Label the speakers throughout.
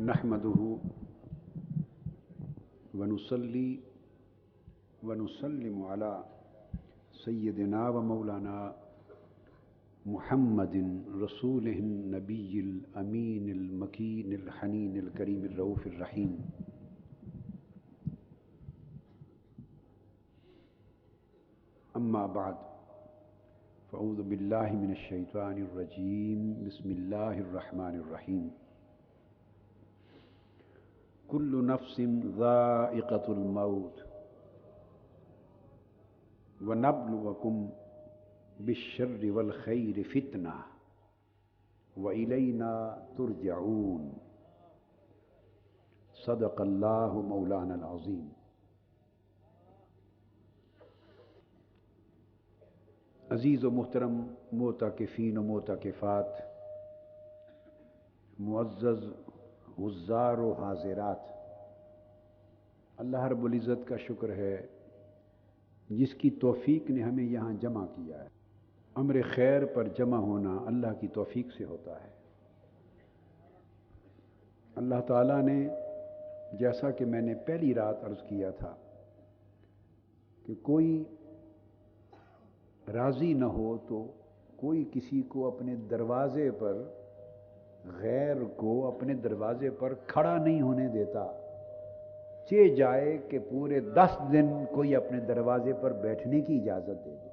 Speaker 1: نحمده ونصلي ونسلم على سيدنا ومولانا محمد رسوله النبي الأمين المكين الحنين الكريم الرؤوف الرحيم. أما بعد فأعوذ بالله من الشيطان الرجيم. بسم الله الرحمن الرحيم. كل نفس ذائقة الموت ونبلوكم بالشر والخير فتنة وإلينا ترجعون. صدق الله مولانا العظيم. عزیز و محترم معتکفین و معتکفات، معزز حضار و حاضرات، اللہ رب العزت کا شکر ہے جس کی توفیق نے ہمیں یہاں جمع کیا ہے. امر خیر پر جمع ہونا اللہ کی توفیق سے ہوتا ہے. اللہ تعالیٰ نے، جیسا کہ میں نے پہلی رات عرض کیا تھا، کہ کوئی راضی نہ ہو تو کوئی کسی کو اپنے دروازے پر، غیر کو اپنے دروازے پر کھڑا نہیں ہونے دیتا. چہ جائے کہ پورے 10 دن کوئی اپنے دروازے پر بیٹھنے کی اجازت دے دے.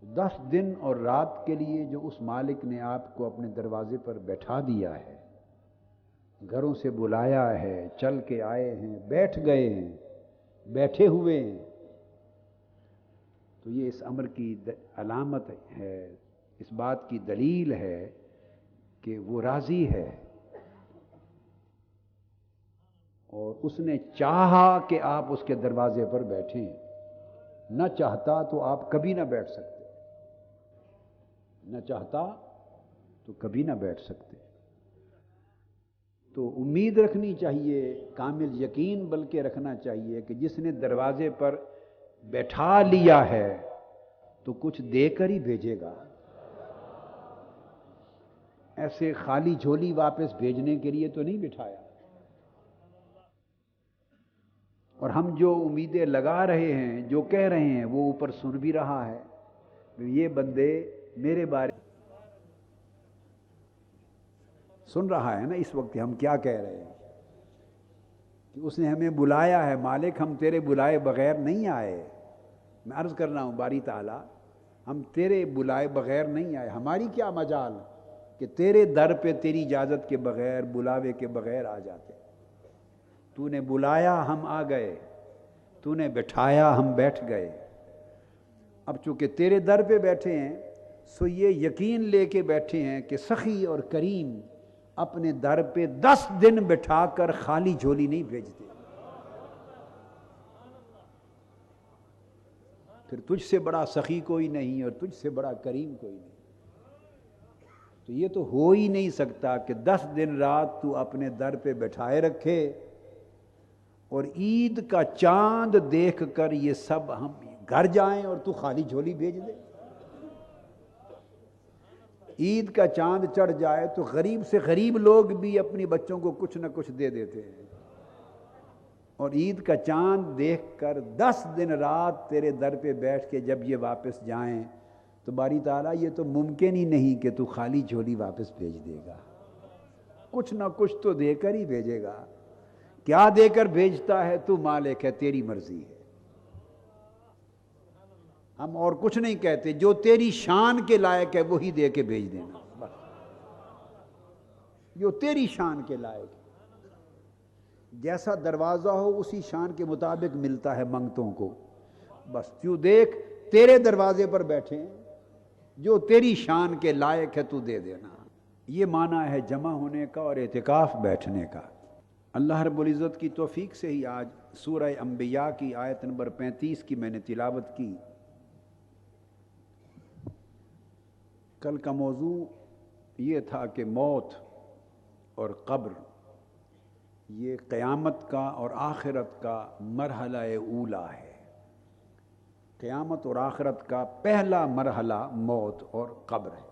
Speaker 1: 10 دن اور رات کے لیے جو اس مالک نے آپ کو اپنے دروازے پر بیٹھا دیا ہے، گھروں سے بلایا ہے، چل کے آئے ہیں، بیٹھ گئے ہیں، بیٹھے ہوئے ہیں، تو یہ اس امر کی علامت ہے، اس بات کی دلیل ہے کہ وہ راضی ہے، اور اس نے چاہا کہ آپ اس کے دروازے پر بیٹھیں. نہ چاہتا تو آپ کبھی نہ بیٹھ سکتے، نہ چاہتا تو کبھی نہ بیٹھ سکتے. تو امید رکھنی چاہیے، کامل یقین بلکہ رکھنا چاہیے کہ جس نے دروازے پر بیٹھا لیا ہے تو کچھ دے کر ہی بھیجے گا. ایسے خالی جھولی واپس بھیجنے کے لیے تو نہیں بٹھایا. اور ہم جو امیدیں لگا رہے ہیں، جو کہہ رہے ہیں، وہ اوپر سن بھی رہا ہے. یہ بندے میرے بارے سن رہا ہے نا اس وقت ہم کیا کہہ رہے ہیں، کہ اس نے ہمیں بلایا ہے. مالک، ہم تیرے بلائے بغیر نہیں آئے. میں عرض کر رہا ہوں، باری تعالیٰ، ہم تیرے بلائے بغیر نہیں آئے. ہماری کیا مجال کہ تیرے در پہ تیری اجازت کے بغیر، بلاوے کے بغیر آ جاتے. تو نے بلایا، ہم آ گئے. تو نے بٹھایا، ہم بیٹھ گئے. اب چونکہ تیرے در پہ بیٹھے ہیں، سو یہ یقین لے کے بیٹھے ہیں کہ سخی اور کریم اپنے در پہ 10 دن بٹھا کر خالی جھولی نہیں بھیجتے. پھر تجھ سے بڑا سخی کوئی نہیں اور تجھ سے بڑا کریم کوئی نہیں. تو یہ تو ہو ہی نہیں سکتا کہ 10 دن رات تو اپنے در پہ بٹھائے رکھے اور عید کا چاند دیکھ کر یہ سب ہم گھر جائیں اور تو خالی جھولی بھیج دے. عید کا چاند چڑھ جائے تو غریب سے غریب لوگ بھی اپنی بچوں کو کچھ نہ کچھ دے دیتے ہیں، اور عید کا چاند دیکھ کر 10 دن رات تیرے در پہ بیٹھ کے جب یہ واپس جائیں تو باری تعالیٰ یہ تو ممکن ہی نہیں کہ تو خالی جھولی واپس بھیج دے گا. کچھ نہ کچھ تو دے کر ہی بھیجے گا. کیا دے کر بھیجتا ہے تو مالک ہے، تیری مرضی ہے. ہم اور کچھ نہیں کہتے، جو تیری شان کے لائق ہے وہی دے کے بھیج دینا. بس جو تیری شان کے لائق ہے، جیسا دروازہ ہو اسی شان کے مطابق ملتا ہے منگتوں کو. بس تو دیکھ، تیرے دروازے پر بیٹھے ہیں، جو تیری شان کے لائق ہے تو دے دینا. یہ معنی ہے جمع ہونے کا اور اعتکاف بیٹھنے کا. اللہ رب العزت کی توفیق سے ہی آج سورہ انبیاء کی آیت نمبر 35 کی میں نے تلاوت کی. کل کا موضوع یہ تھا کہ موت اور قبر یہ قیامت کا اور آخرت کا مرحلہ اولا ہے. قیامت اور آخرت کا پہلا مرحلہ موت اور قبر ہے.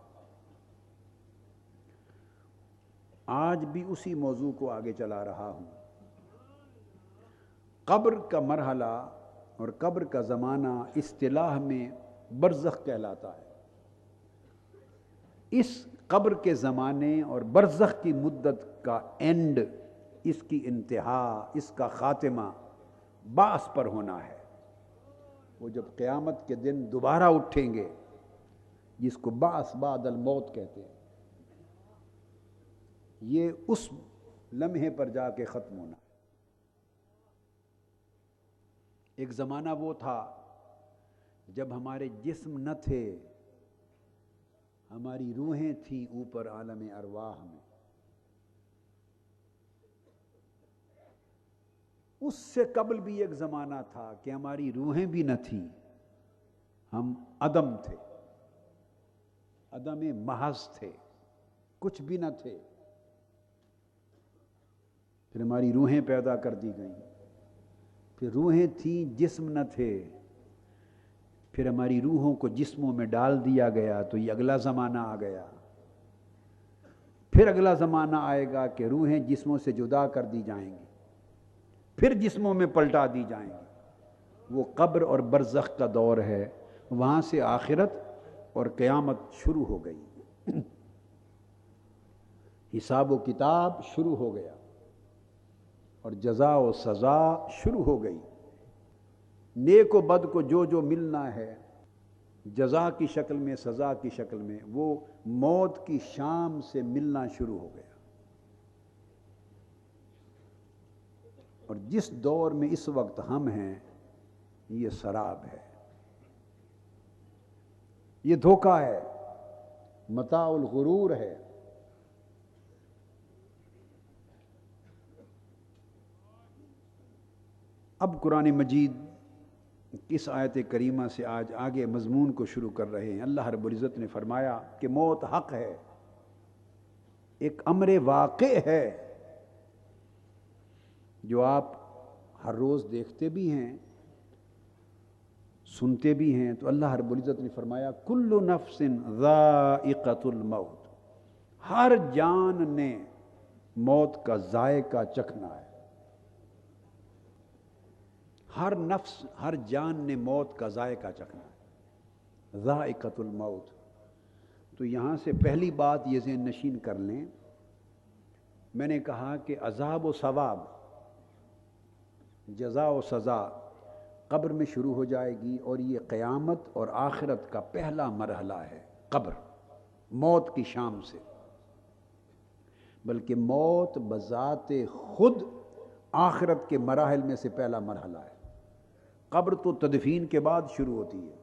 Speaker 1: آج بھی اسی موضوع کو آگے چلا رہا ہوں۔ قبر کا مرحلہ اور قبر کا زمانہ اصطلاح میں برزخ کہلاتا ہے۔ اس قبر کے زمانے اور برزخ کی مدت کا اینڈ، اس کی انتہا، اس کا خاتمہ بعث پر ہونا ہے۔ وہ جب قیامت کے دن دوبارہ اٹھیں گے، جس کو بعث بعد الموت کہتے ہیں، یہ اس لمحے پر جا کے ختم ہونا ہے۔ ایک زمانہ وہ تھا جب ہمارے جسم نہ تھے، ہماری روحیں تھیں اوپر عالم ارواح میں۔ اس سے قبل بھی ایک زمانہ تھا کہ ہماری روحیں بھی نہ تھیں، ہم عدم تھے، عدم محض تھے، کچھ بھی نہ تھے۔ پھر ہماری روحیں پیدا کر دی گئیں، پھر روحیں تھیں، جسم نہ تھے، پھر ہماری روحوں کو جسموں میں ڈال دیا گیا، تو یہ اگلا زمانہ آ گیا۔ پھر اگلا زمانہ آئے گا کہ روحیں جسموں سے جدا کر دی جائیں گی، پھر جسموں میں پلٹا دی جائیں گی۔ وہ قبر اور برزخ کا دور ہے۔ وہاں سے آخرت اور قیامت شروع ہو گئی، حساب و کتاب شروع ہو گیا، اور جزا و سزا شروع ہو گئی۔ نیک و بد کو جو جو ملنا ہے جزا کی شکل میں، سزا کی شکل میں، وہ موت کی شام سے ملنا شروع ہو گیا۔ اور جس دور میں اس وقت ہم ہیں، یہ سراب ہے، یہ دھوکہ ہے، متاع الغرور ہے۔ اب قرآن مجید اس آیت کریمہ سے آج آگے مضمون کو شروع کر رہے ہیں۔ اللہ رب العزت نے فرمایا کہ موت حق ہے، ایک امر واقع ہے جو آپ ہر روز دیکھتے بھی ہیں، سنتے بھی ہیں۔ تو اللہ رب العزت نے فرمایا کل نفس ذائقۃ الموت، ہر جان نے موت کا ذائقہ چکھنا ہے۔ ہر نفس، ہر جان نے موت کا ذائقہ چکھنا ہے، ذائقۃ الموت۔ تو یہاں سے پہلی بات یہ ذہن نشین کر لیں، میں نے کہا کہ عذاب و ثواب، جزا و سزا قبر میں شروع ہو جائے گی، اور یہ قیامت اور آخرت کا پہلا مرحلہ ہے قبر، موت کی شام سے۔ بلکہ موت بذات خود آخرت کے مراحل میں سے پہلا مرحلہ ہے۔ قبر تو تدفین کے بعد شروع ہوتی ہے،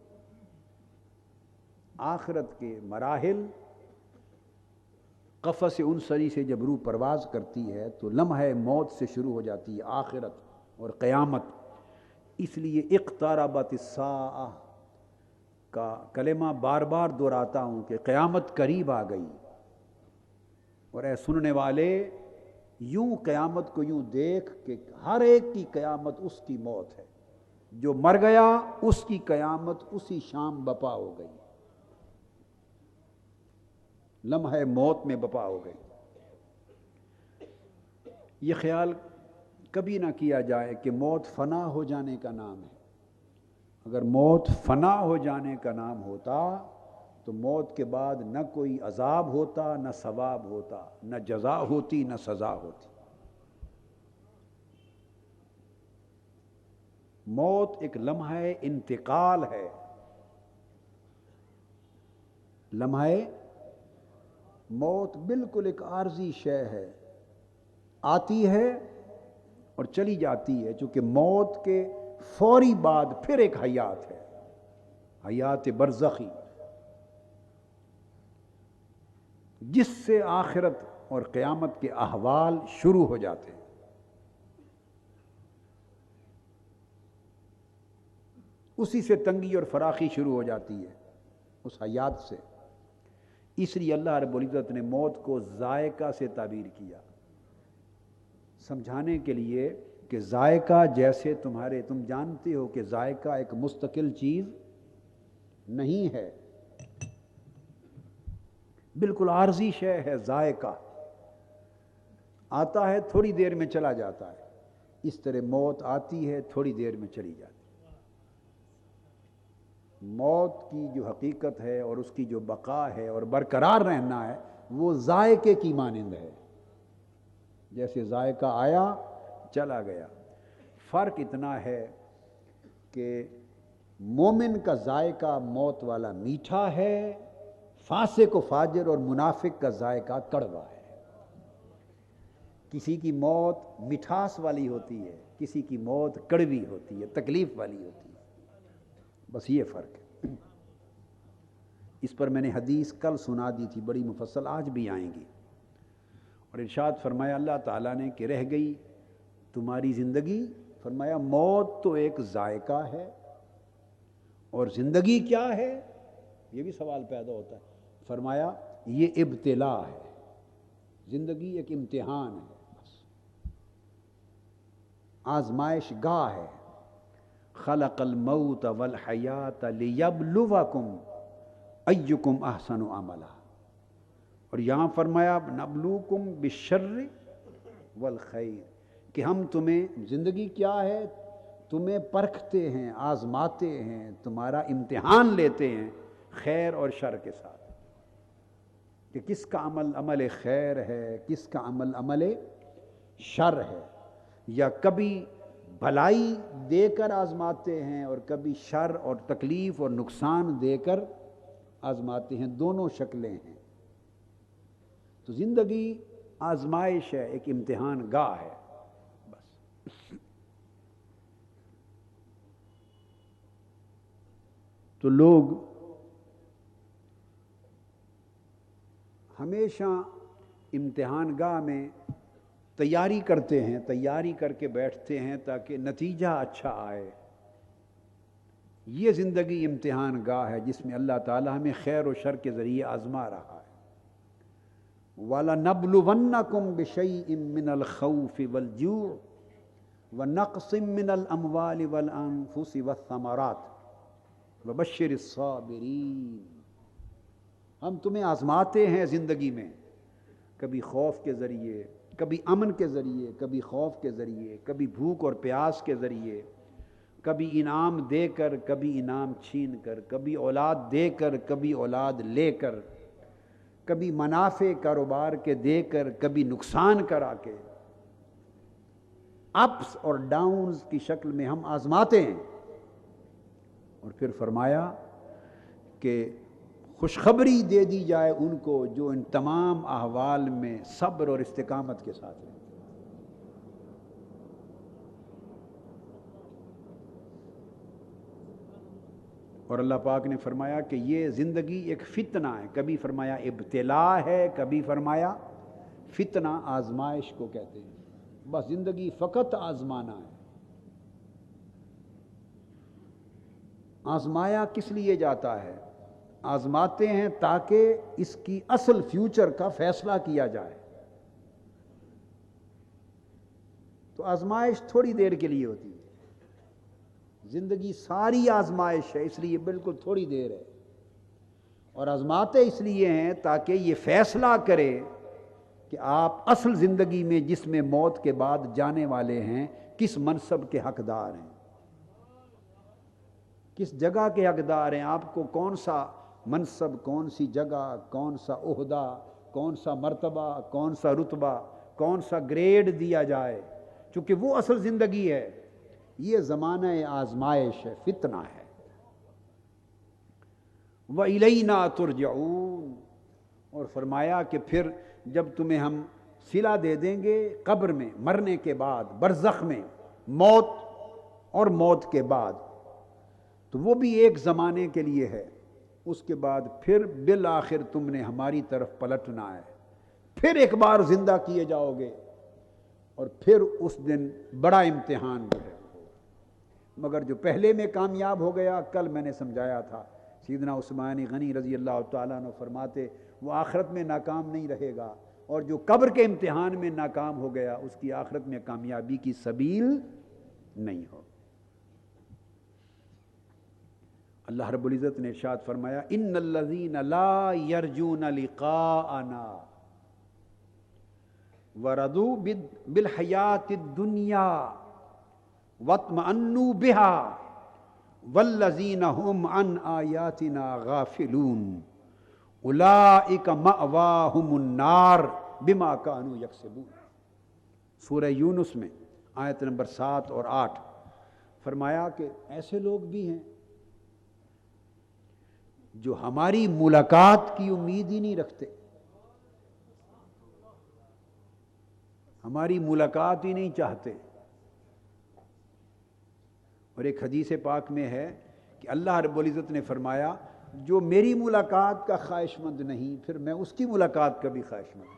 Speaker 1: آخرت کے مراحل قفص انصری سے جب روح پرواز کرتی ہے تو لمحہ موت سے شروع ہو جاتی ہے آخرت اور قیامت۔ اس لیے اقتربت الساعہ کا کلمہ بار بار دہراتا ہوں کہ قیامت قریب آ گئی۔ اور اے سننے والے، یوں قیامت کو یوں دیکھ کہ ہر ایک کی قیامت اس کی موت ہے، جو مر گیا اس کی قیامت اسی شام بپا ہو گئی، لمحہ موت میں بپا ہو گئی۔ یہ خیال کبھی نہ کیا جائے کہ موت فنا ہو جانے کا نام ہے۔ اگر موت فنا ہو جانے کا نام ہوتا تو موت کے بعد نہ کوئی عذاب ہوتا، نہ ثواب ہوتا، نہ جزا ہوتی، نہ سزا ہوتی۔ موت ایک لمحہ انتقال ہے، لمحہ موت بالکل ایک عارضی شے ہے، آتی ہے اور چلی جاتی ہے۔ چونکہ موت کے فوری بعد پھر ایک حیات ہے، حیات برزخی، جس سے آخرت اور قیامت کے احوال شروع ہو جاتے ہیں۔ اسی سے تنگی اور فراخی شروع ہو جاتی ہے، اس حیات سے۔ اس لیے اللہ رب العزت نے موت کو ذائقہ سے تعبیر کیا، سمجھانے کے لیے کہ ذائقہ جیسے تم جانتے ہو کہ ذائقہ ایک مستقل چیز نہیں ہے، بالکل عارضی شے ہے ذائقہ۔ آتا ہے تھوڑی دیر میں چلا جاتا ہے، اس طرح موت آتی ہے تھوڑی دیر میں چلی جاتی ہے۔ موت کی جو حقیقت ہے اور اس کی جو بقا ہے اور برقرار رہنا ہے وہ ذائقے کی مانند ہے، جیسے ذائقہ آیا چلا گیا۔ فرق اتنا ہے کہ مومن کا ذائقہ موت والا میٹھا ہے، فاسق و فاجر اور منافق کا ذائقہ کڑوا ہے۔ کسی کی موت مٹھاس والی ہوتی ہے، کسی کی موت کڑوی ہوتی ہے، تکلیف والی ہوتی ہے، بس یہ فرق ہے۔ اس پر میں نے حدیث کل سنا دی تھی، بڑی مفصل، آج بھی آئیں گی۔ اور ارشاد فرمایا اللہ تعالیٰ نے کہ رہ گئی تمہاری زندگی، فرمایا موت تو ایک ذائقہ ہے، اور زندگی کیا ہے؟ یہ بھی سوال پیدا ہوتا ہے۔ فرمایا یہ ابتلا ہے، زندگی ایک امتحان ہے، بس آزمائش گاہ ہے۔ خلق الموت والحیات لیبلوکم ایکم احسن عملا، اور یہاں فرمایا نبلوکم بالشر والخیر، کہ ہم تمہیں، زندگی کیا ہے؟ تمہیں پرکھتے ہیں، آزماتے ہیں، تمہارا امتحان لیتے ہیں خیر اور شر کے ساتھ، کہ کس کا عمل عمل خیر ہے، کس کا عمل عمل شر ہے، یا کبھی بھلائی دے کر آزماتے ہیں اور کبھی شر اور تکلیف اور نقصان دے کر آزماتے ہیں، دونوں شکلیں ہیں۔ تو زندگی آزمائش ہے، ایک امتحان گاہ ہے، بس۔ تو لوگ ہمیشہ امتحان گاہ میں تیاری کرتے ہیں، تیاری کر کے بیٹھتے ہیں تاکہ نتیجہ اچھا آئے۔ یہ زندگی امتحان گاہ ہے جس میں اللہ تعالیٰ ہمیں خیر و شر کے ذریعے آزما رہا ہے۔ وَلَنَبْلُوَنَّكُمْ بِشَيْءٍ مِّنَ الْخَوْفِ وَالْجُوعِ وَنَقْصٍ مِّنَ الْأَمْوَالِ وَالْأَنفُسِ وَالثَّمَرَاتِ وَبَشِّرِ الصَّابِرِينَ۔ ہم تمہیں آزماتے ہیں زندگی میں، کبھی خوف کے ذریعے، کبھی امن کے ذریعے، کبھی خوف کے ذریعے، کبھی بھوک اور پیاس کے ذریعے، کبھی انعام دے کر، کبھی انعام چھین کر، کبھی اولاد دے کر، کبھی اولاد لے کر، کبھی منافع کاروبار کے دے کر، کبھی نقصان کرا کے، اپس اور ڈاؤنز کی شکل میں ہم آزماتے ہیں۔ اور پھر فرمایا کہ خوشخبری دے دی جائے ان کو جو ان تمام احوال میں صبر اور استقامت کے ساتھ ہیں۔ اور اللہ پاک نے فرمایا کہ یہ زندگی ایک فتنہ ہے، کبھی فرمایا ابتلا ہے، کبھی فرمایا فتنہ، آزمائش کو کہتے ہیں۔ بس زندگی فقط آزمانا ہے۔ آزمایا کس لیے جاتا ہے؟ آزماتے ہیں تاکہ اس کی اصل فیوچر کا فیصلہ کیا جائے۔ تو آزمائش تھوڑی دیر کے لیے ہوتی ہے، زندگی ساری آزمائش ہے، اس لیے بالکل تھوڑی دیر ہے۔ اور آزماتے اس لیے ہیں تاکہ یہ فیصلہ کرے کہ آپ اصل زندگی میں جس میں موت کے بعد جانے والے ہیں کس منصب کے حقدار ہیں، کس جگہ کے حقدار ہیں، آپ کو کون سا منصب، کون سی جگہ، کون سا عہدہ، کون سا مرتبہ، کون سا رتبہ، کون سا گریڈ دیا جائے، چونکہ وہ اصل زندگی ہے۔ یہ زمانہ آزمائش ہے، فتنہ ہے۔ وَإِلَيْنَا تُرْجَعُونَ، اور فرمایا کہ پھر جب تمہیں ہم صلہ دے دیں گے قبر میں، مرنے کے بعد، برزخ میں، موت اور موت کے بعد، تو وہ بھی ایک زمانے کے لیے ہے، اس کے بعد پھر بالآخر تم نے ہماری طرف پلٹنا ہے، پھر ایک بار زندہ کیے جاؤ گے، اور پھر اس دن بڑا امتحان ہے۔ مگر جو پہلے میں کامیاب ہو گیا، کل میں نے سمجھایا تھا، سیدنا عثمان غنی رضی اللہ تعالیٰ عنہ فرماتے وہ آخرت میں ناکام نہیں رہے گا، اور جو قبر کے امتحان میں ناکام ہو گیا اس کی آخرت میں کامیابی کی سبیل نہیں ہو۔ اللہ رب العزت نے ارشاد فرمایا ان الذین لا یرجون لقاءنا، ورضوا بالحیات الدنیا واطمأنوا بها والذین هم عن آیاتنا غافلون اولئک مأواہم النار بما كانوا یکسبون۔ سورہ یونس میں آیت نمبر 7 اور 8 فرمایا کہ ایسے لوگ بھی ہیں جو ہماری ملاقات کی امید ہی نہیں رکھتے، ہماری ملاقات ہی نہیں چاہتے۔ اور ایک حدیث پاک میں ہے کہ اللہ رب العزت نے فرمایا جو میری ملاقات کا خواہش مند نہیں، پھر میں اس کی ملاقات کا بھی خواہش مند نہیں۔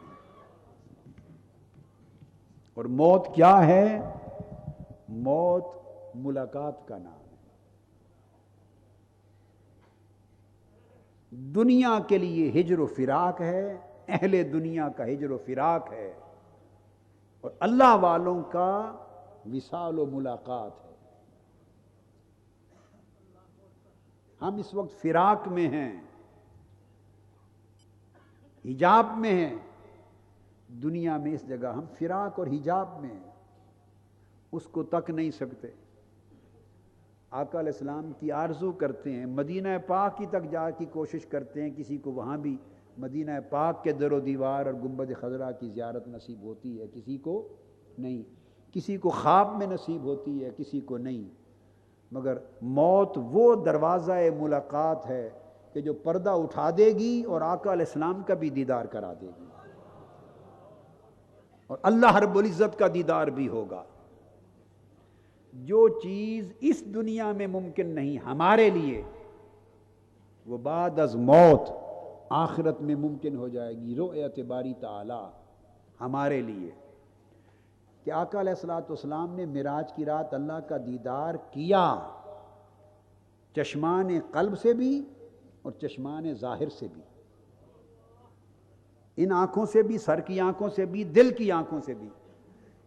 Speaker 1: اور موت کیا ہے؟ موت ملاقات کا نام ہے۔ دنیا کے لیے ہجر و فراق ہے، اہل دنیا کا ہجر و فراق ہے، اور اللہ والوں کا وصال و ملاقات ہے۔ ہم اس وقت فراق میں ہیں، حجاب میں ہیں، دنیا میں اس جگہ ہم فراق اور حجاب میں ہیں، اس کو تک نہیں سکتے۔ آقا علیہ السلام کی آرزو کرتے ہیں، مدینہ پاک کی تک جا کی کوشش کرتے ہیں، کسی کو وہاں بھی مدینہ پاک کے در و دیوار اور گنبد خضرا کی زیارت نصیب ہوتی ہے، کسی کو نہیں، کسی کو خواب میں نصیب ہوتی ہے، کسی کو نہیں، مگر موت وہ دروازہ ملاقات ہے کہ جو پردہ اٹھا دے گی اور آقا علیہ السلام کا بھی دیدار کرا دے گی، اور اللہ رب العزت کا دیدار بھی ہوگا۔ جو چیز اس دنیا میں ممکن نہیں ہمارے لیے، وہ بعد از موت آخرت میں ممکن ہو جائے گی، رؤیت باری تعالی ہمارے لیے۔ کہ آقا علیہ السلام نے معراج کی رات اللہ کا دیدار کیا، چشمان قلب سے بھی اور چشمان ظاہر سے بھی، ان آنکھوں سے بھی، سر کی آنکھوں سے بھی، دل کی آنکھوں سے بھی۔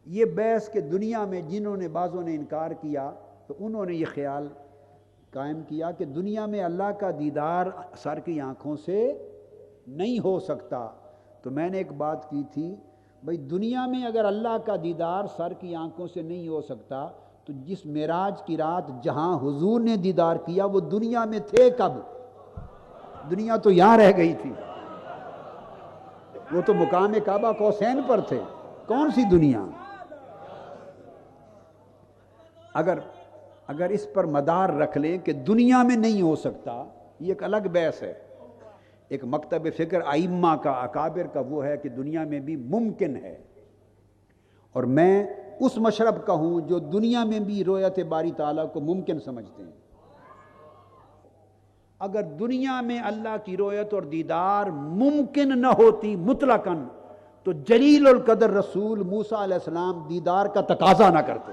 Speaker 1: یہ بحث کہ دنیا میں جنہوں نے بعضوں نے انکار کیا تو انہوں نے یہ خیال قائم کیا کہ دنیا میں اللہ کا دیدار سر کی آنکھوں سے نہیں ہو سکتا۔ تو میں نے ایک بات کی تھی، بھئی دنیا میں اگر اللہ کا دیدار سر کی آنکھوں سے نہیں ہو سکتا تو جس معراج کی رات جہاں حضور نے دیدار کیا وہ دنیا میں تھے کب؟ دنیا تو یہاں رہ گئی تھی، وہ تو مقام کعبہ قوسین پر تھے، کون سی دنیا؟ اگر اس پر مدار رکھ لیں کہ دنیا میں نہیں ہو سکتا، یہ ایک الگ بحث ہے۔ ایک مکتب فکر ائمہ کا، اکابر کا وہ ہے کہ دنیا میں بھی ممکن ہے، اور میں اس مشرب کا ہوں جو دنیا میں بھی رؤیت باری تعالیٰ کو ممکن سمجھتے ہیں۔ اگر دنیا میں اللہ کی رؤیت اور دیدار ممکن نہ ہوتی مطلقاً تو جلیل القدر رسول موسیٰ علیہ السلام دیدار کا تقاضا نہ کرتے،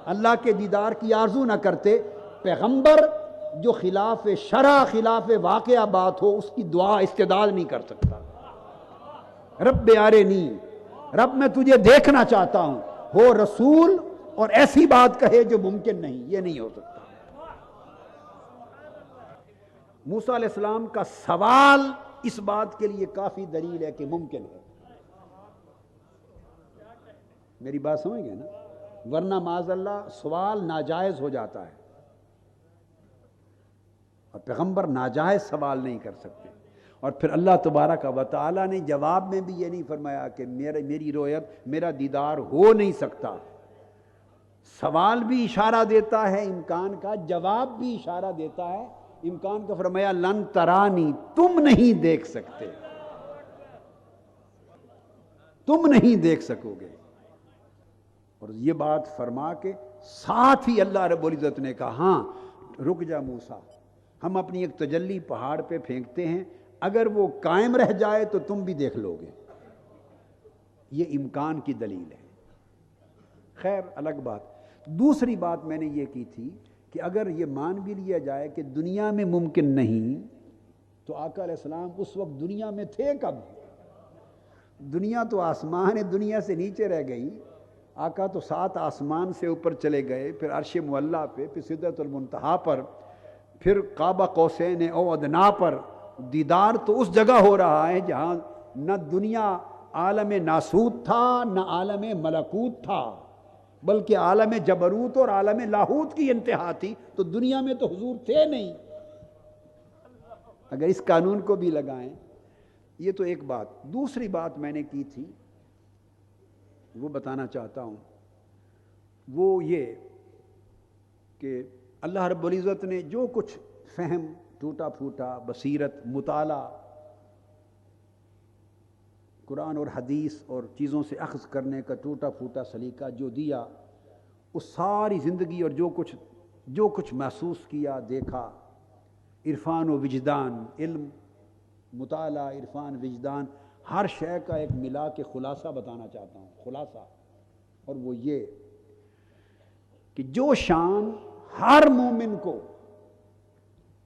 Speaker 1: اللہ کے دیدار کی آرزو نہ کرتے۔ پیغمبر جو خلاف شرع، خلاف واقعہ بات ہو، اس کی دعا استعداد نہیں کر سکتا۔ رب ارنی، رب میں تجھے دیکھنا چاہتا ہوں، ہو رسول اور ایسی بات کہے جو ممکن نہیں، یہ نہیں ہو سکتا۔ موسیٰ علیہ السلام کا سوال اس بات کے لیے کافی دلیل ہے کہ ممکن ہے۔ میری بات سمجھ گئے نا؟ ورنہ معاذ اللہ سوال ناجائز ہو جاتا ہے، اور پیغمبر ناجائز سوال نہیں کر سکتے۔ اور پھر اللہ تبارک و تعالیٰ نے جواب میں بھی یہ نہیں فرمایا کہ میری رؤیت، میرا دیدار ہو نہیں سکتا۔ سوال بھی اشارہ دیتا ہے امکان کا، جواب بھی اشارہ دیتا ہے امکان کا۔ فرمایا لن ترانی، تم نہیں دیکھ سکتے، تم نہیں دیکھ سکو گے۔ اور یہ بات فرما کے ساتھ ہی اللہ رب العزت نے کہا ہاں رک جا موسیٰ، ہم اپنی ایک تجلی پہاڑ پہ پھینکتے ہیں، اگر وہ قائم رہ جائے تو تم بھی دیکھ لو گے۔ یہ امکان کی دلیل ہے۔ خیر الگ بات۔ دوسری بات میں نے یہ کی تھی کہ اگر یہ مان بھی لیا جائے کہ دنیا میں ممکن نہیں، تو آقا علیہ السلام اس وقت دنیا میں تھے کب؟ دنیا تو آسمان ہے، دنیا سے نیچے رہ گئی۔ آقا تو 7 آسمان سے اوپر چلے گئے، پھر عرش معلیٰ پہ، پھر سدرۃ المنتہا پر، پھر قاب قوسین او ادنیٰ پر۔ دیدار تو اس جگہ ہو رہا ہے جہاں نہ دنیا عالم ناسوت تھا نہ عالم ملکوت تھا، بلکہ عالم جبروت اور عالم لاہوت کی انتہا تھی، تو دنیا میں تو حضور تھے نہیں۔ اگر اس قانون کو بھی لگائیں، یہ تو ایک بات۔ دوسری بات میں نے کی تھی، وہ بتانا چاہتا ہوں، وہ یہ کہ اللہ رب العزت نے جو کچھ فہم ٹوٹا پھوٹا، بصیرت، مطالعہ، قرآن اور حدیث اور چیزوں سے اخذ کرنے کا ٹوٹا پھوٹا سلیقہ جو دیا، اس ساری زندگی اور جو کچھ محسوس کیا، دیکھا، عرفان و وجدان، علم، مطالعہ، عرفان، وجدان، ہر شے کا ایک ملا کے خلاصہ بتانا چاہتا ہوں، خلاصہ۔ اور وہ یہ کہ جو شان ہر مومن کو،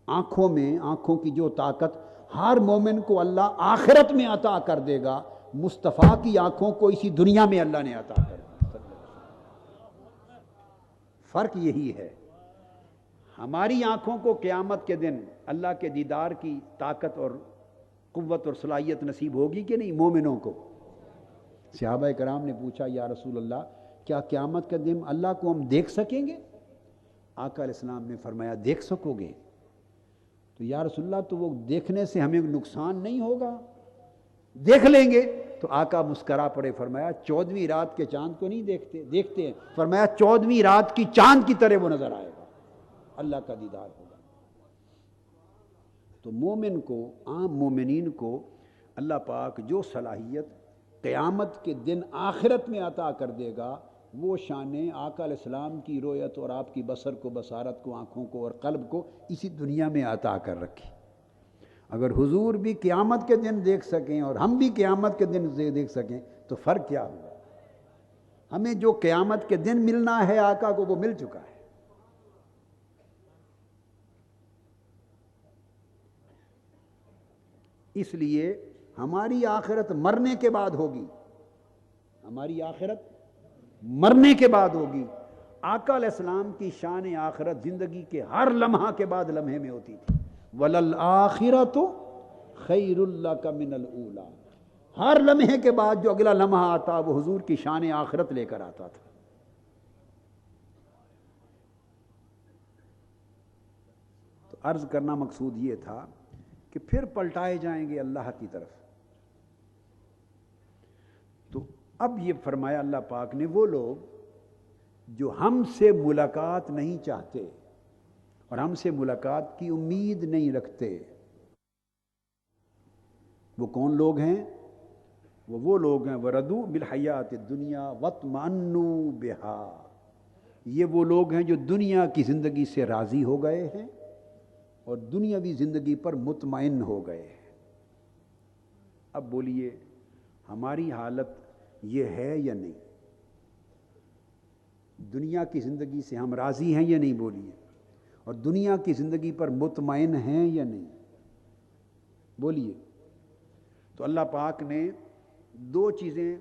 Speaker 1: آنکھوں کی جو طاقت ہر مومن کو اللہ آخرت میں عطا کر دے گا، مصطفیٰ کی آنکھوں کو اسی دنیا میں اللہ نے عطا کر دی۔ فرق یہی ہے، ہماری آنکھوں کو قیامت کے دن اللہ کے دیدار کی طاقت اور قوت اور صلاحیت نصیب ہوگی کہ نہیں مومنوں کو؟ صحابہ کرام نے پوچھا یا رسول اللہ کیا قیامت کے دن اللہ کو ہم دیکھ سکیں گے؟ آقا علیہ السلام نے فرمایا دیکھ سکو گے۔ تو یا رسول اللہ تو وہ دیکھنے سے ہمیں نقصان نہیں ہوگا؟ دیکھ لیں گے۔ تو آقا مسکرا پڑے، فرمایا 14ویں رات کے چاند کو نہیں دیکھتے ہیں، فرمایا 14ویں رات کی چاند کی طرح وہ نظر آئے گا، اللہ کا دیدار ہوگا۔ تو مومن کو، عام مومنین کو اللہ پاک جو صلاحیت قیامت کے دن آخرت میں عطا کر دے گا، وہ شانیں آقا علیہ السلام کی رویت اور آپ کی بصر کو، بصارت کو، آنکھوں کو اور قلب کو اسی دنیا میں عطا کر رکھی۔ اگر حضور بھی قیامت کے دن دیکھ سکیں اور ہم بھی قیامت کے دن دیکھ سکیں تو فرق کیا ہوا؟ ہمیں جو قیامت کے دن ملنا ہے آقا کو وہ مل چکا ہے۔ اس لیے ہماری آخرت مرنے کے بعد ہوگی، ہماری آخرت مرنے کے بعد ہوگی۔ آقا علیہ السلام کی شان آخرت زندگی کے ہر لمحہ کے بعد لمحے میں ہوتی تھی۔ وَلَلْآخِرَةُ خَيْرٌ لَكَ مِنَ الْأُولَىٰ، ہر لمحے کے بعد جو اگلا لمحہ آتا وہ حضور کی شان آخرت لے کر آتا تھا۔ تو عرض کرنا مقصود یہ تھا کہ پھر پلٹائے جائیں گے اللہ کی طرف۔ تو اب یہ فرمایا اللہ پاک نے، وہ لوگ جو ہم سے ملاقات نہیں چاہتے اور ہم سے ملاقات کی امید نہیں رکھتے، وہ کون لوگ ہیں؟ وہ لوگ ہیں وَرَضُوا بِالْحَيَاةِ الدُّنْيَا وَاطْمَأَنُّوا بِهَا، یہ وہ لوگ ہیں جو دنیا کی زندگی سے راضی ہو گئے ہیں اور دنیاوی زندگی پر مطمئن ہو گئے ہیں۔ اب بولیے ہماری حالت یہ ہے یا نہیں؟ دنیا کی زندگی سے ہم راضی ہیں یا نہیں؟ بولیے، اور دنیا کی زندگی پر مطمئن ہیں یا نہیں؟ بولیے۔ تو اللہ پاک نے دو چیزیں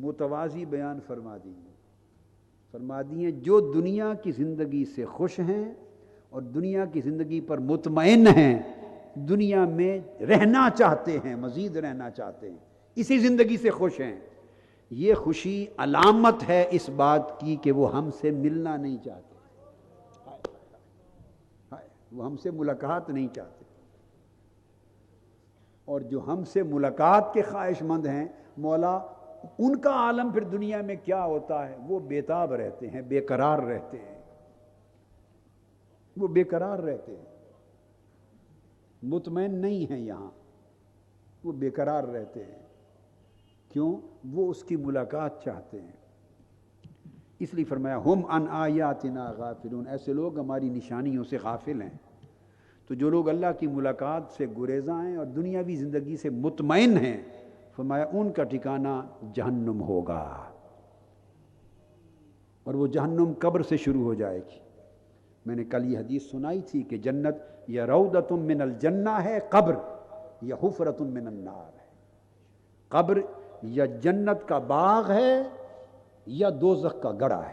Speaker 1: متوازی بیان فرما دی ہیں، جو دنیا کی زندگی سے خوش ہیں اور دنیا کی زندگی پر مطمئن ہیں، دنیا میں رہنا چاہتے ہیں، مزید رہنا چاہتے ہیں، اسی زندگی سے خوش ہیں، یہ خوشی علامت ہے اس بات کی کہ وہ ہم سے ملنا نہیں چاہتے، وہ ہم سے ملاقات نہیں چاہتے۔ اور جو ہم سے ملاقات کے خواہش مند ہیں، مولا ان کا عالم پھر دنیا میں کیا ہوتا ہے؟ وہ بےتاب رہتے ہیں، بے قرار رہتے ہیں، وہ بے قرار رہتے ہیں، مطمئن نہیں ہیں یہاں، وہ بے قرار رہتے ہیں۔ کیوں؟ وہ اس کی ملاقات چاہتے ہیں۔ اس لیے فرمایا ہم عن آیاتنا غافلون، ایسے لوگ ہماری نشانیوں سے غافل ہیں۔ تو جو لوگ اللہ کی ملاقات سے گریزاں ہیں اور دنیاوی زندگی سے مطمئن ہیں، فرمایا ان کا ٹھکانہ جہنم ہوگا، اور وہ جہنم قبر سے شروع ہو جائے گی۔ میں نے کل یہ حدیث سنائی تھی کہ جنت یا روضۃ من الجنہ ہے، قبر یا حفرۃ من النار ہے۔ قبر یا جنت کا باغ ہے یا دوزخ کا گڑھا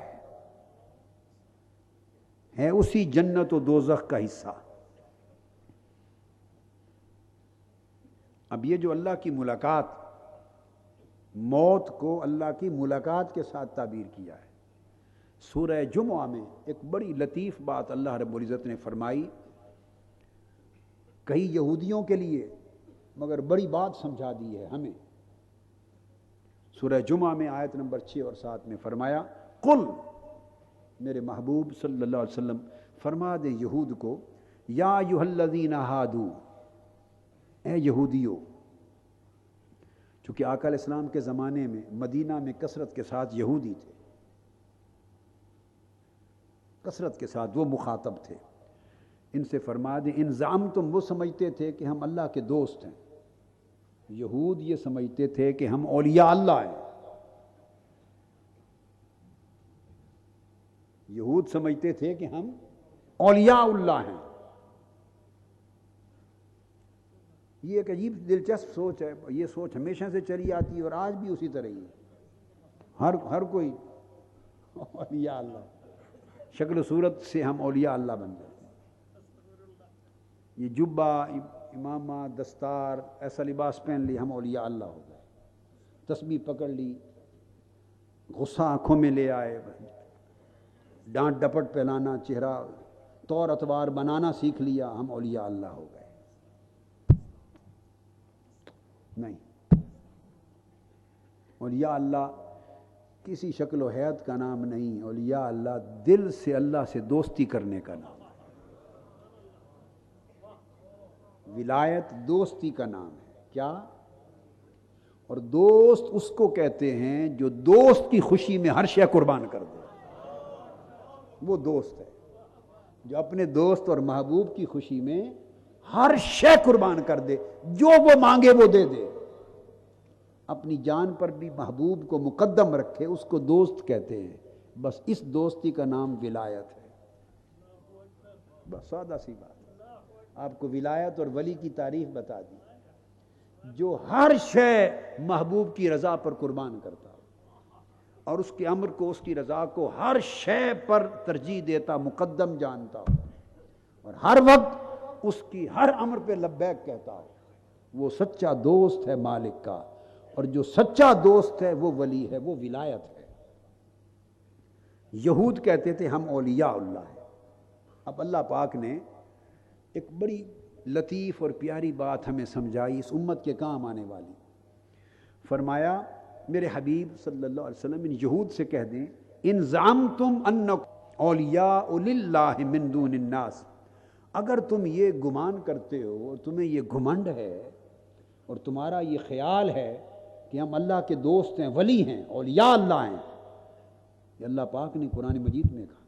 Speaker 1: ہے اسی جنت و دوزخ کا حصہ۔ اب یہ جو اللہ کی ملاقات موت کو اللہ کی ملاقات کے ساتھ تعبیر کیا ہے۔ سورہ جمعہ میں ایک بڑی لطیف بات اللہ رب العزت نے فرمائی، کئی یہودیوں کے لیے، مگر بڑی بات سمجھا دی ہے ہمیں۔ سورہ جمعہ میں آیت نمبر 6 اور 7 میں فرمایا، قل، میرے محبوب صلی اللہ علیہ وسلم فرما دیں یہود کو، یا ایھا الذین ہادو، اے یہودیو۔ چونکہ آقا علیہ السلام کے زمانے میں مدینہ میں کثرت کے ساتھ یہودی تھے، کثرت کے ساتھ وہ مخاطب تھے۔ ان سے فرما دیں، ان زعمتم، وہ سمجھتے تھے کہ ہم اللہ کے دوست ہیں۔ یہود یہ سمجھتے تھے کہ ہم اولیاء اللہ ہیں۔ یہود سمجھتے تھے کہ ہم اولیاء اللہ ہیں۔ یہ ایک عجیب دلچسپ سوچ ہے، یہ سوچ ہمیشہ سے چلی آتی ہے اور آج بھی اسی طرح ہی ہے۔ ہر کوئی اولیاء اللہ، شکل و صورت سے ہم اولیاء اللہ بن جاتے ہیں۔ یہ جبہ، امامہ، دستار، ایسا لباس پہن لی، ہم اولیاء اللہ ہو گئے۔ تسبیح پکڑ لی، غصہ آنکھوں میں لے آئے، ڈانٹ ڈپٹ پہلانا، چہرہ طور اتوار بنانا سیکھ لیا، ہم اولیاء اللہ ہو گئے۔ نہیں، اولیاء اللہ کسی شکل و حیت کا نام نہیں، اولیاء اللہ دل سے اللہ سے دوستی کرنے کا نام ہے۔ ولایت دوستی کا نام ہے۔ کیا؟ اور دوست اس کو کہتے ہیں جو دوست کی خوشی میں ہر شے قربان کر دے، وہ دوست ہے جو اپنے دوست اور محبوب کی خوشی میں ہر شے قربان کر دے، جو وہ مانگے وہ دے دے، اپنی جان پر بھی محبوب کو مقدم رکھے، اس کو دوست کہتے ہیں۔ بس اس دوستی کا نام ولایت ہے۔ بس سادہ سی بات، آپ کو ولایت اور ولی کی تعریف بتا دی، جو ہر شے محبوب کی رضا پر قربان کرتا ہو اور اس کے امر کو، اس کی رضا کو ہر شے پر ترجیح دیتا، مقدم جانتا ہو، اور ہر وقت اس کی ہر امر پہ لبیک کہتا ہو، وہ سچا دوست ہے مالک کا۔ اور جو سچا دوست ہے وہ ولی ہے، وہ ولایت ہے۔ یہود کہتے تھے ہم اولیاء اللہ ہیں۔ اب اللہ پاک نے ایک بڑی لطیف اور پیاری بات ہمیں سمجھائی، اس امت کے کام آنے والی۔ فرمایا، میرے حبیب صلی اللہ علیہ وسلم ان یہود سے کہہ دیں، ان زعمتم انکم اولیاء للہ من دون الناس، اگر تم یہ گمان کرتے ہو اور تمہیں یہ گھمنڈ ہے اور تمہارا یہ خیال ہے کہ ہم اللہ کے دوست ہیں، ولی ہیں، اولیاء اللہ ہیں، یہ اللہ پاک نے قرآن مجید میں کہا۔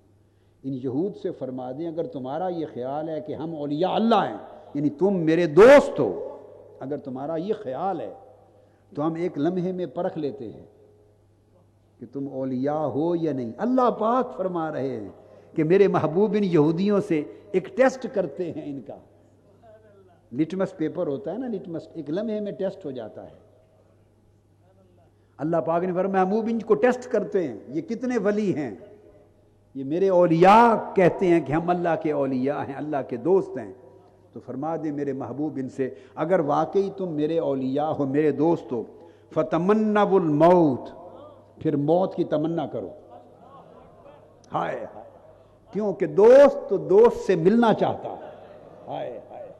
Speaker 1: ان یہود سے فرما دیں، اگر تمہارا یہ خیال ہے کہ ہم اولیاء اللہ ہیں، یعنی تم میرے دوست ہو، اگر تمہارا یہ خیال ہے تو ہم ایک لمحے میں پرکھ لیتے ہیں کہ تم اولیاء ہو یا نہیں۔ اللہ پاک فرما رہے ہیں کہ میرے محبوب ان یہودیوں سے ایک ٹیسٹ کرتے ہیں، ان کا لٹمس پیپر ہوتا ہے نا، لٹمس، ایک لمحے میں ٹیسٹ ہو جاتا ہے۔ اللہ پاک نے فرمایا محبوب ان کو ٹیسٹ کرتے ہیں، یہ کتنے ولی ہیں، یہ میرے اولیاء کہتے ہیں کہ ہم اللہ کے اولیاء ہیں، اللہ کے دوست ہیں۔ تو فرما دیں میرے محبوب ان سے، اگر واقعی تم میرے اولیاء ہو، میرے دوست ہو، فتمنوا الموت، پھر موت کی تمنا کرو۔ ہائے ہائے، کیونکہ دوست تو دوست سے ملنا چاہتا ہے۔ ہائے ہائے،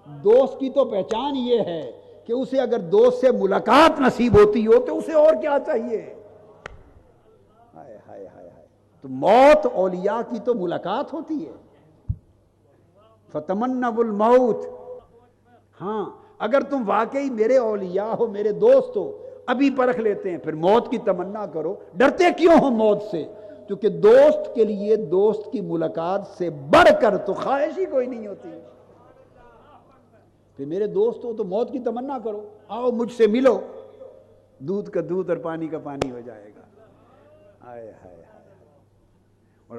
Speaker 1: دوست کی تو پہچان یہ ہے کہ اسے اگر دوست سے ملاقات نصیب ہوتی ہو تو اسے اور کیا چاہیے۔ ہائے ہائے ہائے، تو موت اولیاء کی تو ملاقات ہوتی ہے۔ فتمنوا الموت، ہاں اگر تم واقعی میرے اولیاء ہو، میرے دوست ہو، ابھی پرکھ لیتے ہیں، پھر موت کی تمنا کرو۔ ڈرتے کیوں ہو موت سے؟ کیونکہ دوست کے لیے دوست کی ملاقات سے بڑھ کر تو خواہش ہی کوئی نہیں ہوتی۔ پھر میرے دوست ہو تو موت کی تمنا کرو، آؤ مجھ سے ملو، دودھ کا دودھ اور پانی کا پانی ہو جائے گا۔ ہائے ہائے، اور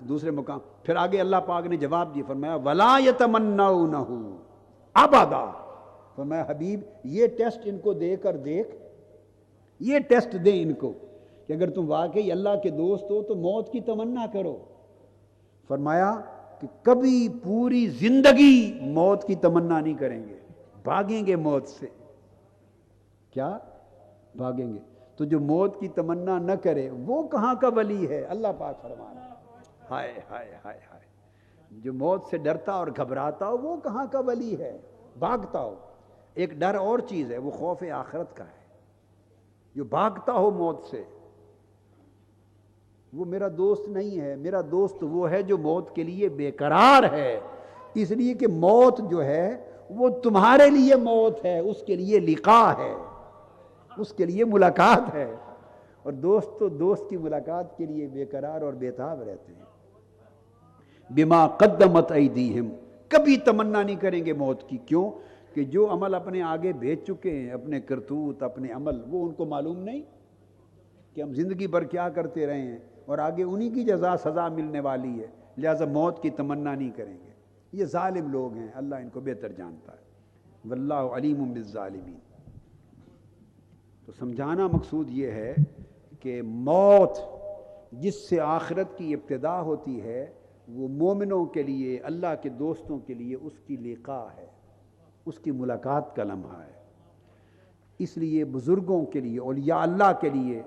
Speaker 1: دوسرے مقام پھر آگے اللہ پاک نے جواب دیا، فرمایا وَلَا يَتَمَنَّوْنَهُ أَبَدًا، فرمایا حبیب یہ ٹیسٹ ان کو دے کر دیکھ، یہ ٹیسٹ دیں ان کو کہ اگر تم واقعی اللہ کے دوست ہو تو موت کی تمنا کرو۔ فرمایا کہ کبھی پوری زندگی موت کی تمنا نہیں کریں گے، بھاگیں گے موت سے۔ کیا بھاگیں گے. تو جو موت کی تمنا نہ کرے وہ کہاں کا ولی ہے؟ اللہ پاک فرما رہا ہے ہائے ہائے ہائے ہائے. جو موت سے ڈرتا اور گھبراتا ہو وہ کہاں کا ولی ہے؟ بھاگتا ہو. ایک ڈر اور چیز ہے، وہ خوف آخرت کا ہے. جو بھاگتا ہو موت سے وہ میرا دوست نہیں ہے. میرا دوست وہ ہے جو موت کے لیے بے قرار ہے، اس لیے کہ موت جو ہے وہ تمہارے لیے موت ہے، اس کے لیے لقاء ہے، اس کے لیے ملاقات ہے. اور دوست تو دوست کی ملاقات کے لیے بے قرار اور بےتاب رہتے ہیں. بما قدمت ایدیہم، کبھی تمنا نہیں کریں گے موت کی. کیوں؟ کہ جو عمل اپنے آگے بھیج چکے ہیں، اپنے کرتوت، اپنے عمل، وہ ان کو معلوم نہیں کہ ہم زندگی بھر کیا کرتے رہے ہیں، اور آگے انہی کی جزا سزا ملنے والی ہے. لہذا موت کی تمنا نہیں کریں گے. یہ ظالم لوگ ہیں، اللہ ان کو بہتر جانتا ہے. واللہ علیم بالظالمین. تو سمجھانا مقصود یہ ہے کہ موت جس سے آخرت کی ابتدا ہوتی ہے وہ مومنوں کے لیے، اللہ کے دوستوں کے لیے اس کی لقاء ہے، اس کی ملاقات کا لمحہ ہے. اس لیے بزرگوں کے لیے، اولیاء اللہ کے لیے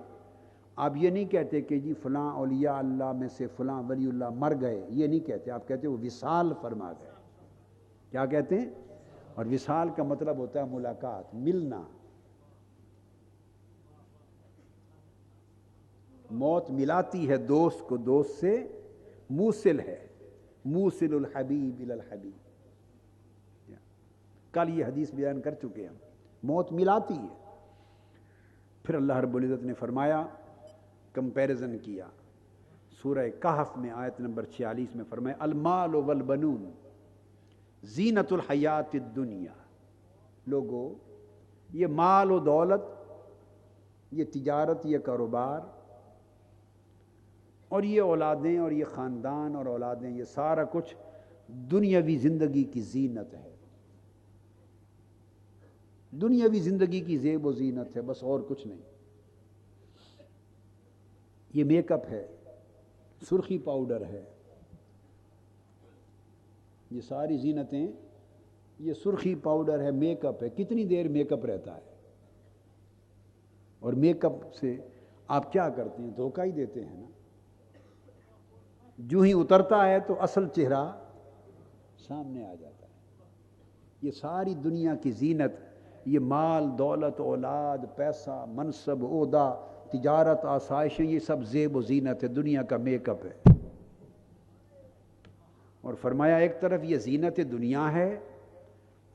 Speaker 1: آپ یہ نہیں کہتے کہ جی فلاں اولیاء اللہ میں سے فلاں ولی اللہ مر گئے، یہ نہیں کہتے. آپ کہتے وہ وصال فرما گئے. کیا کہتے ہیں؟ اور وصال کا مطلب ہوتا ہے ملاقات، ملنا. موت ملاتی ہے دوست کو دوست سے، موصل ہے، موصل الحبیب الی الحبیب. کل یہ حدیث بیان کر چکے ہیں. موت ملاتی ہے. پھر اللہ رب العزت نے فرمایا، کمپیریزن کیا سورہ کہف میں آیت نمبر 46 میں فرمایا المال والبنون زینت الحیات الدنیا. لوگو یہ مال و دولت، یہ تجارت، یہ کاروبار اور یہ اولادیں اور یہ خاندان اور اولادیں، یہ سارا کچھ دنیاوی زندگی کی زینت ہے، دنیاوی زندگی کی زیب و زینت ہے، بس اور کچھ نہیں. یہ میک اپ ہے، سرخی پاؤڈر ہے، یہ ساری زینتیں، یہ سرخی پاؤڈر ہے، میک اپ ہے. کتنی دیر میک اپ رہتا ہے؟ اور میک اپ سے آپ کیا کرتے ہیں؟ دھوکہ ہی دیتے ہیں نا. جو ہی اترتا ہے تو اصل چہرہ سامنے آ جاتا ہے. یہ ساری دنیا کی زینت، یہ مال، دولت، اولاد، پیسہ، منصب، عہدہ، تجارت، آسائشیں، یہ سب زیب و زینت ہے، دنیا کا میک اپ ہے. اور فرمایا ایک طرف یہ زینت دنیا ہے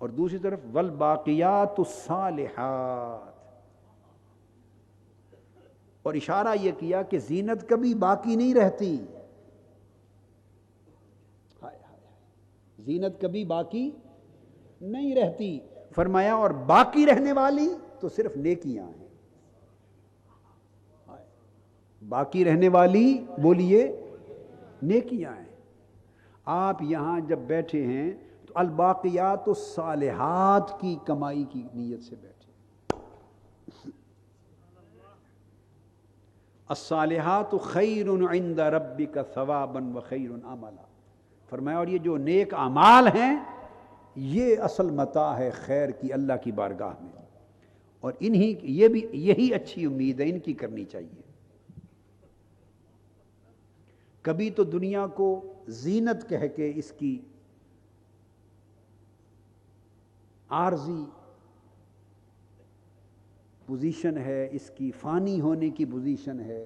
Speaker 1: اور دوسری طرف والباقیات الصالحات. اور اشارہ یہ کیا کہ زینت کبھی باقی نہیں رہتی. زینت کبھی باقی نہیں رہتی. فرمایا اور باقی رہنے والی تو صرف نیکیاں ہیں. باقی رہنے والی بولیے نیکیاں ہیں. آپ یہاں جب بیٹھے ہیں تو الباقیات الصالحات کی کمائی کی نیت سے بیٹھے. الصالحات خیر عند ربک ثوابا وخیر عملا. فرمایا اور یہ جو نیک اعمال ہیں یہ اصل متاع ہے خیر کی اللہ کی بارگاہ میں، اور انہی یہ بھی یہی اچھی امید ہے، ان کی کرنی چاہیے. کبھی تو دنیا کو زینت کہہ کے اس کی عارضی پوزیشن ہے، اس کی فانی ہونے کی پوزیشن ہے،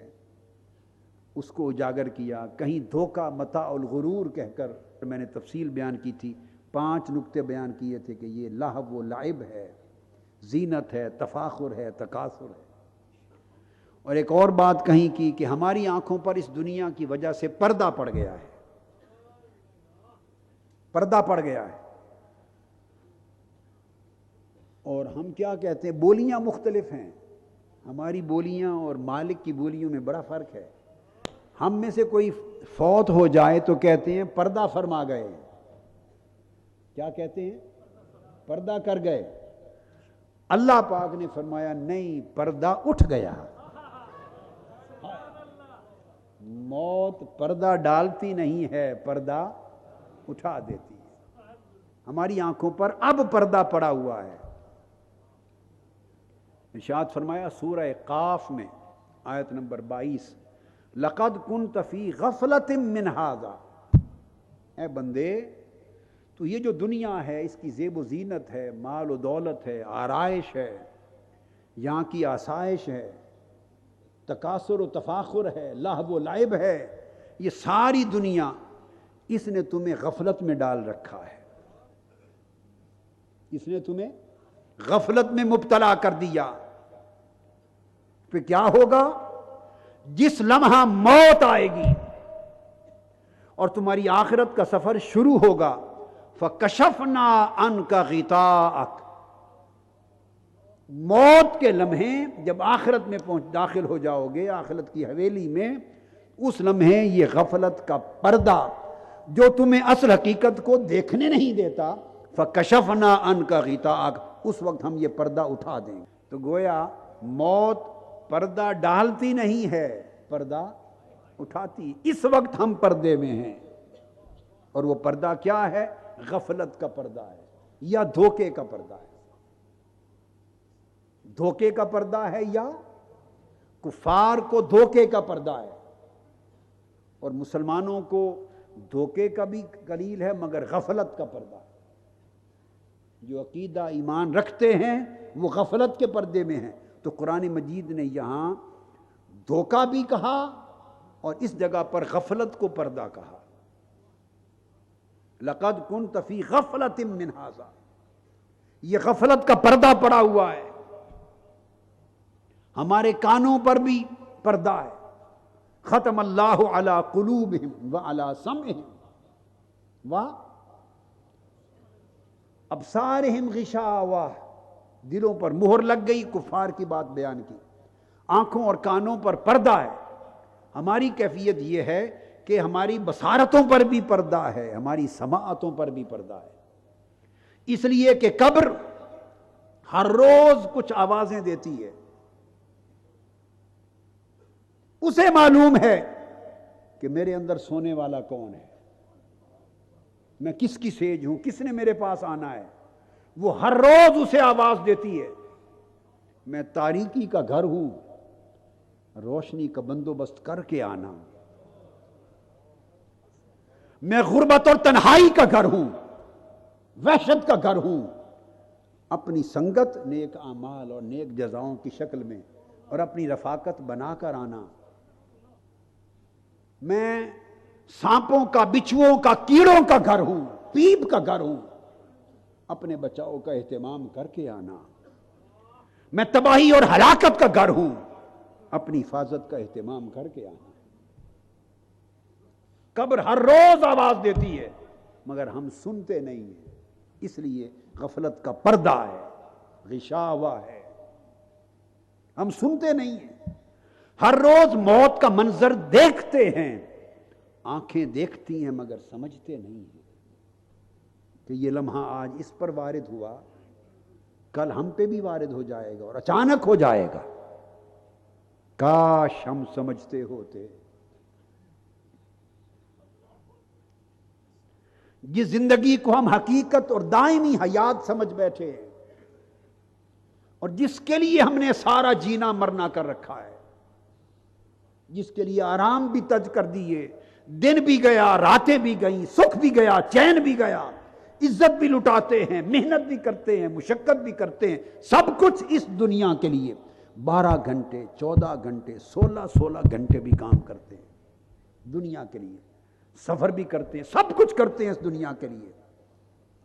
Speaker 1: اس کو اجاگر کیا. کہیں دھوکہ متاع الغرور کہہ کر میں نے تفصیل بیان کی تھی، 5 نکتے بیان کیے تھے کہ یہ لہو و لعب ہے، زینت ہے، تفاخر ہے، تکاثر ہے. اور ایک اور بات کہیں کی کہ ہماری آنکھوں پر اس دنیا کی وجہ سے پردہ پڑ گیا ہے، پردہ پڑ گیا ہے. اور ہم کیا کہتے ہیں؟ بولیاں مختلف ہیں. ہماری بولیاں اور مالک کی بولیوں میں بڑا فرق ہے. ہم میں سے کوئی فوت ہو جائے تو کہتے ہیں پردہ فرما گئے. کیا کہتے ہیں؟ پردہ کر گئے. اللہ پاک نے فرمایا نہیں، پردہ اٹھ گیا. موت پردہ ڈالتی نہیں ہے، پردہ اٹھا دیتی ہے. ہماری آنکھوں پر اب پردہ پڑا ہوا ہے. ارشاد فرمایا سورہ قاف میں آیت نمبر 22، لقد کنت فی غفلۃ من ھذا، اے بندے تو یہ جو دنیا ہے اس کی زیب و زینت ہے، مال و دولت ہے، آرائش ہے، یہاں کی آسائش ہے، تکاثر و تفاخر ہے، لہو و لعب ہے، یہ ساری دنیا اس نے تمہیں غفلت میں ڈال رکھا ہے، اس نے تمہیں غفلت میں مبتلا کر دیا۔ پھر کیا ہوگا؟ جس لمحہ موت آئے گی اور تمہاری آخرت کا سفر شروع ہوگا، فَكَشَفْنَا عَنْكَ غِطَاءَكَ، موت کے لمحے جب آخرت میں داخل ہو جاؤ گے، آخرت کی حویلی میں، اس لمحے یہ غفلت کا پردہ جو تمہیں اصل حقیقت کو دیکھنے نہیں دیتا، فَكَشَفْنَا عَنْكَ غِطَاءَكَ، اس وقت ہم یہ پردہ اٹھا دیں گے۔ تو گویا موت پردہ ڈالتی نہیں ہے، پردہ اٹھاتی۔ اس وقت ہم پردے میں ہیں، اور وہ پردہ کیا ہے؟ غفلت کا پردہ ہے یا دھوکے کا پردہ ہے۔ دھوکے کا پردہ ہے یا کفار کو دھوکے کا پردہ ہے، اور مسلمانوں کو دھوکے کا بھی قلیل ہے مگر غفلت کا پردہ ہے۔ جو عقیدہ ایمان رکھتے ہیں وہ غفلت کے پردے میں ہیں۔ تو قرآن مجید نے یہاں دھوکہ بھی کہا اور اس جگہ پر غفلت کو پردہ کہا۔ لقد كنت فی غفلۃ من ھذا، یہ غفلت کا پردہ پڑا ہوا ہے، ہمارے کانوں پر بھی پردہ ہے۔ ختم اللہ علی قلوبہم وعلی سمعہم وابصارہم غشاوہ، دلوں پر مہر لگ گئی، کفار کی بات بیان کی۔ آنکھوں اور کانوں پر پردہ ہے۔ ہماری کیفیت یہ ہے کہ ہماری بصارتوں پر بھی پردہ ہے، ہماری سماعتوں پر بھی پردہ ہے، اس لیے کہ قبر ہر روز کچھ آوازیں دیتی ہے۔ اسے معلوم ہے کہ میرے اندر سونے والا کون ہے، میں کس کی سیج ہوں، کس نے میرے پاس آنا ہے۔ وہ ہر روز اسے آواز دیتی ہے، میں تاریکی کا گھر ہوں، روشنی کا بندوبست کر کے آنا۔ میں غربت اور تنہائی کا گھر ہوں، وحشت کا گھر ہوں، اپنی سنگت نیک اعمال اور نیک جزاؤں کی شکل میں اور اپنی رفاقت بنا کر آنا۔ میں سانپوں کا، بچھوؤں کا، کیڑوں کا گھر ہوں، پیپ کا گھر ہوں، اپنے بچاؤ کا اہتمام کر کے آنا۔ میں تباہی اور ہلاکت کا گھر ہوں، اپنی حفاظت کا اہتمام کر کے آنا۔ قبر ہر روز آواز دیتی ہے مگر ہم سنتے نہیں ہیں، اس لیے غفلت کا پردہ ہے، غشاوہ ہے، ہم سنتے نہیں ہیں۔ ہر روز موت کا منظر دیکھتے ہیں، آنکھیں دیکھتی ہیں مگر سمجھتے نہیں ہیں کہ یہ لمحہ آج اس پر وارد ہوا، کل ہم پہ بھی وارد ہو جائے گا اور اچانک ہو جائے گا۔ کاش ہم سمجھتے ہوتے۔ جس زندگی کو ہم حقیقت اور دائمی حیات سمجھ بیٹھے ہیں، اور جس کے لیے ہم نے سارا جینا مرنا کر رکھا ہے، جس کے لیے آرام بھی تج کر دیے، دن بھی گیا، راتیں بھی گئیں، سکھ بھی گیا، چین بھی گیا، عزت بھی لٹاتے ہیں، محنت بھی کرتے ہیں، مشقت بھی کرتے ہیں، سب کچھ اس دنیا کے لیے 12 گھنٹے 14 گھنٹے 16 گھنٹے بھی کام کرتے ہیں دنیا کے لیے، سفر بھی کرتے ہیں، سب کچھ کرتے ہیں اس دنیا کے لیے۔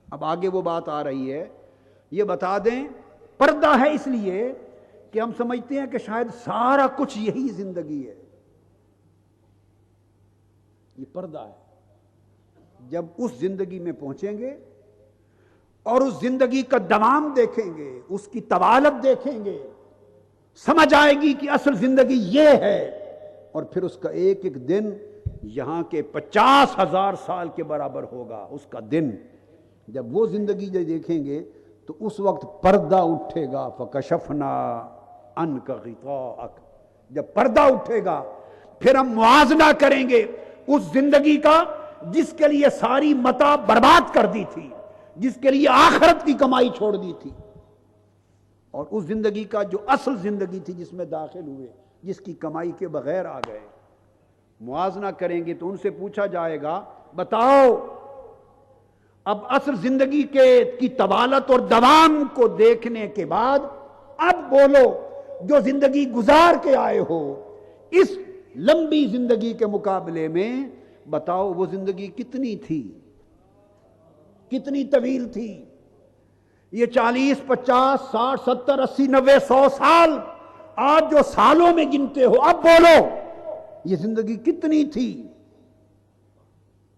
Speaker 1: اب آگے وہ بات آ رہی ہے، یہ بتا دیں پردہ ہے اس لیے کہ ہم سمجھتے ہیں کہ شاید سارا کچھ یہی زندگی ہے۔ یہ پردہ ہے۔ جب اس زندگی میں پہنچیں گے اور اس زندگی کا دوام دیکھیں گے، اس کی طوالت دیکھیں گے، سمجھ آئے گی کہ اصل زندگی یہ ہے، اور پھر اس کا ایک ایک دن یہاں کے 50,000 سال کے برابر ہوگا اس کا دن۔ جب وہ زندگی دیکھیں گے تو اس وقت پردہ اٹھے گا، فَكَشَفْنَا عَنْكَ غِطَاءَكَ، جب پردہ اٹھے گا پھر ہم موازنہ کریں گے اس زندگی کا جس کے لیے ساری متاع برباد کر دی تھی، جس کے لیے آخرت کی کمائی چھوڑ دی تھی۔ اور اس زندگی کا جو اصل زندگی تھی جس میں داخل ہوئے، جس کی کمائی کے بغیر آ گئے، موازنہ کریں گے تو ان سے پوچھا جائے گا بتاؤ اب اصل زندگی کی طوالت اور دوام کو دیکھنے کے بعد اب بولو جو زندگی گزار کے آئے ہو اس لمبی زندگی کے مقابلے میں بتاؤ وہ زندگی کتنی تھی، کتنی طویل تھی؟ یہ 40 50 60 70 80 90 100 سال آج جو سالوں میں گنتے ہو، اب بولو یہ زندگی کتنی تھی؟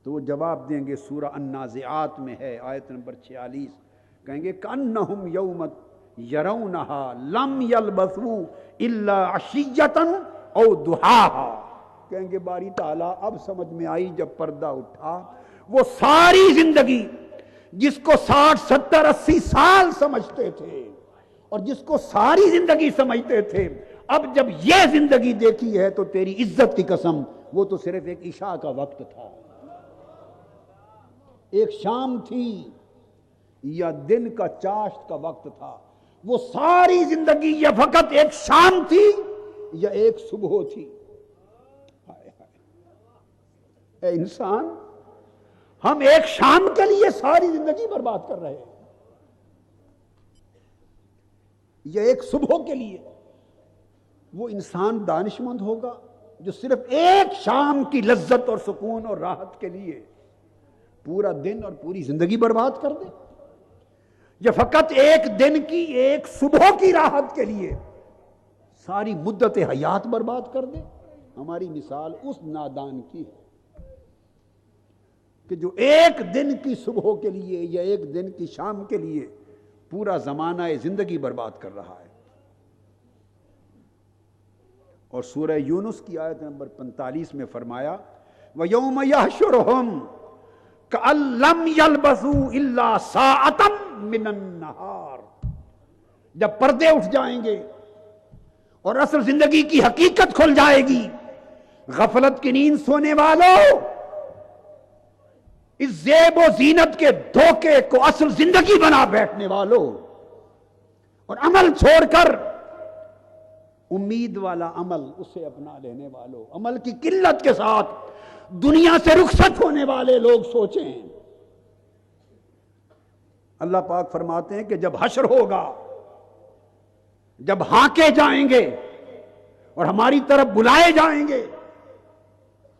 Speaker 1: تو وہ جواب دیں گے، سورہ النازعات میں ہے آیت نمبر 46، کہیں گے کأنہم یوم یرونہا لم یلبثوا الا عشیۃ او ضحاہا، کہیں گے باری تعالیٰ اب سمجھ میں آئی جب پردہ اٹھا، وہ ساری زندگی جس کو 60 70 80 سال سمجھتے تھے اور جس کو ساری زندگی سمجھتے تھے، اب جب یہ زندگی دیکھی ہے تو تیری عزت کی قسم وہ تو صرف ایک عشاء کا وقت تھا، ایک شام تھی یا دن کا چاشت کا وقت تھا، وہ ساری زندگی یا فقط ایک شام تھی یا ایک صبح تھی۔ اے انسان، ہم ایک شام کے لیے ساری زندگی برباد کر رہے ہیں یا ایک صبح کے لیے؟ وہ انسان دانشمند ہوگا جو صرف ایک شام کی لذت اور سکون اور راحت کے لیے پورا دن اور پوری زندگی برباد کر دے، یا فقط ایک دن کی ایک صبح کی راحت کے لیے ساری مدت حیات برباد کر دے؟ ہماری مثال اس نادان کی ہے کہ جو ایک دن کی صبح کے لیے یا ایک دن کی شام کے لیے پورا زمانہ زندگی برباد کر رہا ہے۔ اور سورہ یونس کی آیت نمبر 45 میں فرمایا وَيَوْمَ يَحْشُرُهُمْ كَأَن لَّمْ يَلْبَثُوا إِلَّا سَاعَةً مِّنَ النَّهَارِ، جب پردے اٹھ جائیں گے اور اصل زندگی کی حقیقت کھل جائے گی، غفلت کی نیند سونے والوں، اس زیب و زینت کے دھوکے کو اصل زندگی بنا بیٹھنے والوں اور عمل چھوڑ کر امید والا عمل اسے اپنا لینے والوں، عمل کی قلت کے ساتھ دنیا سے رخصت ہونے والے لوگ سوچیں۔ اللہ پاک فرماتے ہیں کہ جب حشر ہوگا، جب ہانکے جائیں گے اور ہماری طرف بلائے جائیں گے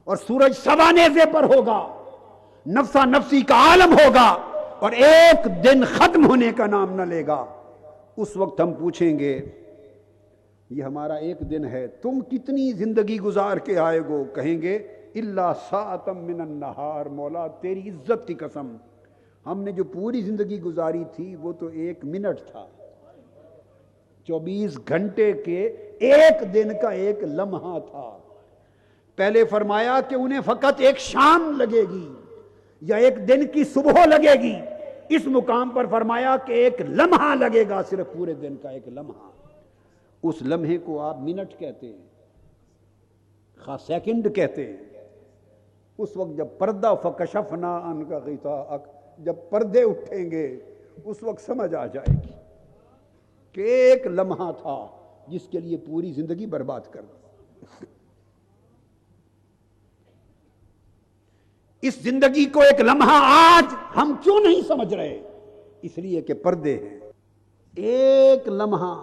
Speaker 1: اور سورج سوا نیزے پر ہوگا، نفسا نفسی کا عالم ہوگا اور ایک دن ختم ہونے کا نام نہ لے گا، اس وقت ہم پوچھیں گے یہ ہمارا ایک دن ہے، تم کتنی زندگی گزار کے آئے گو؟ کہیں گے الا ساعۃ من النہار، مولا تیری عزت کی قسم ہم نے جو پوری زندگی گزاری تھی وہ تو ایک منٹ تھا، 24 گھنٹے کے ایک دن کا ایک لمحہ تھا۔ پہلے فرمایا کہ انہیں فقط ایک شام لگے گی یا ایک دن کی صبح لگے گی، اس مقام پر فرمایا کہ ایک لمحہ لگے گا، صرف پورے دن کا ایک لمحہ۔ اس لمحے کو آپ منٹ کہتے ہیں، خواہ سیکنڈ کہتے ہیں۔ اس وقت جب پردہ فکشفنا عنک غطاءک، جب پردے اٹھیں گے اس وقت سمجھ آ جائے گی کہ ایک لمحہ تھا جس کے لیے پوری زندگی برباد کر دی۔ اس زندگی کو ایک لمحہ آج ہم کیوں نہیں سمجھ رہے؟ اس لیے کہ پردے ہیں، ایک لمحہ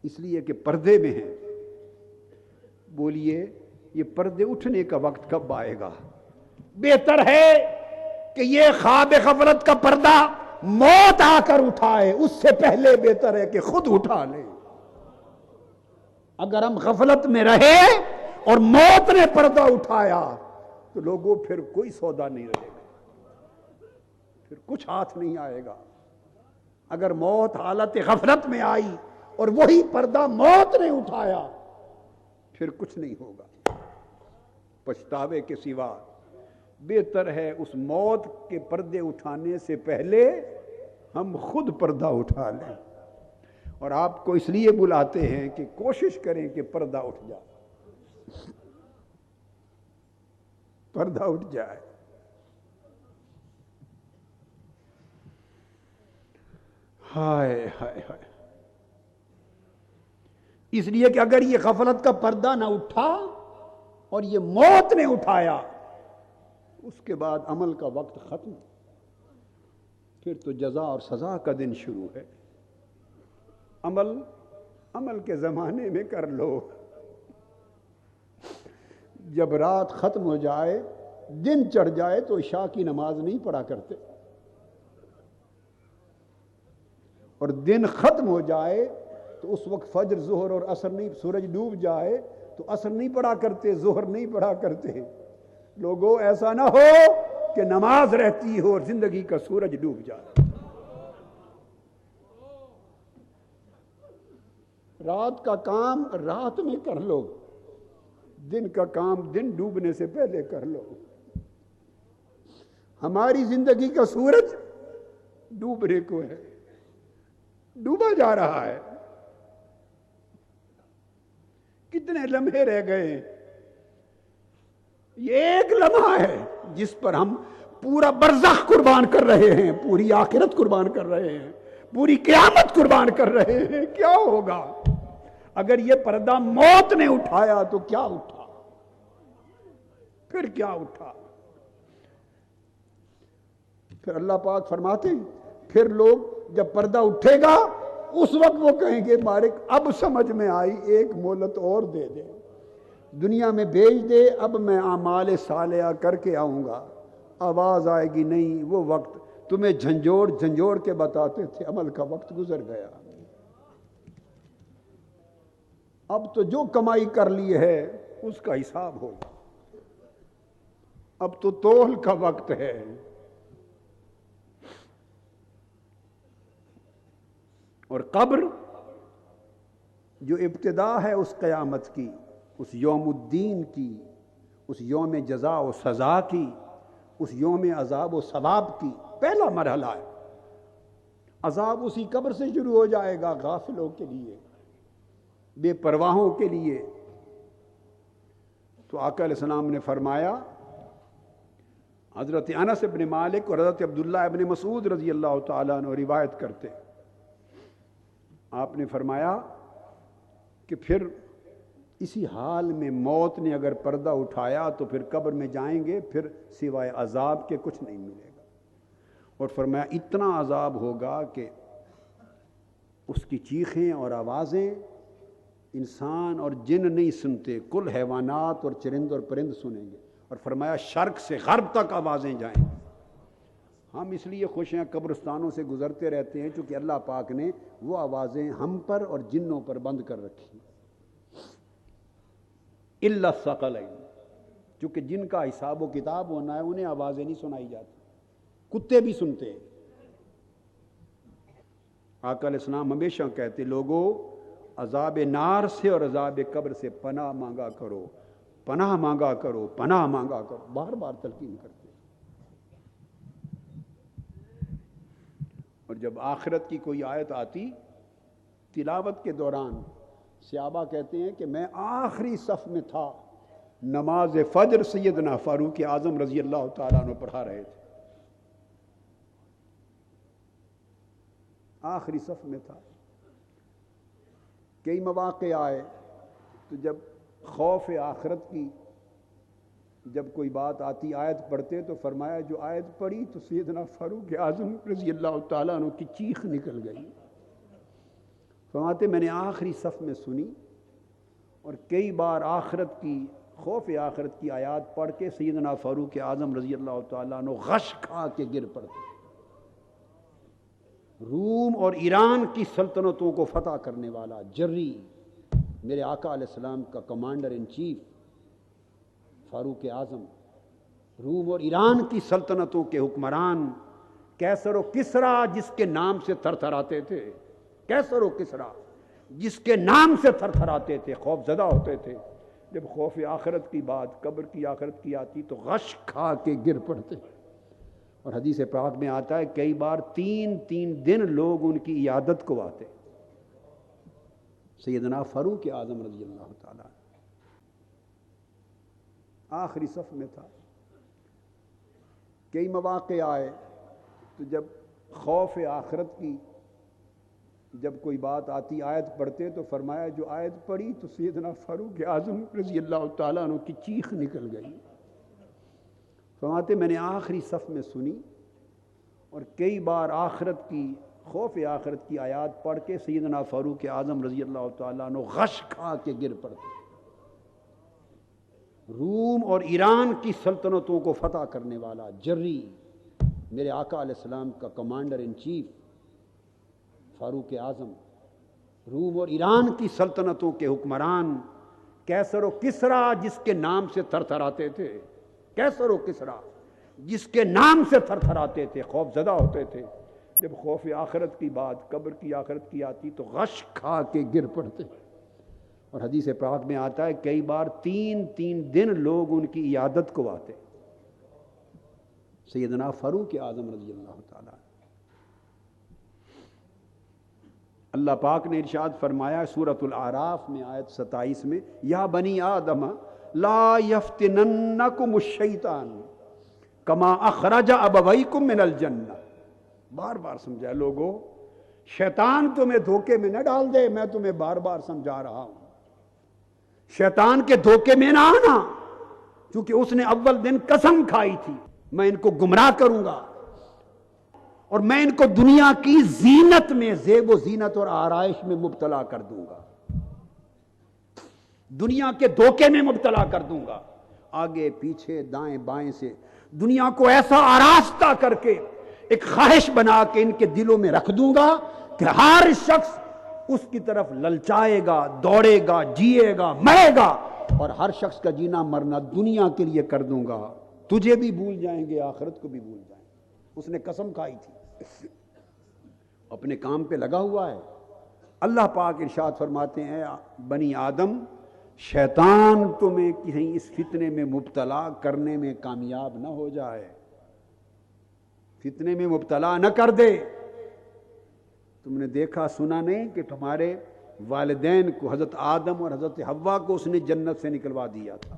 Speaker 1: اس لیے کہ پردے میں ہیں۔ بولیے یہ پردے اٹھنے کا وقت کب آئے گا؟ بہتر ہے کہ یہ خواب غفلت کا پردہ موت آ کر اٹھائے، اس سے پہلے بہتر ہے کہ خود اٹھا لے۔ اگر ہم غفلت میں رہے اور موت نے پردہ اٹھایا تو لوگوں پھر کوئی سودا نہیں رہے گا، پھر کچھ ہاتھ نہیں آئے گا۔ اگر موت حالت غفلت میں آئی اور وہی پردہ موت نے اٹھایا پھر کچھ نہیں ہوگا، پچھتاوے کے سوا۔ بہتر ہے اس موت کے پردے اٹھانے سے پہلے ہم خود پردہ اٹھا لیں، اور آپ کو اس لیے بلاتے ہیں کہ کوشش کریں کہ پردہ اٹھ جائے، پردہ اٹھ جائے۔ ہائے ہائے ہائے، اس لیے کہ اگر یہ غفلت کا پردہ نہ اٹھا اور یہ موت نے اٹھایا، اس کے بعد عمل کا وقت ختم، پھر تو جزا اور سزا کا دن شروع ہے۔ عمل کے زمانے میں کر لو، جب رات ختم ہو جائے، دن چڑھ جائے تو عشاء کی نماز نہیں پڑھا کرتے، اور دن ختم ہو جائے تو اس وقت فجر ظہر اور عصر نہیں، سورج ڈوب جائے تو عصر نہیں پڑھا کرتے، ظہر نہیں پڑھا کرتے۔ لوگوں ایسا نہ ہو کہ نماز رہتی ہو اور زندگی کا سورج ڈوب جائے۔ رات کا کام رات میں کر لو، دن کا کام دن ڈوبنے سے پہلے کر لو۔ ہماری زندگی کا سورج ڈوبنے کو ہے، ڈوبا جا رہا ہے۔ کتنے لمحے رہ گئے، یہ ایک لمحہ ہے جس پر ہم پورا برزخ قربان کر رہے ہیں، پوری آخرت قربان کر رہے ہیں، پوری قیامت قربان کر رہے ہیں۔ کیا ہوگا اگر یہ پردہ موت نے اٹھایا تو کیا اٹھا، پھر کیا اٹھا؟ پھر اللہ پاک فرماتے ہیں پھر لوگ جب پردہ اٹھے گا اس وقت وہ کہیں گے مالک اب سمجھ میں آئی، ایک مہلت اور دے دے، دنیا میں بھیج دے، اب میں اعمال صالحہ کر کے آؤں گا۔ آواز آئے گی نہیں، وہ وقت تمہیں جھنجھوڑ کے بتاتے تھے، عمل کا وقت گزر گیا، اب تو جو کمائی کر لی ہے اس کا حساب ہوگا، اب تو تول کا وقت ہے۔ اور قبر جو ابتدا ہے اس قیامت کی، اس یوم الدین کی، اس یوم جزا و سزا کی، اس یوم عذاب و ثواب کی پہلا مرحلہ ہے۔ عذاب اسی قبر سے شروع ہو جائے گا، غافلوں کے لیے، بے پرواہوں کے لیے۔ تو آقا علیہ السلام نے فرمایا، حضرت انس بن مالک اور حضرت عبداللہ ابن مسعود رضی اللہ تعالیٰ عنہ روایت کرتے، آپ نے فرمایا کہ پھر اسی حال میں موت نے اگر پردہ اٹھایا تو پھر قبر میں جائیں گے، پھر سوائے عذاب کے کچھ نہیں ملے گا۔ اور فرمایا اتنا عذاب ہوگا کہ اس کی چیخیں اور آوازیں انسان اور جن نہیں سنتے، کل حیوانات اور چرند اور پرند سنیں گے۔ اور فرمایا شرق سے غرب تک آوازیں جائیں گی۔ ہم اس لیے خوش ہیں، قبرستانوں سے گزرتے رہتے ہیں چونکہ اللہ پاک نے وہ آوازیں ہم پر اور جنوں پر بند کر رکھی، الا الثقلین، چونکہ جن کا حساب و کتاب ہونا ہے انہیں آوازیں نہیں سنائی جاتی، کتے بھی سنتے ہیں۔ آقا علیہ السلام ہمیشہ کہتے لوگوں عذاب نار سے اور عذاب قبر سے پناہ مانگا کرو، پناہ مانگا کرو، پناہ مانگا کرو، بار بار تلقین کرتے۔ اور جب آخرت کی کوئی آیت آتی تلاوت کے دوران، صحابہ کہتے ہیں کہ میں آخری صف میں تھا، نماز فجر سیدنا فاروق اعظم رضی اللہ تعالیٰ عنہ پڑھا رہے تھے، آخری صف میں تھا۔ کئی مواقع آئے تو جب خوف آخرت کی جب کوئی بات آتی، آیت پڑھتے تو فرمایا جو آیت پڑھی تو سیدنا فاروق اعظم رضی اللہ تعالیٰ عنہ کی چیخ نکل گئی۔ فرماتے میں نے آخری صف میں سنی، اور کئی بار آخرت کی، خوف آخرت کی آیات پڑھ کے سیدنا فاروق اعظم رضی اللہ تعالیٰ عنہ غش کھا کے گر پڑتے۔ روم اور ایران کی سلطنتوں کو فتح کرنے والا جری، میرے آقا علیہ السلام کا کمانڈر ان چیف فاروق اعظم، روم اور ایران کی سلطنتوں کے حکمران، کیسر و کسریٰ جس کے نام سے تھر تھراتے تھے، کیسر و کسریٰ جس کے نام سے تھر تھراتے تھے، خوف زدہ ہوتے تھے، جب خوف آخرت کی بات، قبر کی آخرت کی آتی تو غش کھا کے گر پڑتے۔ اور حدیث پاک میں آتا ہے کئی بار 3 دن لوگ ان کی عیادت کو آتے۔ سیدنا فاروق اعظم رضی اللہ تعالیٰ آخری صف میں تھا۔ کئی مواقع آئے تو جب خوف آخرت کی جب کوئی بات آتی آیت پڑھتے تو فرمایا جو آیت پڑھی تو سیدنا فاروق اعظم رضی اللہ تعالیٰ عنہ کی چیخ نکل گئی. فرماتے میں نے آخری صف میں سنی اور کئی بار آخرت کی خوف آخرت کی آیات پڑھ کے سیدنا فاروق اعظم رضی اللہ تعالیٰ عنہ غش کھا کے گر پڑتے. روم اور ایران کی سلطنتوں کو فتح کرنے والا جری میرے آقا علیہ السلام کا کمانڈر ان چیف فاروق اعظم، روم اور ایران کی سلطنتوں کے حکمران کیسر و کسریٰ جس کے نام سے تھر تھراتے تھے، کیسر و کسریٰ جس کے نام سے تھر تھراتے تھے، خوف زدہ ہوتے تھے. جب خوف آخرت کی بات قبر کی آخرت کی آتی تو غش کھا کے گر پڑتے. اور حدیث پاک میں آتا ہے کئی بار 3 دن لوگ ان کی عیادت کو آتے. سیدنا فاروق اعظم رضی اللہ تعالیٰ. اللہ پاک نے ارشاد فرمایا سورۃ الاعراف میں آیت 27 میں یا بنی آدم لا یفتننکم الشیطان کما اخرج ابویکم من الجنہ. بار بار سمجھایا لوگوں شیطان تمہیں دھوکے میں نہ ڈال دے. میں تمہیں بار بار سمجھا رہا ہوں شیطان کے دھوکے میں نہ آنا، کیونکہ اس نے اول دن قسم کھائی تھی میں ان کو گمراہ کروں گا اور میں ان کو دنیا کی زینت میں زیب و زینت اور آرائش میں مبتلا کر دوں گا، دنیا کے دھوکے میں مبتلا کر دوں گا. آگے پیچھے دائیں بائیں سے دنیا کو ایسا آراستہ کر کے ایک خواہش بنا کے ان کے دلوں میں رکھ دوں گا کہ ہر شخص اس کی طرف للچائے گا، دوڑے گا، جیے گا، مرے گا، اور ہر شخص کا جینا مرنا دنیا کے لیے کر دوں گا. تجھے بھی بھول جائیں گے، آخرت کو بھی بھول جائیں گے. اس نے قسم کھائی تھی، اپنے کام پہ لگا ہوا ہے. اللہ پاک ارشاد فرماتے ہیں بنی آدم شیطان تمہیں کہیں اس فتنے میں مبتلا کرنے میں کامیاب نہ ہو جائے، فتنے میں مبتلا نہ کر دے. تم نے دیکھا سنا نہیں کہ تمہارے والدین کو حضرت آدم اور حضرت حوا کو اس نے جنت سے نکلوا دیا تھا.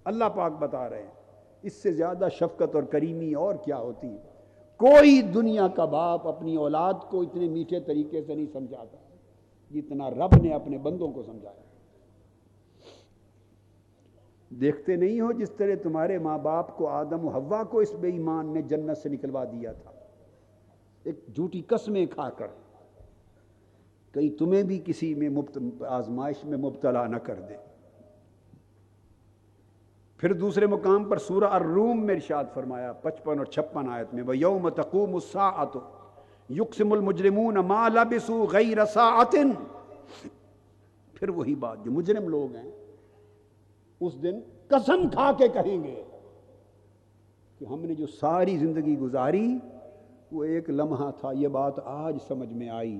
Speaker 1: اللہ پاک بتا رہے ہیں اس سے زیادہ شفقت اور کریمی اور کیا ہوتی. کوئی دنیا کا باپ اپنی اولاد کو اتنے میٹھے طریقے سے نہیں سمجھاتا جتنا رب نے اپنے بندوں کو سمجھایا. دیکھتے نہیں ہو جس طرح تمہارے ماں باپ کو آدم و حوا کو اس بے ایمان نے جنت سے نکلوا دیا تھا ایک جھوٹی قسمیں کھا کر، کہیں تمہیں بھی کسی میں آزمائش میں مبتلا نہ کر دے. پھر دوسرے مقام پر سورہ الروم میں ارشاد فرمایا 55 اور 56 آیت میں وَيَوْمَ تَقُومُ السَّاعَةُ يُقْسِمُ الْمُجْرِمُونَ مَا لَبِثُوا غَيْرَ سَاعَةٍ. پھر وہی بات جو مجرم لوگ ہیں اس دن قسم کھا کے کہیں گے کہ ہم نے جو ساری زندگی گزاری وہ ایک لمحہ تھا، یہ بات آج سمجھ میں آئی.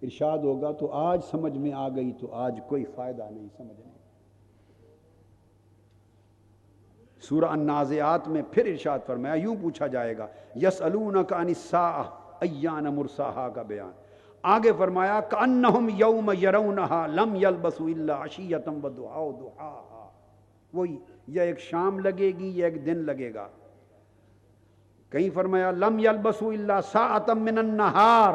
Speaker 1: ارشاد ہوگا تو آج سمجھ میں آ گئی تو آج کوئی فائدہ نہیں سمجھنے. سورہ النازعات میں پھر ارشاد فرمایا یوں پوچھا جائے گا یسألونک عن الساعة ایان مرساہا کا بیان. آگے فرمایا کأنہم یوم یرونہا لم یلبسوا الا عشیۃ وضحاہا. وہی یا ایک شام لگے گی یا ایک دن لگے گا. کہیں فرمایا لم یلبسوا الا ساعۃ من النہار،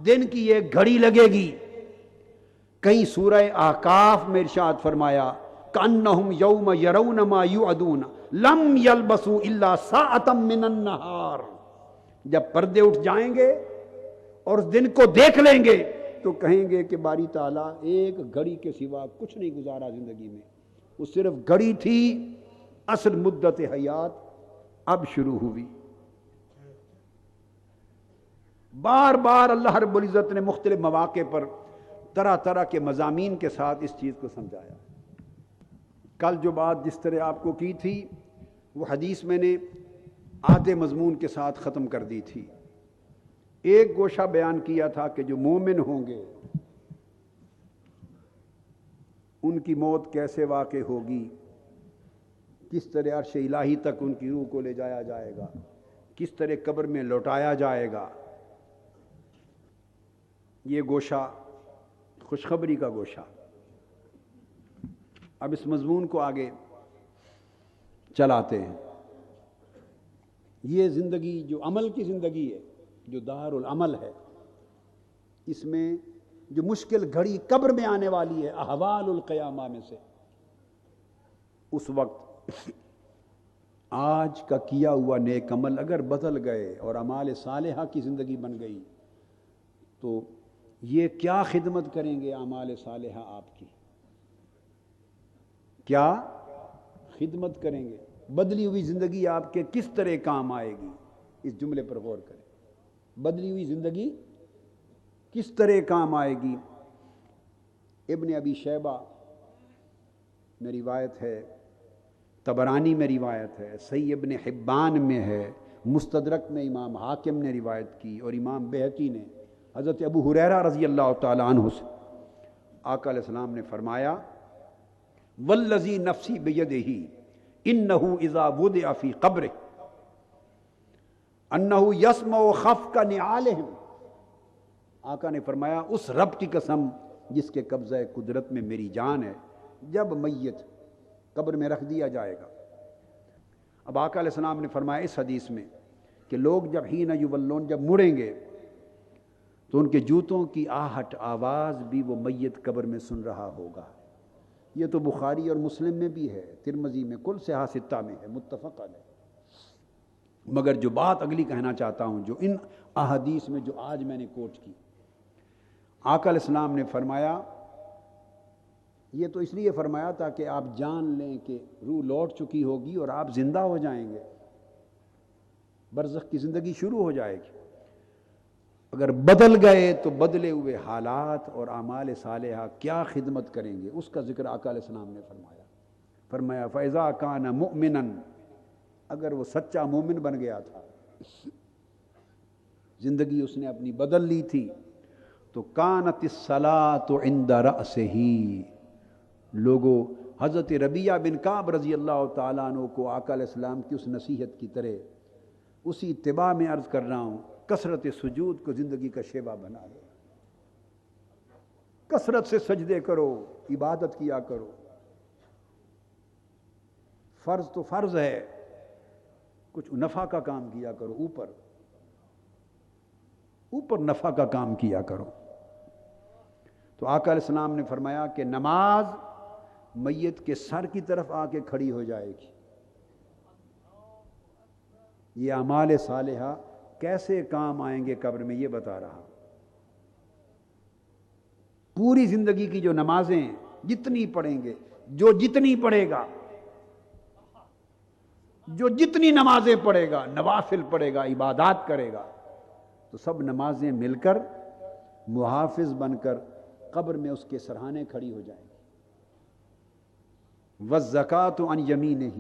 Speaker 1: دن کی ایک گھڑی لگے گی. کہیں سورہ احقاف میں ارشاد فرمایا کأنہم یوم یرون ما یوعدون لم یلبسوا الا ساعۃ من النہار. جب پردے اٹھ جائیں گے اور اس دن کو دیکھ لیں گے تو کہیں گے کہ باری تعالیٰ ایک گھڑی کے سوا کچھ نہیں گزارا زندگی میں، وہ صرف گھڑی تھی، اصل مدت حیات اب شروع ہوئی. بار بار اللہ رب العزت نے مختلف مواقع پر طرح طرح کے مضامین کے ساتھ اس چیز کو سمجھایا. کل جو بات جس طرح آپ کو کی تھی وہ حدیث میں نے آدھے مضمون کے ساتھ ختم کر دی تھی. ایک گوشہ بیان کیا تھا کہ جو مومن ہوں گے ان کی موت کیسے واقع ہوگی، کس طرح عرش الہی تک ان کی روح کو لے جایا جائے گا، کس طرح قبر میں لوٹایا جائے گا. یہ گوشہ خوشخبری کا گوشہ. اب اس مضمون کو آگے چلاتے ہیں. یہ زندگی جو عمل کی زندگی ہے، جو دار العمل ہے، اس میں جو مشکل گھڑی قبر میں آنے والی ہے احوال القیامہ میں سے، اس وقت آج کا کیا ہوا نیک عمل اگر بدل گئے اور اعمال صالحہ کی زندگی بن گئی تو یہ کیا خدمت کریں گے اعمال صالحہ آپ کی، کیا خدمت کریں گے؟ بدلی ہوئی زندگی آپ کے کس طرح کام آئے گی؟ اس جملے پر غور کریں، بدلی ہوئی زندگی کس طرح کام آئے گی؟ ابن ابی شیبہ میں روایت ہے، طبرانی میں روایت ہے، صحیح ابن حبان میں ہے، مستدرک میں امام حاکم نے روایت کی، اور امام بہقی نے حضرت ابو ہریرہ رضی اللہ تعالی عنہ سے آقا علیہ السلام نے فرمایا والذی نفسی بیدہ انہ اذا وضع فی قبرہ انہ یسمع خفق نعالہم، آقا نے فرمایا اس رب کی قسم جس کے قبضہ قدرت میں میری جان ہے، جب میت قبر میں رکھ دیا جائے گا، اب آقا علیہ السلام نے فرمایا اس حدیث میں کہ لوگ جب حین یولون جب مڑیں گے تو ان کے جوتوں کی آہٹ آواز بھی وہ میت قبر میں سن رہا ہوگا۔ یہ تو بخاری اور مسلم میں بھی ہے، ترمذی میں، کل صحاح ستہ میں ہے، متفق علیہ۔ مگر جو بات اگلی کہنا چاہتا ہوں، جو ان احادیث میں جو آج میں نے کوٹ کی، آقا علیہ السلام نے فرمایا، یہ تو اس لیے فرمایا تاکہ آپ جان لیں کہ روح لوٹ چکی ہوگی اور آپ زندہ ہو جائیں گے، برزخ کی زندگی شروع ہو جائے گی۔ اگر بدل گئے تو بدلے ہوئے حالات اور اعمال صالحہ کیا خدمت کریں گے، اس کا ذکر آقا علیہ السلام نے فرمایا فَإِذَا كَانَ مُؤْمِنًا، اگر وہ سچا مومن بن گیا تھا، زندگی اس نے اپنی بدل لی تھی، تو كَانَتِ الصَّلَاةُ عِنْدَ رَأْسِهِ، لوگوں حضرت ربیعہ بن کعب رضی اللہ تعالیٰ عنہ کو آقا علیہ السلام کی اس نصیحت کی طرح اسی اتباع میں عرض کر رہا ہوں، کثرت سجود کو زندگی کا شیوا بنا لو، کثرت سے سجدے کرو، عبادت کیا کرو، فرض تو فرض ہے، کچھ نفع کا کام کیا کرو، اوپر نفع کا کام کیا کرو۔ تو آقا علیہ السلام نے فرمایا کہ نماز میت کے سر کی طرف آ کے کھڑی ہو جائے گی۔ یہ اعمال صالحہ کیسے کام آئیں گے قبر میں، یہ بتا رہا۔ پوری زندگی کی جو نمازیں جتنی پڑھیں گے، جو جتنی پڑھے گا، جو جتنی نمازیں پڑھے گا، نوافل پڑھے گا، عبادات کرے گا، تو سب نمازیں مل کر محافظ بن کر قبر میں اس کے سرہانے کھڑی ہو جائیں گی۔ وَالزَّكَاةُ عَنْ يَمِينِهِ،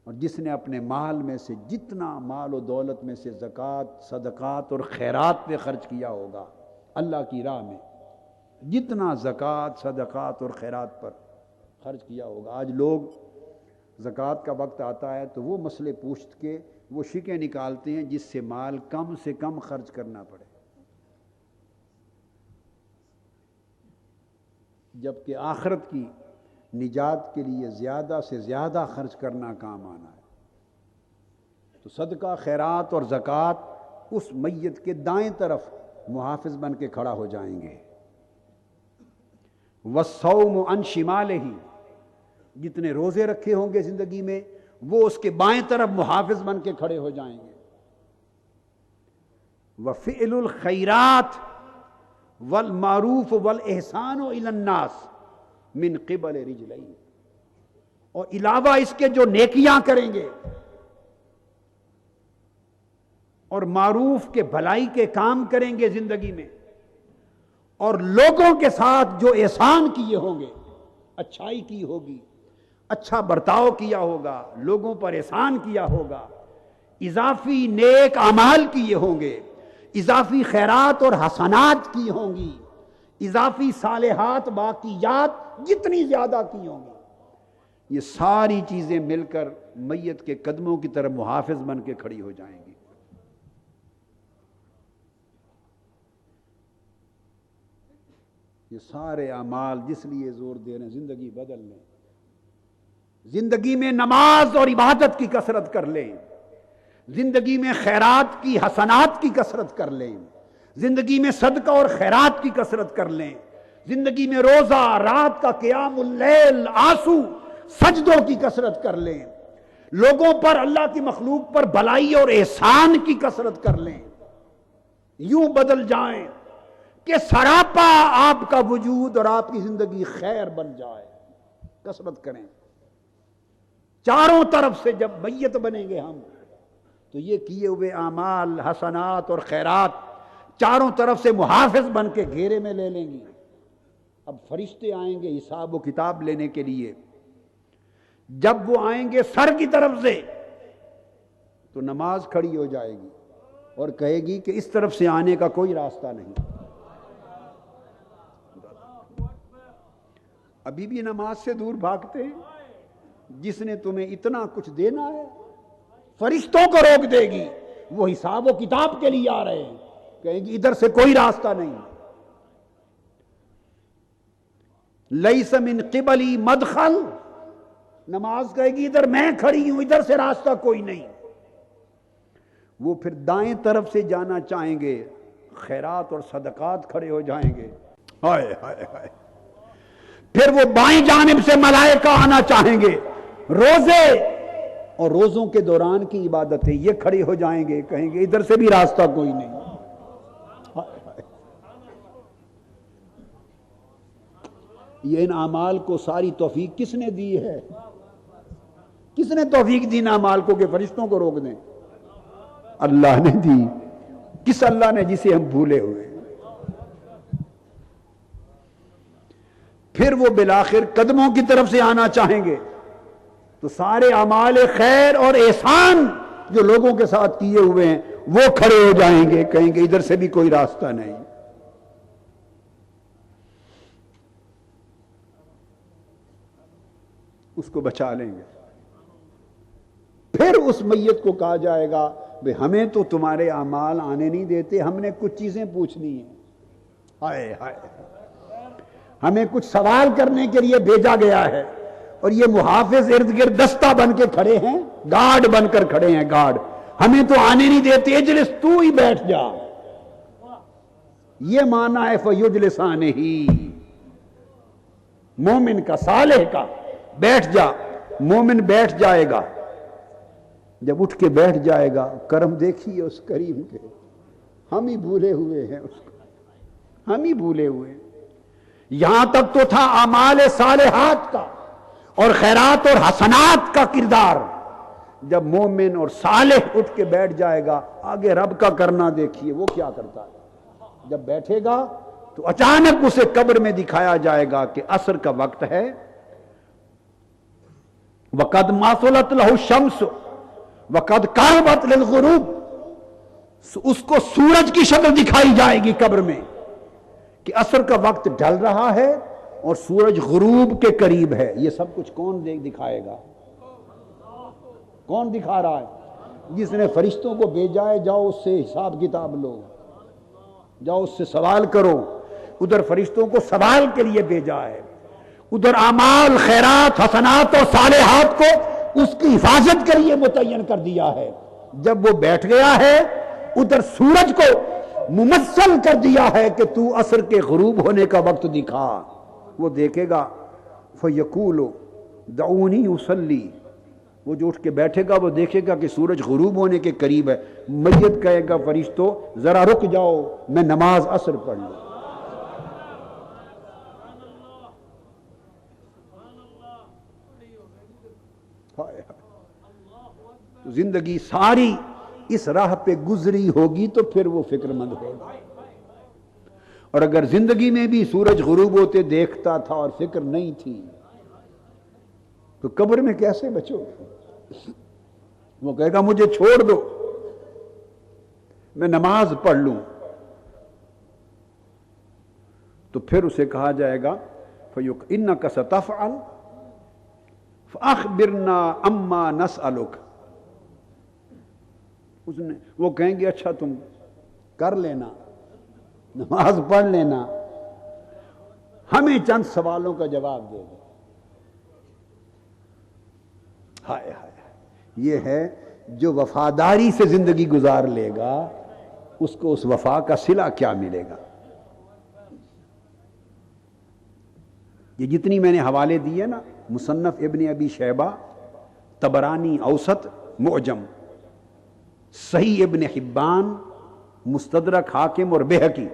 Speaker 1: اور جس نے اپنے مال میں سے جتنا مال و دولت میں سے زکوٰۃ، صدقات اور خیرات پہ خرچ کیا ہوگا اللہ کی راہ میں، جتنا زکوٰۃ، صدقات اور خیرات پر خرچ کیا ہوگا۔ آج لوگ زکوٰۃ کا وقت آتا ہے تو وہ مسئلے پوچھ کے وہ شکیں نکالتے ہیں جس سے مال کم سے کم خرچ کرنا پڑے، جبکہ آخرت کی نجات کے لیے زیادہ سے زیادہ خرچ کرنا کام آنا ہے۔ تو صدقہ، خیرات اور زکوٰۃ اس میت کے دائیں طرف محافظ بن کے کھڑا ہو جائیں گے۔ وَالصَّوْمُ عَنْ شِمَالِهِ، جتنے روزے رکھے ہوں گے زندگی میں وہ اس کے بائیں طرف محافظ بن کے کھڑے ہو جائیں گے۔ وَفِعْلُ الْخَيْرَاتِ وَالْمَعْرُوفُ وَالْإِحْسَانُ إِلَى النَّاسِ من قبل رجلین، اور علاوہ اس کے جو نیکیاں کریں گے اور معروف کے بھلائی کے کام کریں گے زندگی میں، اور لوگوں کے ساتھ جو احسان کیے ہوں گے، اچھائی کی ہوگی، اچھا برتاؤ کیا ہوگا، لوگوں پر احسان کیا ہوگا، اضافی نیک اعمال کیے ہوں گے، اضافی خیرات اور حسنات کی ہوں گی، اضافی صالحات باقیات جتنی زیادہ کی ہوں گی، یہ ساری چیزیں مل کر میت کے قدموں کی طرف محافظ بن کے کھڑی ہو جائیں گی۔ یہ سارے اعمال جس لیے زور دے رہے ہیں زندگی بدل لیں، زندگی میں نماز اور عبادت کی کثرت کر لیں، زندگی میں خیرات کی، حسنات کی کثرت کر لیں، زندگی میں صدقہ اور خیرات کی کثرت کر لیں، زندگی میں روزہ، رات کا قیام اللیل، آنسو، سجدوں کی کثرت کر لیں، لوگوں پر، اللہ کی مخلوق پر بھلائی اور احسان کی کثرت کر لیں، یوں بدل جائیں کہ سراپا آپ کا وجود اور آپ کی زندگی خیر بن جائے۔ کثرت کریں، چاروں طرف سے جب میت بنیں گے ہم تو یہ کیے ہوئے اعمال، حسنات اور خیرات چاروں طرف سے محافظ بن کے گھیرے میں لے لیں گی۔ اب فرشتے آئیں گے حساب و کتاب لینے کے لیے، جب وہ آئیں گے سر کی طرف سے تو نماز کھڑی ہو جائے گی اور کہے گی کہ اس طرف سے آنے کا کوئی راستہ نہیں۔ ابھی بھی نماز سے دور بھاگتے ہیں، جس نے تمہیں اتنا کچھ دینا ہے فرشتوں کو روک دے گی، وہ حساب و کتاب کے لیے آ رہے ہیں، کہیں گی ادھر سے کوئی راستہ نہیں۔ لیس من قبلی مدخل، نماز کہے گی ادھر میں کھڑی ہوں، ادھر سے راستہ کوئی نہیں۔ وہ پھر دائیں طرف سے جانا چاہیں گے، خیرات اور صدقات کھڑے ہو جائیں گے، ہائے ہائے ہائے۔ پھر وہ بائیں جانب سے ملائکہ آنا چاہیں گے، روزے اور روزوں کے دوران کی عبادتیں یہ کھڑے ہو جائیں گے، کہیں گے ادھر سے بھی راستہ کوئی نہیں۔ یہ ان اعمال کو ساری توفیق کس نے دی ہے؟ کس نے توفیق دی ان اعمال کو کہ فرشتوں کو روک دیں؟ اللہ نے دی۔ کس اللہ نے؟ جسے ہم بھولے ہوئے۔ پھر وہ بالآخر قدموں کی طرف سے آنا چاہیں گے تو سارے اعمال خیر اور احسان جو لوگوں کے ساتھ کیے ہوئے ہیں وہ کھڑے ہو جائیں گے، کہیں گے ادھر سے بھی کوئی راستہ نہیں۔ اس کو بچا لیں گے۔ پھر اس میت کو کہا جائے گا بھئی ہمیں تو تمہارے اعمال آنے نہیں دیتے، ہم نے کچھ چیزیں پوچھنی ہیں، ہائے ہائے، ہمیں کچھ سوال کرنے کے لیے بھیجا گیا ہے، اور یہ محافظ ارد گرد دستہ بن کے کھڑے ہیں، گارڈ بن کر کھڑے ہیں، گارڈ، ہمیں تو آنے نہیں دیتے، اجلس، تو ہی بیٹھ جا۔ یہ معنی ہے فَيُجْلِسَانِهِ، مومن کا، صالح کا، بیٹھ جا۔ مومن بیٹھ جائے گا، جب اٹھ کے بیٹھ جائے گا، کرم دیکھیے اس کریم کے، ہم ہی بھولے ہوئے ہیں اس کو، ہم ہی بھولے ہوئے ہیں۔ یہاں تک تو تھا اعمال صالحات کا اور خیرات اور حسنات کا کردار، جب مومن اور صالح اٹھ کے بیٹھ جائے گا، آگے رب کا کرنا دیکھیے وہ کیا کرتا ہے۔ جب بیٹھے گا تو اچانک اسے قبر میں دکھایا جائے گا کہ عصر کا وقت ہے، وَقَدْ مَاثُلَتْ لَهُ الشَّمْسُ وَقَدْ قَرَبَتْ لِلْغُرُوبِ، اس کو سورج کی شکل دکھائی جائے گی قبر میں کہ عصر کا وقت ڈھل رہا ہے اور سورج غروب کے قریب ہے۔ یہ سب کچھ کون دکھائے گا؟ کون دکھا رہا ہے؟ جس نے فرشتوں کو بھیجا ہے، جاؤ اس سے حساب کتاب لو، جاؤ اس سے سوال کرو۔ ادھر فرشتوں کو سوال کے لیے بھیجا ہے، ادھر اعمال، خیرات، حسنات اور صالحات کو اس کی حفاظت کے لیے متعین کر دیا ہے۔ جب وہ بیٹھ گیا ہے، ادھر سورج کو ممثل کر دیا ہے کہ تو عصر کے غروب ہونے کا وقت دکھا۔ وہ دیکھے گا، فَيَقُولُ دَعُونِي أُصَلِّي، وہ جو اٹھ کے بیٹھے گا وہ دیکھے گا کہ سورج غروب ہونے کے قریب ہے۔ میت کہے گا فرشتوں ذرا رک جاؤ، میں نماز عصر پڑھ لوں۔ زندگی ساری اس راہ پہ گزری ہوگی تو پھر وہ فکر مند ہوگا، اور اگر زندگی میں بھی سورج غروب ہوتے دیکھتا تھا اور فکر نہیں تھی تو قبر میں کیسے بچو گے؟ وہ کہے گا مجھے چھوڑ دو، میں نماز پڑھ لوں۔ تو پھر اسے کہا جائے گا إِنَّكَ سَتَفْعَلْ فَأَخْبِرْنَا عَمَّا نَسْأَلُكَ، وہ کہیں گے اچھا تم کر لینا، نماز پڑھ لینا، ہمیں چند سوالوں کا جواب دے دو۔ ہائے ہائے، یہ ہے جو وفاداری سے زندگی گزار لے گا اس کو اس وفا کا صلہ کیا ملے گا؟ یہ جتنی میں نے حوالے دیے نا، مصنف ابن ابی شیبہ، طبرانی اوسط معجم، صحیح ابن حبان، مستدرک حاکم اور بہقی،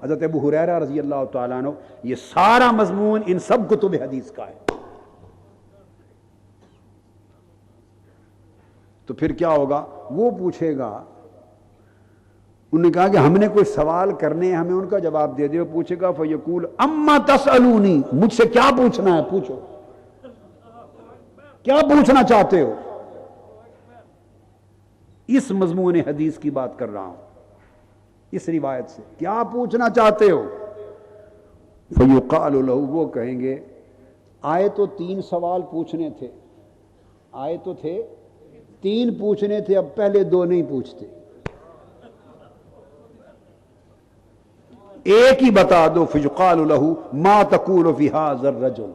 Speaker 1: حضرت ابو ہریرہ رضی اللہ تعالیٰ عنہ، یہ سارا مضمون ان سب کتب حدیث کا ہے۔ تو پھر کیا ہوگا؟ وہ پوچھے گا، انہوں نے کہا کہ ہم نے کوئی سوال کرنے ہیں، ہمیں ان کا جواب دے دے۔ وہ پوچھے گا فیقول اما تسألونی، مجھ سے کیا پوچھنا ہے پوچھو، کیا پوچھنا چاہتے ہو؟ اس مضمون حدیث کی بات کر رہا ہوں، اس روایت سے کیا پوچھنا چاہتے ہو؟ فیقال له، وہ کہیں گے آئے تو 3 سوال پوچھنے تھے، آئے تو تھے 3 پوچھنے تھے، اب پہلے 2 نہیں پوچھتے، ایک ہی بتا دو۔ فیقال له ما تقول فی ھذا الرجل،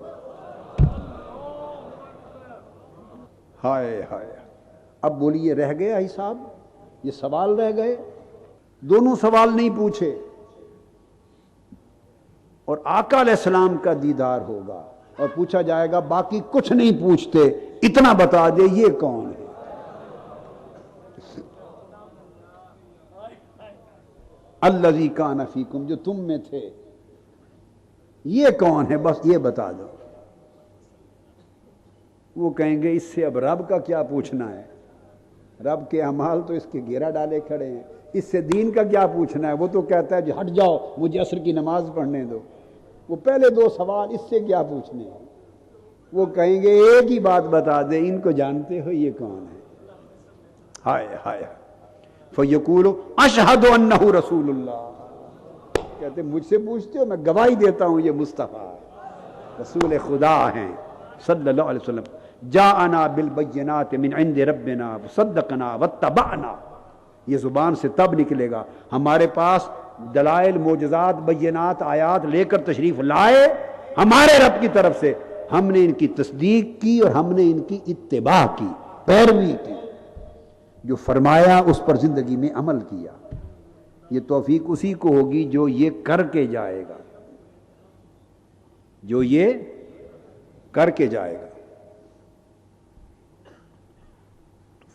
Speaker 1: ہائے ہائے، اب بولیے رہ گیا حساب، یہ سوال رہ گئے، دونوں سوال نہیں پوچھے، اور آقا علیہ السلام کا دیدار ہوگا اور پوچھا جائے گا باقی کچھ نہیں پوچھتے، اتنا بتا دے یہ کون ہے؟ الذی کان فیکم، جو تم میں تھے، یہ کون ہے؟ بس یہ بتا دو۔ وہ کہیں گے اس سے اب رب کا کیا پوچھنا ہے، رب کے اعمال تو اس کے گھیرا ڈالے کھڑے ہیں، اس سے دین کا کیا پوچھنا ہے؟ وہ تو کہتا ہے جی ہٹ جاؤ مجھے عصر کی نماز پڑھنے دو۔ وہ پہلے 2 سوال اس سے کیا پوچھنے ہیں؟ وہ کہیں گے ایک ہی بات بتا دے، ان کو جانتے ہو یہ کون ہے؟ ہائے ہائے، فیقول اشہد انہ رسول اللہ، کہتے مجھ سے پوچھتے ہو، میں گواہی دیتا ہوں یہ مصطفیٰ رسول خدا ہیں صلی اللہ علیہ وسلم، جاءنا بالبینات من عند ربنا صدقنا واتبعنا، یہ زبان سے تب نکلے گا ہمارے پاس دلائل، معجزات، بینات، آیات لے کر تشریف لائے ہمارے رب کی طرف سے، ہم نے ان کی تصدیق کی اور ہم نے ان کی اتباع کی، پیروی کی، جو فرمایا اس پر زندگی میں عمل کیا۔ یہ توفیق اسی کو ہوگی جو یہ کر کے جائے گا، جو یہ کر کے جائے گا۔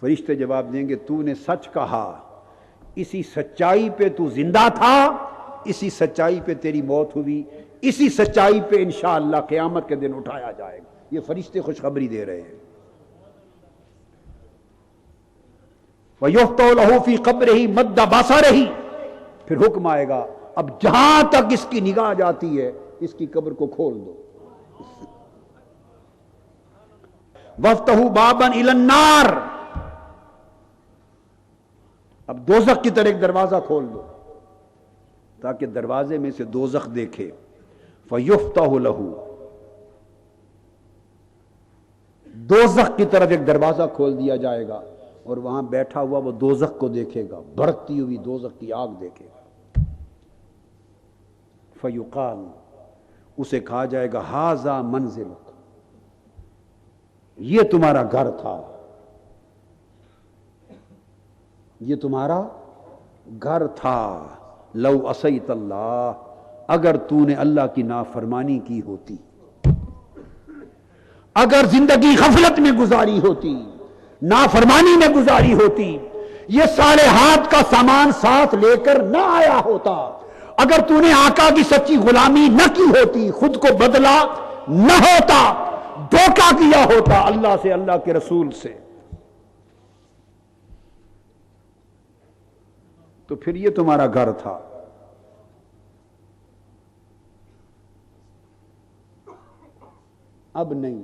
Speaker 1: فرشتے جواب دیں گے تو نے سچ کہا، اسی سچائی پہ تو زندہ تھا، اسی سچائی پہ تیری موت ہوئی، اسی سچائی پہ انشاءاللہ قیامت کے دن اٹھایا جائے گا۔ یہ فرشتے خوشخبری دے رہے ہیں۔ وَيُفْتَحُ لَهُ فِي قَبْرِهِ مَدَّ بَصَرِهِ، پھر حکم آئے گا اب جہاں تک اس کی نگاہ جاتی ہے اس کی قبر کو کھول دو۔ وَافْتَحُوا بَابًا إِلَى النَّارِ، اب دوزخ کی طرح ایک دروازہ کھول دو تاکہ دروازے میں سے دوزخ دیکھے۔ فَيُفْتَحُ لَهُ، دوزخ کی طرف ایک دروازہ کھول دیا جائے گا اور وہاں بیٹھا ہوا وہ دوزخ کو دیکھے گا، بھڑکتی ہوئی دوزخ کی آگ دیکھے گا۔ فَيُقَالُ، اسے کہا جائے گا ہَذَا مَنزِلُکَ، یہ تمہارا گھر تھا، یہ تمہارا گھر تھا۔ لو عصیت اللہ، اگر تو نے اللہ کی نافرمانی کی ہوتی، اگر زندگی غفلت میں گزاری ہوتی، نافرمانی میں گزاری ہوتی، یہ صالحات کا سامان ساتھ لے کر نہ آیا ہوتا، اگر تو نے آقا کی سچی غلامی نہ کی ہوتی، خود کو بدلا نہ ہوتا، دھوکہ کیا ہوتا اللہ سے، اللہ کے رسول سے، تو پھر یہ تمہارا گھر تھا۔ اب نہیں۔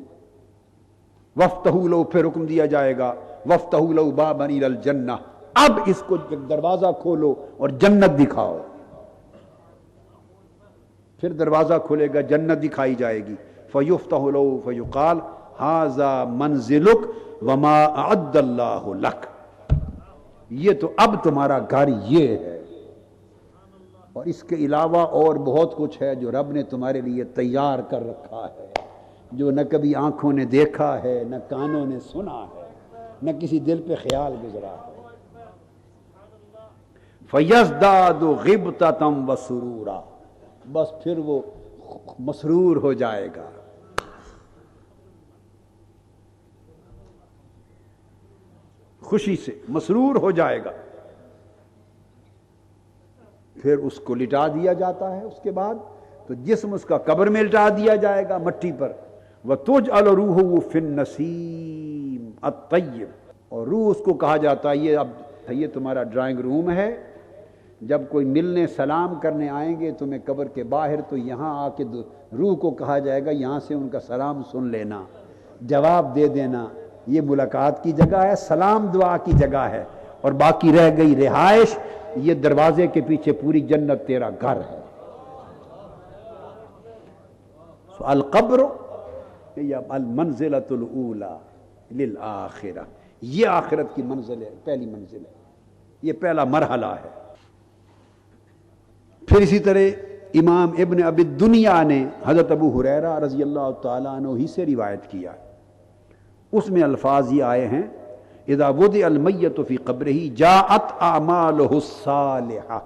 Speaker 1: وَافْتَحُوا لَهُ، پھر حکم دیا جائے گا وَافْتَحُوا لَهُ بَابًا إِلَى الْجَنَّةِ، اب اس کو دروازہ کھولو اور جنت دکھاؤ۔ پھر دروازہ کھلے گا، جنت دکھائی جائے گی۔ فَيُفْتَحُ لَهُ فَيُقَالُ هَذَا مَنزِلُكَ وَمَا أَعَدَّ اللَّهُ لَكَ، یہ تو اب تمہارا گھر یہ ہے، اور اس کے علاوہ اور بہت کچھ ہے جو رب نے تمہارے لیے تیار کر رکھا ہے، جو نہ کبھی آنکھوں نے دیکھا ہے، نہ کانوں نے سنا ہے، نہ کسی دل پہ خیال گزرا ہے۔ فَيَزْدَادُ غِبْطَةً وَسُرُورًا، بس پھر وہ مسرور ہو جائے گا، خوشی سے مسرور ہو جائے گا۔ پھر اس کو لٹا دیا جاتا ہے، اس کے بعد تو جسم اس کا قبر میں لٹا دیا جائے گا مٹی پر۔ وَتُجْعَلُ رُوحُهُ فِي النَّسِيمِ الطَّيِّبِ، اور روح اس کو کہا جاتا ہے یہ تمہارا ڈرائنگ روم ہے، جب کوئی ملنے سلام کرنے آئیں گے تمہیں قبر کے باہر، تو یہاں آ کے روح کو کہا جائے گا یہاں سے ان کا سلام سن لینا، جواب دے دینا، یہ ملاقات کی جگہ ہے، سلام دعا کی جگہ ہے، اور باقی رہ گئی رہائش، یہ دروازے کے پیچھے پوری جنت تیرا گھر ہے۔ القبر یا المنزلۃ الاولی للآخرہ، یہ آخرت کی منزل ہے، پہلی منزل ہے، یہ پہلا مرحلہ ہے۔ پھر اسی طرح امام ابن ابی الدنیا نے حضرت ابو ہریرہ رضی اللہ تعالیٰ عنہ ہی سے روایت کیا، اس میں الفاظ یہ آئے ہیں اذا وضع المیت فی قبرہ جاءت اعمالہ الصالحہ،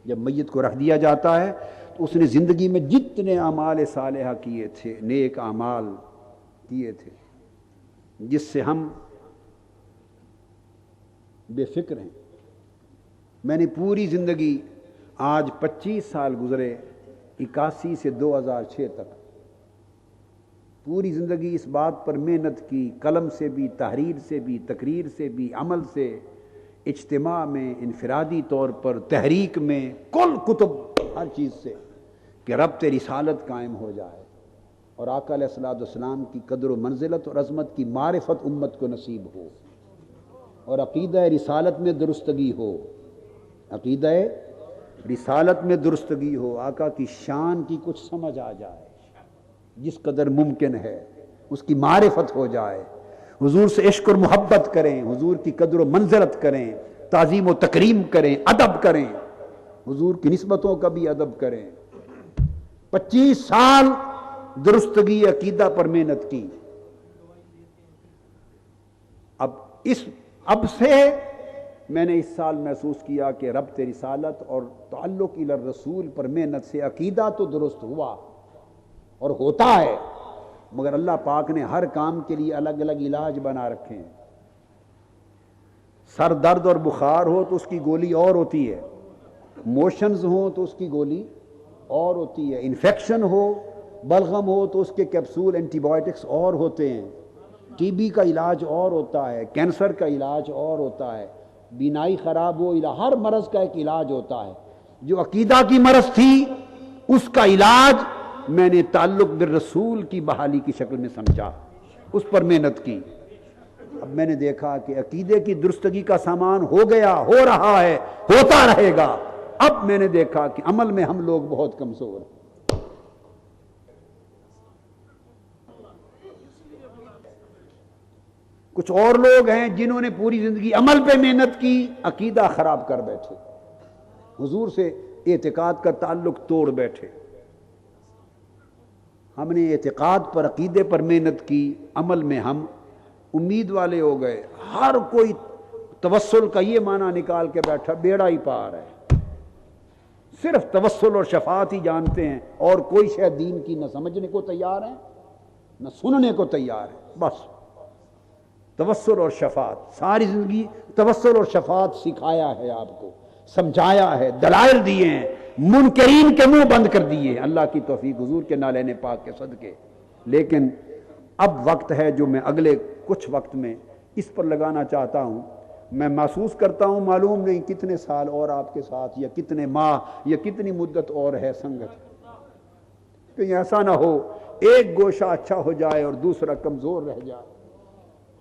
Speaker 1: جب میت کو رکھ دیا جاتا ہے تو اس نے زندگی میں جتنے اعمال صالحہ کیے تھے، نیک اعمال کیے تھے، جس سے ہم بے فکر ہیں۔ میں نے پوری زندگی، آج 25 سال گزرے، 81 سے 2006 تک پوری زندگی اس بات پر محنت کی، قلم سے بھی، تحریر سے بھی، تقریر سے بھی، عمل سے، اجتماع میں، انفرادی طور پر، تحریک میں، کل کتب، ہر چیز سے، کہ ربط رسالت قائم ہو جائے اور آقا علیہ الصلوۃ والسلام کی قدر و منزلت اور عظمت کی معرفت امت کو نصیب ہو، اور عقیدہ رسالت میں درستگی ہو، عقیدہ رسالت میں درستگی ہو، آقا کی شان کی کچھ سمجھ آ جائے، جس قدر ممکن ہے اس کی معرفت ہو جائے، حضور سے عشق اور محبت کریں، حضور کی قدر و منزلت کریں، تعظیم و تکریم کریں، ادب کریں، حضور کی نسبتوں کا بھی ادب کریں۔ 25 سال درستگی عقیدہ پر محنت کی، اب سے میں نے اس سال محسوس کیا کہ ربط رسالت اور تعلق الی الرسول پر محنت سے عقیدہ تو درست ہوا اور ہوتا ہے، مگر اللہ پاک نے ہر کام کے لیے الگ الگ علاج بنا رکھے ہیں۔ سر درد اور بخار ہو تو اس کی گولی اور ہوتی ہے، موشنز ہوں تو اس کی گولی اور ہوتی ہے، انفیکشن ہو، بلغم ہو تو اس کے کیپسول اینٹی بائیوٹکس اور ہوتے ہیں، ٹی بی کا علاج اور ہوتا ہے، کینسر کا علاج اور ہوتا ہے، بینائی خراب ہو، ہر مرض کا ایک علاج ہوتا ہے۔ جو عقیدہ کی مرض تھی اس کا علاج میں نے تعلق بالرسول کی بحالی کی شکل میں سمجھا، اس پر محنت کی۔ اب میں نے دیکھا کہ عقیدے کی درستگی کا سامان ہو گیا، ہو رہا ہے، ہوتا رہے گا۔ اب میں نے دیکھا کہ عمل میں ہم لوگ بہت کمزور ہیں۔ کچھ اور لوگ ہیں جنہوں نے پوری زندگی عمل پہ محنت کی، عقیدہ خراب کر بیٹھے، حضور سے اعتقاد کا تعلق توڑ بیٹھے۔ ہم نے اعتقاد پر، عقیدے پر محنت کی، عمل میں ہم امید والے ہو گئے۔ ہر کوئی توسل کا یہ معنی نکال کے بیٹھا، بیڑا ہی پار ہے، صرف توسل اور شفاعت ہی جانتے ہیں، اور کوئی شے دین کی نہ سمجھنے کو تیار ہیں نہ سننے کو تیار ہے۔ بس توسل اور شفاعت، ساری زندگی توسل اور شفاعت سکھایا ہے، آپ کو سمجھایا ہے، دلائل دیے ہیں، منکرین کے منہ بند کر دیے، اللہ کی توفیق حضور کے نالین پاک کے صدقے۔ لیکن اب وقت ہے جو میں اگلے کچھ وقت میں اس پر لگانا چاہتا ہوں۔ میں محسوس کرتا ہوں معلوم نہیں کتنے سال اور آپ کے ساتھ، یا کتنے ماہ، یا کتنی مدت اور ہے سنگت، کہیں ایسا نہ ہو ایک گوشہ اچھا ہو جائے اور دوسرا کمزور رہ جائے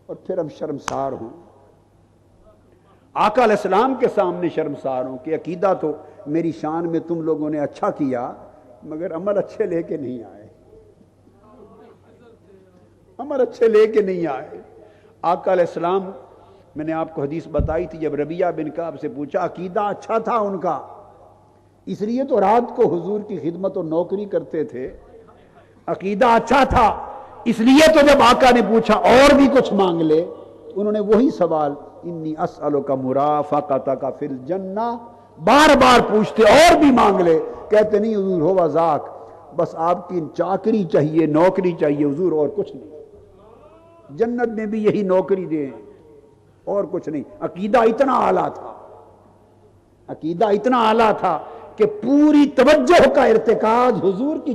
Speaker 1: اور پھر ہم شرمسار ہوں، آقا علیہ السلام کے سامنے شرمسار ہوں کہ عقیدہ تو میری شان میں تم لوگوں نے اچھا کیا، مگر عمل اچھے لے کے نہیں آئے، عمل اچھے لے کے نہیں آئے۔ آقا علیہ السلام، میں نے آپ کو حدیث بتائی تھی، جب ربیہ بن کعب سے پوچھا، عقیدہ اچھا تھا ان کا، اس لیے تو رات کو حضور کی خدمت اور نوکری کرتے تھے، عقیدہ اچھا تھا اس لیے تو جب آقا نے پوچھا اور بھی کچھ مانگ لے، انہوں نے وہی سوال انی اسألک مرافقتک فی الجنہ، بار بار پوچھتے اور بھی مانگ لے، کہتے نہیں حضور ہوا ذاک، بس آپ کی چاکری چاہیے، نوکری چاہیے حضور، اور کچھ نہیں، جنت میں بھی یہی نوکری دیں اور کچھ نہیں۔ عقیدہ اتنا اعلیٰ تھا، عقیدہ اتنا اعلیٰ تھا کہ پوری توجہ کا ارتکاز حضور کی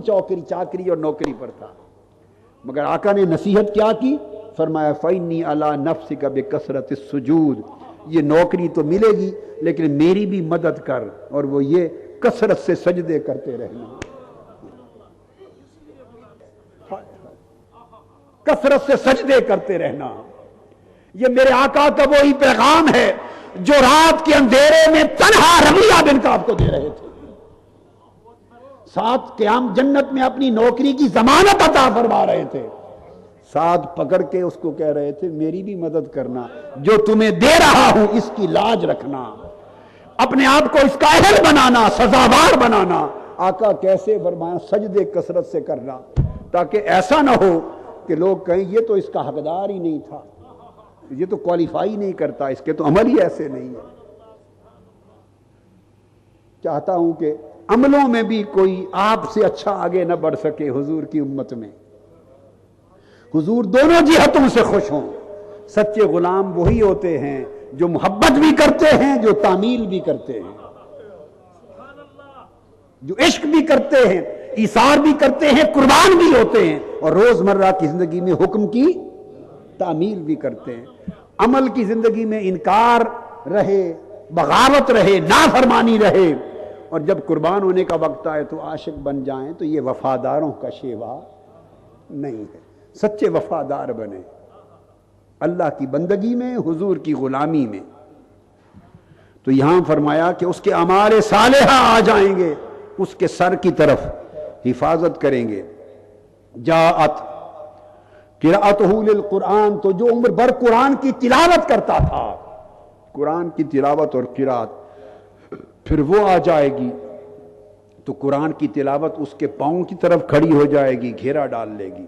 Speaker 1: چاکری اور نوکری پر تھا۔ مگر آقا نے نصیحت کیا کی؟ فرمایا فَإِنِّي عَلَىٰ نَفْسِكَ بِكَثْرَةِ السُّجُودِ، یہ نوکری تو ملے گی لیکن میری بھی مدد کر، اور وہ یہ کثرت سے سجدے کرتے رہنا، کثرت سے سجدے کرتے رہنا۔ یہ میرے آقا کا وہی پیغام ہے جو رات کے اندھیرے میں تنہا ربیعہ بن کعب کو دے رہے تھے، ساتھ قیام جنت میں اپنی نوکری کی ضمانت عطا فرما رہے تھے، ساتھ پکڑ کے اس کو کہہ رہے تھے میری بھی مدد کرنا، جو تمہیں دے رہا ہوں اس کی لاج رکھنا، اپنے آپ کو اس کا اہل بنانا، سزاوار بنانا۔ آقا کیسے فرمایا؟ سجدے کثرت سے کرنا، تاکہ ایسا نہ ہو کہ لوگ کہیں یہ تو اس کا حقدار ہی نہیں تھا، یہ تو کوالیفائی نہیں کرتا، اس کے تو عمل ہی ایسے نہیں ہے۔ چاہتا ہوں کہ عملوں میں بھی کوئی آپ سے اچھا آگے نہ بڑھ سکے حضور کی امت میں، حضور دونوں جہتوں سے خوش ہوں۔ سچے غلام وہی ہوتے ہیں جو محبت بھی کرتے ہیں، جو تعمیل بھی کرتے ہیں، جو عشق بھی کرتے ہیں، ایثار بھی کرتے ہیں، قربان بھی ہوتے ہیں، اور روزمرہ کی زندگی میں حکم کی تعمیل بھی کرتے ہیں۔ عمل کی زندگی میں انکار رہے، بغاوت رہے، نافرمانی رہے، اور جب قربان ہونے کا وقت آئے تو عاشق بن جائیں، تو یہ وفاداروں کا شیوا نہیں ہے۔ سچے وفادار بنے اللہ کی بندگی میں، حضور کی غلامی میں۔ تو یہاں فرمایا کہ اس کے اعمال صالحہ آ جائیں گے، اس کے سر کی طرف حفاظت کریں گے۔ جاءت قراءتہ للقرآن، تو جو عمر بھر قرآن کی تلاوت کرتا تھا، قرآن کی تلاوت اور قراءت، پھر وہ آ جائے گی تو قرآن کی تلاوت اس کے پاؤں کی طرف کھڑی ہو جائے گی، گھیرا ڈال لے گی،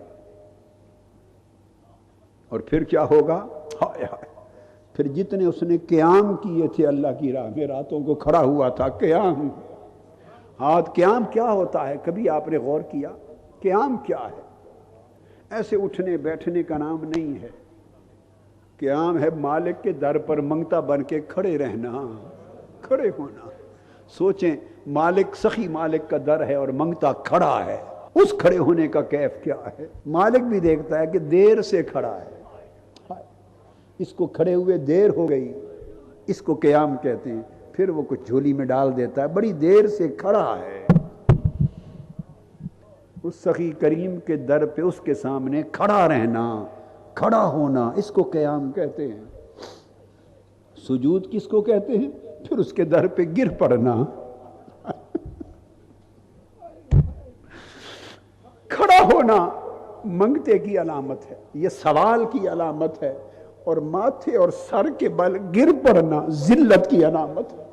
Speaker 1: اور پھر کیا ہوگا؟ ہائے ہائے، پھر جتنے اس نے قیام کیے تھے اللہ کی راہ میں، راتوں کو کھڑا ہوا تھا، قیام، ہاتھ، قیام کیا ہوتا ہے؟ کبھی آپ نے غور کیا؟ قیام کیا ہے؟ ایسے اٹھنے بیٹھنے کا نام نہیں ہے، قیام ہے مالک کے در پر منگتا بن کے کھڑے رہنا، کھڑے ہونا۔ سوچیں، مالک، سخی مالک کا در ہے اور منگتا کھڑا ہے، اس کھڑے ہونے کا کیف کیا ہے؟ مالک بھی دیکھتا ہے کہ دیر سے کھڑا ہے، اس کو کھڑے ہوئے دیر ہو گئی، اس کو قیام کہتے ہیں۔ پھر وہ کچھ جھولی میں ڈال دیتا ہے، بڑی دیر سے کھڑا ہے، اس سخی کریم کے در پہ اس کے سامنے کھڑا رہنا، کھڑا ہونا، اس کو قیام کہتے ہیں۔ سجود کس کو کہتے ہیں؟ پھر اس کے در پہ گر پڑنا، کھڑا ہونا منگتے کی علامت ہے، یہ سوال کی علامت ہے، اور ماتھے اور سر کے بل گر پڑنا ذلت کی علامت ہے۔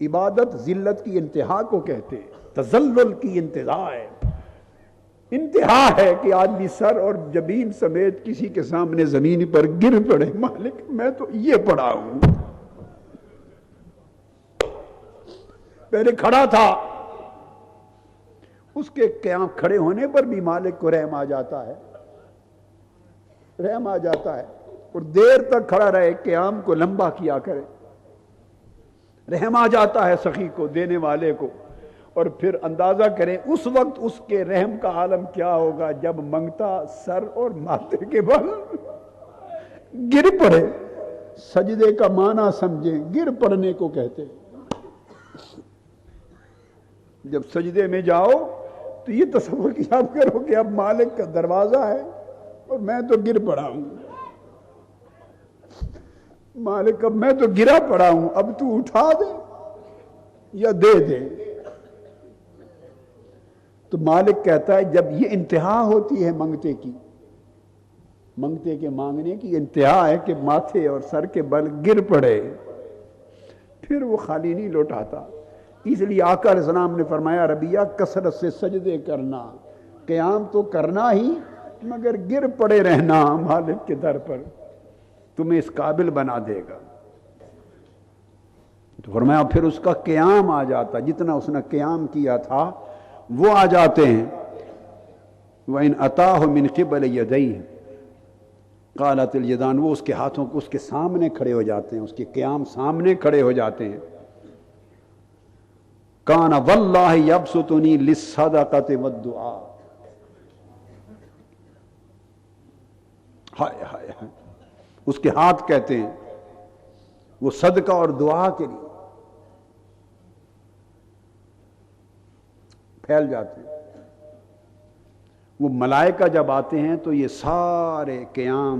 Speaker 1: عبادت ذلت کی انتہا کو کہتے ہیں، تذلل کی انتہا ہے، انتہا ہے کہ آدمی سر اور جبین سمیت کسی کے سامنے زمین پر گر پڑے، مالک میں تو یہ پڑا ہوں، پہلے کھڑا تھا۔ اس کے قیام کھڑے ہونے پر بھی مالک کو رحم آ جاتا ہے، رحم آ جاتا ہے، اور دیر تک کھڑا رہے، قیام کو لمبا کیا کرے، رحم آ جاتا ہے سخی کو، دینے والے کو۔ اور پھر اندازہ کریں اس وقت اس کے رحم کا عالم کیا ہوگا جب منگتا سر اور ماتھے کے بل گر پڑے۔ سجدے کا معنی سمجھیں، گر پڑنے کو کہتے ہیں۔ جب سجدے میں جاؤ تو یہ تصور کیا کرو کہ اب مالک کا دروازہ ہے اور میں تو گر پڑا ہوں، مالک اب میں تو گرا پڑا ہوں، اب تو اٹھا دے یا دے دے۔ تو مالک کہتا ہے جب یہ انتہا ہوتی ہے منگتے کی، منگتے کے مانگنے کی انتہا ہے کہ ماتھے اور سر کے بل گر پڑے، پھر وہ خالی نہیں لوٹاتا۔ اس لیے آقا علیہ السلام نے فرمایا ربیہ کثرت سے سجدے کرنا، قیام تو کرنا ہی مگر گر پڑے رہنا مالک کے در پر۔ تمہیں اس قابل بنا دے گا. تو فرمایا پھر اس کا قیام آ جاتا، جتنا اس نے قیام کیا تھا وہ آ جاتے ہیں. وَإِنْ أَتَاهُ مِنْ قِبَلِ يَدَيْهِ قَالَتِ الْيَدَانِ، وہ اس کے ہاتھوں کو اس کے سامنے کھڑے ہو جاتے ہیں، اس کے قیام سامنے کھڑے ہو جاتے ہیں. كَانَ وَاللَّهِ يَبْسُطُنِي لِلصَّدَقَةِ وَالدُّعَاءِ. ہائے ہائے ہائے، اس کے ہاتھ کہتے ہیں وہ صدقہ اور دعا کے لیے پھیل جاتے ہیں. وہ ملائکہ جب آتے ہیں تو یہ سارے قیام،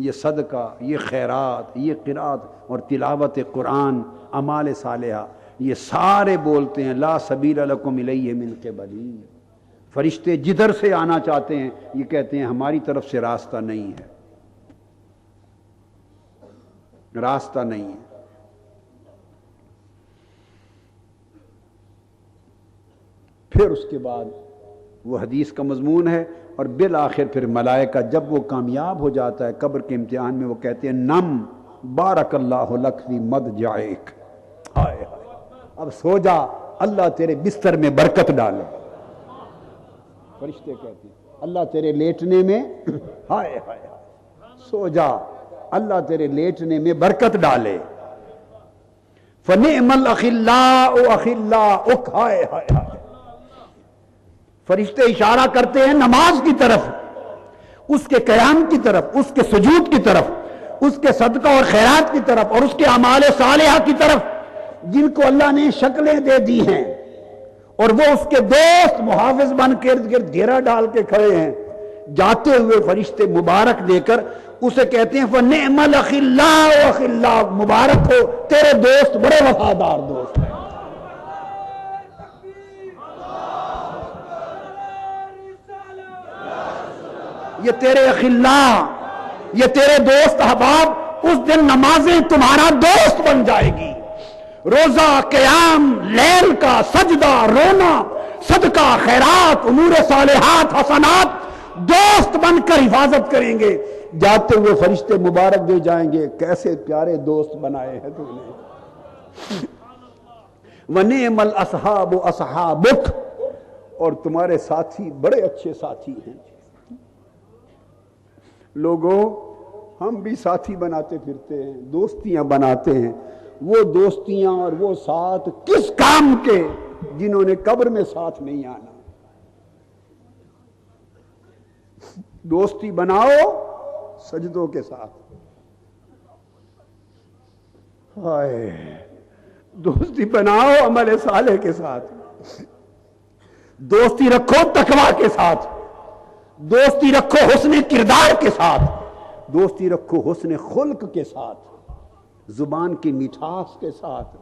Speaker 1: یہ صدقہ، یہ خیرات، یہ قرات اور تلاوت قرآن، اعمال صالحہ، یہ سارے بولتے ہیں لا سبیل لکم الیہ من قبلی. فرشتے جدھر سے آنا چاہتے ہیں یہ کہتے ہیں ہماری طرف سے راستہ نہیں ہے، راستہ نہیں ہے. پھر اس کے بعد وہ حدیث کا مضمون ہے، اور بالآخر پھر ملائکہ جب وہ کامیاب ہو جاتا ہے قبر کے امتحان میں، وہ کہتے ہیں نم بارک اللہ لک فی مضجعک. ہائے ہائے، اب سو جا، اللہ تیرے بستر میں برکت ڈالے. فرشتے کہتے ہیں اللہ تیرے لیٹنے میں، ہائے ہائے، سو جا، اللہ تیرے لیٹنے میں برکت ڈالے. فنعم الاخلاء اخلاؤک. ہائے ہائے ہائے، فرشتے اشارہ کرتے ہیں نماز کی طرف، اس کے قیام کی طرف، اس کے سجود کی طرف، اس کے صدقہ اور خیرات کی طرف، اور اس کے اعمال صالحہ کی طرف، جن کو اللہ نے شکلیں دے دی ہیں، اور وہ اس کے دوست محافظ بن کے ارد گرد گھیرا ڈال کے کھڑے ہیں. جاتے ہوئے فرشتے مبارک دے کر اسے کہتے ہیں فنعم الاخلاء اخلاء، مبارک ہو تیرے دوست بڑے وفادار دوست ہیں. یہ تیرے اخلاء، یہ تیرے دوست احباب، اس دن نمازیں تمہارا دوست بن جائے گی. روزہ، قیام، لیل کا سجدہ، رونا، صدقہ، خیرات، امور صالحات، حسنات دوست بن کر حفاظت کریں گے. جاتے ہوئے فرشتے مبارک دے جائیں گے کیسے پیارے دوست بنائے ہیں تم نے. وَنِعْمَ الْأَصْحَابُ أَصْحَابُكَ، اور تمہارے ساتھی بڑے اچھے ساتھی ہیں. لوگوں، ہم بھی ساتھی بناتے پھرتے ہیں، دوستیاں بناتے ہیں. وہ دوستیاں اور وہ ساتھ کس کام کے جنہوں نے قبر میں ساتھ نہیں آنا. دوستی بناؤ سجدوں کے ساتھ. ہائے، دوستی بناؤ عمل صالح کے ساتھ. دوستی رکھو تقویٰ کے ساتھ. دوستی رکھو حسن کردار کے ساتھ. دوستی رکھو حسن خلق کے ساتھ، زبان کی مٹھاس کے ساتھ،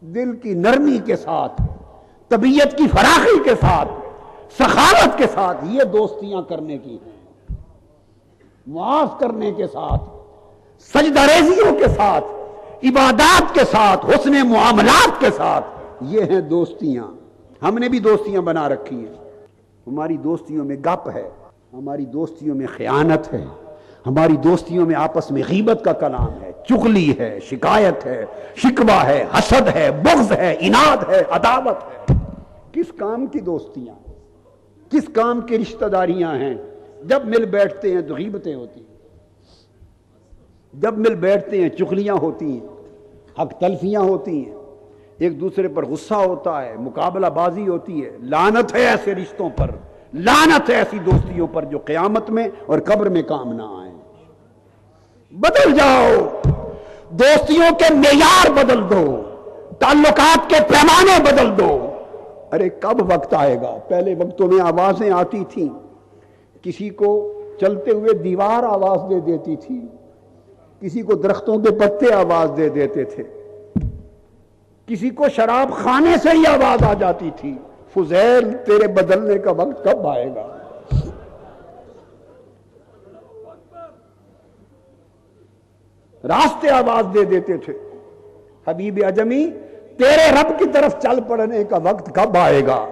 Speaker 1: دل کی نرمی کے ساتھ، طبیعت کی فراخی کے ساتھ، سخاوت کے ساتھ. یہ دوستیاں کرنے کی ہیں. معاف کرنے کے ساتھ، سجدہ ریزیوں کے ساتھ، عبادات کے ساتھ، حسن معاملات کے ساتھ. یہ ہیں دوستیاں. ہم نے بھی دوستیاں بنا رکھی ہیں. ہماری دوستیوں میں گپ ہے، ہماری دوستیوں میں خیانت ہے، ہماری دوستیوں میں آپس میں غیبت کا کلام ہے، چغلی ہے، شکایت ہے، شکوہ ہے، حسد ہے، بغض ہے، عناد ہے، عداوت ہے. کس کام کی دوستیاں، کس کام کی رشتہ داریاں ہیں؟ جب مل بیٹھتے ہیں تو غیبتیں ہوتی ہیں، جب مل بیٹھتے ہیں چغلیاں ہوتی ہیں، حق تلفیاں ہوتی ہیں، ایک دوسرے پر غصہ ہوتا ہے، مقابلہ بازی ہوتی ہے. لعنت ہے ایسے رشتوں پر، لعنت ہے ایسی دوستیوں پر جو قیامت میں اور قبر میں کام نہ آئیں. بدل جاؤ، دوستیوں کے معیار بدل دو، تعلقات کے پیمانے بدل دو. ارے کب وقت آئے گا؟ پہلے وقتوں میں آوازیں آتی تھیں، کسی کو چلتے ہوئے دیوار آواز دے دیتی تھی، کسی کو درختوں کے پتے آواز دے دیتے تھے، کسی کو شراب خانے سے ہی آواز آ جاتی تھی. فضیل، تیرے بدلنے کا وقت کب آئے گا؟ راستے آواز دے دیتے تھے. حبیب اجمی، تیرے رب کی طرف چل پڑنے کا وقت کب آئے گا؟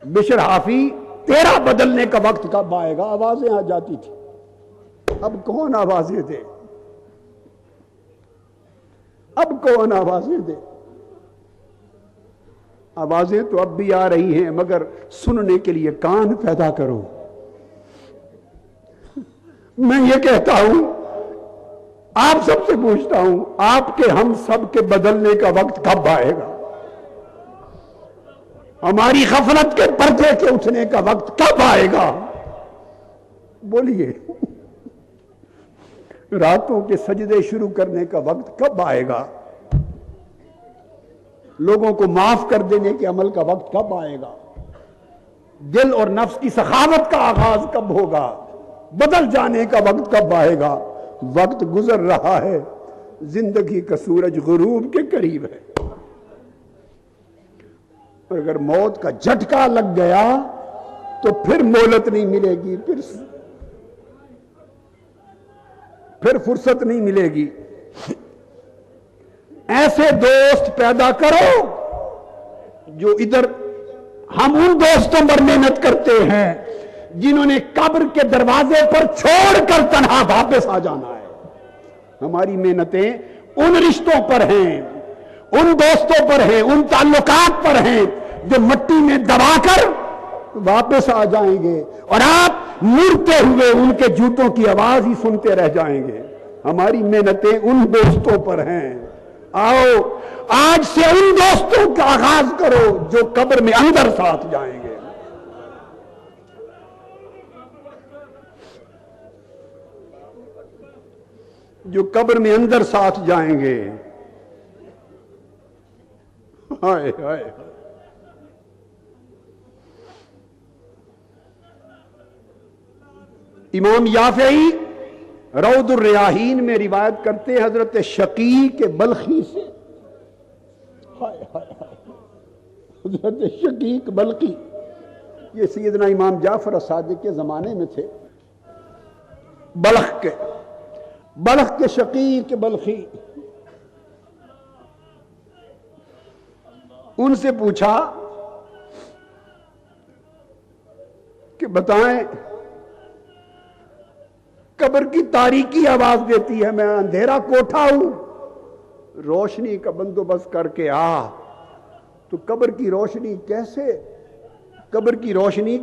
Speaker 1: بشر حافی، تیرا بدلنے کا وقت کب آئے گا؟ آوازیں آ جاتی تھی.
Speaker 2: اب کون آوازیں دے؟ اب کون آوازیں دے؟ آوازیں تو اب بھی آ رہی ہیں، مگر سننے کے لیے کان پیدا کرو۔ میں یہ کہتا ہوں، آپ سب سے پوچھتا ہوں، آپ کے ہم سب کے بدلنے کا وقت کب آئے گا؟ ہماری غفلت کے پردے کے اٹھنے کا وقت کب آئے گا؟ بولیے۔ راتوں کے سجدے شروع کرنے کا وقت کب آئے گا؟ لوگوں کو معاف کر دینے کے عمل کا وقت کب آئے گا؟ دل اور نفس کی سخاوت کا آغاز کب ہوگا؟ بدل جانے کا وقت کب آئے گا؟ وقت گزر رہا ہے، زندگی کا سورج غروب کے قریب ہے، اور اگر موت کا جھٹکا لگ گیا تو پھر مہلت نہیں ملے گی، پھر فرصت نہیں ملے گی۔ ایسے دوست پیدا کرو جو ادھر، ہم ان دوستوں پر محنت کرتے ہیں جنہوں نے قبر کے دروازے پر چھوڑ کر تنہا واپس آ جانا ہے۔ ہماری محنتیں ان رشتوں پر ہیں، ان دوستوں پر ہیں، ان تعلقات پر ہیں جو مٹی میں دبا کر واپس آ جائیں گے، اور آپ مڑتے ہوئے ان کے جوتوں کی آواز ہی سنتے رہ جائیں گے۔ ہماری محنتیں ان دوستوں پر ہیں۔ آؤ آج سے ان دوستوں کا آغاز کرو جو قبر میں اندر ساتھ جائیں گے۔ جو قبر میں اندر ساتھ جائیں گے۔ ہائے ہائے، امام یافعی روض الریاحین میں روایت کرتے حضرت شقیق بلخی سے، حضرت شقیق بلخی، یہ سیدنا امام جعفر الصادق کے زمانے میں تھے، بلخ کے شقیق بلخی۔ ان سے پوچھا کہ بتائیں، قبر کی تاریکی آواز دیتی ہے، میں اندھیرا کوٹھا ہوں، روشنی کا بندوبست کر کے آ، تو قبر کی روشنی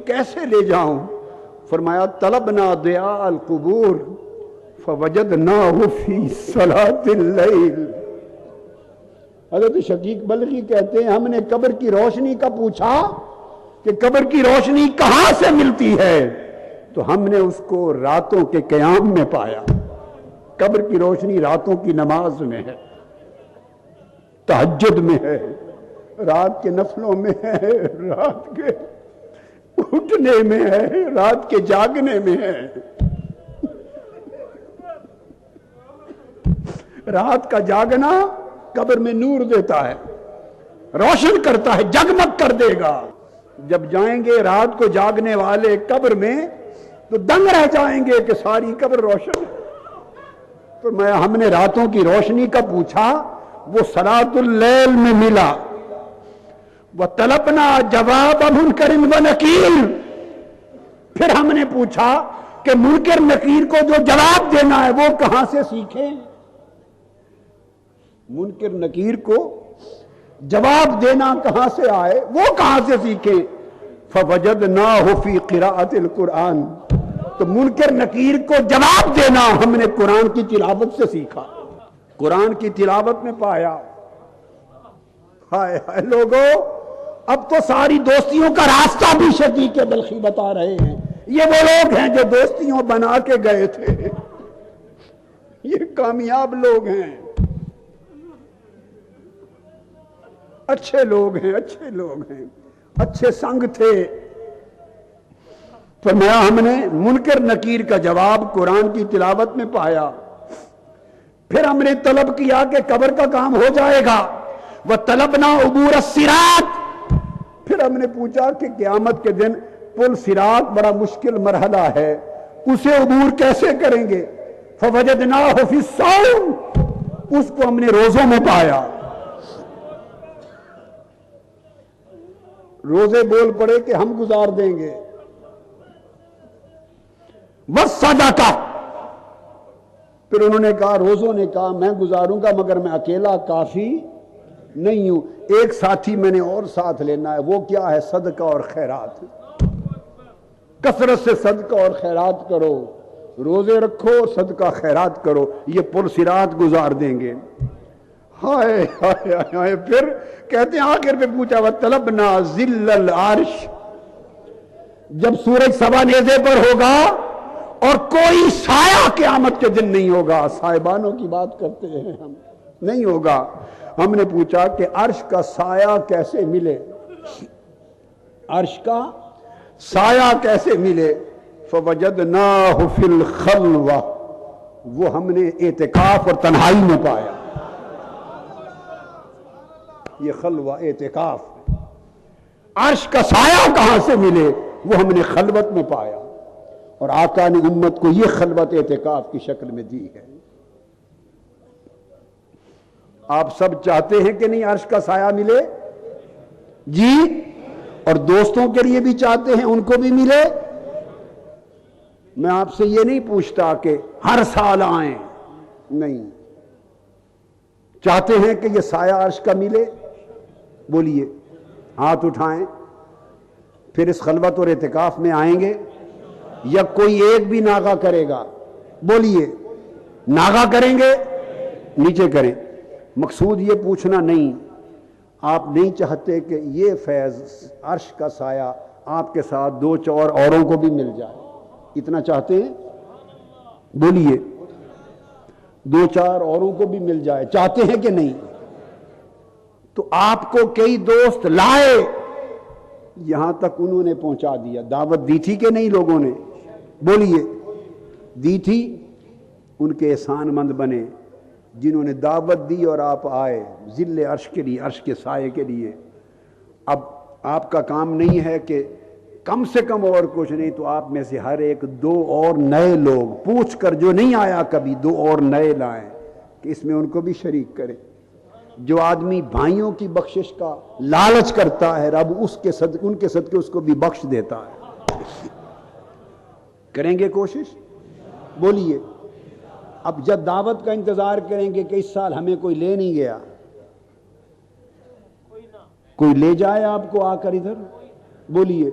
Speaker 2: کیسے لے جاؤں؟ فرمایا طلبنا ضیاء القبور فوجدناہ فی صلاۃ اللیل۔ حضرت شقیق بلخی کہتے ہیں ہم نے قبر کی روشنی کا پوچھا کہ قبر کی روشنی کہاں سے ملتی ہے، تو ہم نے اس کو راتوں کے قیام میں پایا۔ قبر کی روشنی راتوں کی نماز میں ہے، تہجد میں ہے، رات کے نفلوں میں ہے، رات کے اٹھنے میں ہے، رات کے جاگنے میں ہے۔ رات کا جاگنا قبر میں نور دیتا ہے، روشن کرتا ہے، جگمگ کر دے گا۔ جب جائیں گے رات کو جاگنے والے قبر میں تو دنگ رہ جائیں گے کہ ساری قبر روشن ہے۔ تو ہم نے راتوں کی روشنی کا پوچھا، وہ صلاۃ اللیل میں ملا۔ وَطَلَبْنَا جَوَابَ مُنْکَرٍ وَنَکِیرٍ، پھر ہم نے پوچھا کہ منکر نکیر کو جو جواب دینا ہے وہ کہاں سے سیکھیں؟ منکر نکیر کو جواب دینا کہاں سے آئے، وہ کہاں سے سیکھیں؟ فَوَجَدْنَاهُ فِي قِرَاءَةِ الْقُرْآنِ، تو منکر نکیر کو جواب دینا ہم نے قرآن کی تلاوت سے سیکھا، قرآن کی تلاوت میں پایا۔ ہائے ہائے لوگو، اب تو ساری دوستیوں کا راستہ بھی شقیق بلخی بتا رہے ہیں۔ یہ وہ لوگ ہیں جو دوستیوں بنا کے گئے تھے، یہ کامیاب لوگ ہیں، اچھے لوگ ہیں، اچھے لوگ ہیں، اچھے سنگ تھے۔ فرمایا ہم نے منکر نکیر کا جواب قرآن کی تلاوت میں پایا۔ پھر ہم نے طلب کیا کہ قبر کا کام ہو جائے گا، وَطَلَبْنَا عُبُورَ الصِّرَاط، پھر ہم نے پوچھا کہ قیامت کے دن پل صراط بڑا مشکل مرحلہ ہے، اسے عبور کیسے کریں گے؟ فَوَجَدْنَاهُ فِي الصَّوْمِ، اس کو ہم نے روزوں میں پایا۔ روزے بول پڑے کہ ہم گزار دیں گے۔ وَالصَّدَقَةِ، پھر انہوں نے کہا، روزوں نے کہا میں گزاروں گا مگر میں اکیلا کافی نہیں ہوں، ایک ساتھی میں نے اور ساتھ لینا ہے، وہ کیا ہے؟ صدقہ اور خیرات۔ کثرت سے صدقہ اور خیرات کرو، روزے رکھو، صدقہ خیرات کرو، یہ پرصراط گزار دیں گے۔ ہائے ہائے ہائے، پھر کہتے ہیں آخر پہ پوچھا وَطَلَبْنَا ظِلَّ الْعَرْشِ، جب سورج سوا نیزے پر ہوگا اور کوئی سایہ قیامت کے دن نہیں ہوگا، صاحبانوں کی بات کرتے ہیں ہم، نہیں ہوگا، ہم نے پوچھا کہ عرش کا سایہ کیسے ملے، عرش کا سایہ کیسے ملے؟ فَوَجَدْنَاهُ فِي الْخَلْوَةِ، وہ ہم نے اعتکاف اور تنہائی میں پایا۔ یہ خلوہ اعتکاف، عرش کا سایہ کہاں سے ملے؟ وہ ہم نے خلوت میں پایا، اور آقا نے امت کو یہ خلوت اعتکاف کی شکل میں دی ہے۔ آپ سب چاہتے ہیں کہ نہیں عرش کا سایہ ملے؟ جی، اور دوستوں کے لیے بھی چاہتے ہیں ان کو بھی ملے؟ میں آپ سے یہ نہیں پوچھتا کہ ہر سال آئیں، نہیں، چاہتے ہیں کہ یہ سایہ عرش کا ملے؟ بولیے، ہاتھ اٹھائیں۔ پھر اس خلوت اور اعتکاف میں آئیں گے یا کوئی ایک بھی ناغہ کرے گا؟ بولیے، ناغہ کریں گے؟ نیچے کریں۔ مقصود یہ پوچھنا نہیں، آپ نہیں چاہتے کہ یہ فیض عرش کا سایہ آپ کے ساتھ دو چار اوروں کو بھی مل جائے، اتنا چاہتے ہیں؟ بولیے، دو چار اوروں کو بھی مل جائے، چاہتے ہیں کہ نہیں؟ تو آپ کو کئی دوست لائے، یہاں تک انہوں نے پہنچا دیا، دعوت دی تھی کہ نہیں لوگوں نے؟ بولیے، دی تھی؟ ان کے احسان مند بنے جنہوں نے دعوت دی اور آپ آئے ذل عرش کے لیے، عرش کے سائے کے لیے۔ اب آپ کا کام نہیں ہے کہ کم سے کم اور کچھ نہیں تو آپ میں سے ہر ایک دو اور نئے لوگ پوچھ کر، جو نہیں آیا کبھی، دو اور نئے لائیں کہ اس میں ان کو بھی شریک کریں۔ جو آدمی بھائیوں کی بخشش کا لالچ کرتا ہے، رب اس کے صدقے، ان کے صدقے اس کو بھی بخش دیتا ہے۔ کریں گے کوشش؟ بولیے۔ اب جب دعوت کا انتظار کریں گے کہ اس سال ہمیں کوئی لے نہیں گیا، کوئی لے جائے آپ کو آ کر ادھر؟ بولیے۔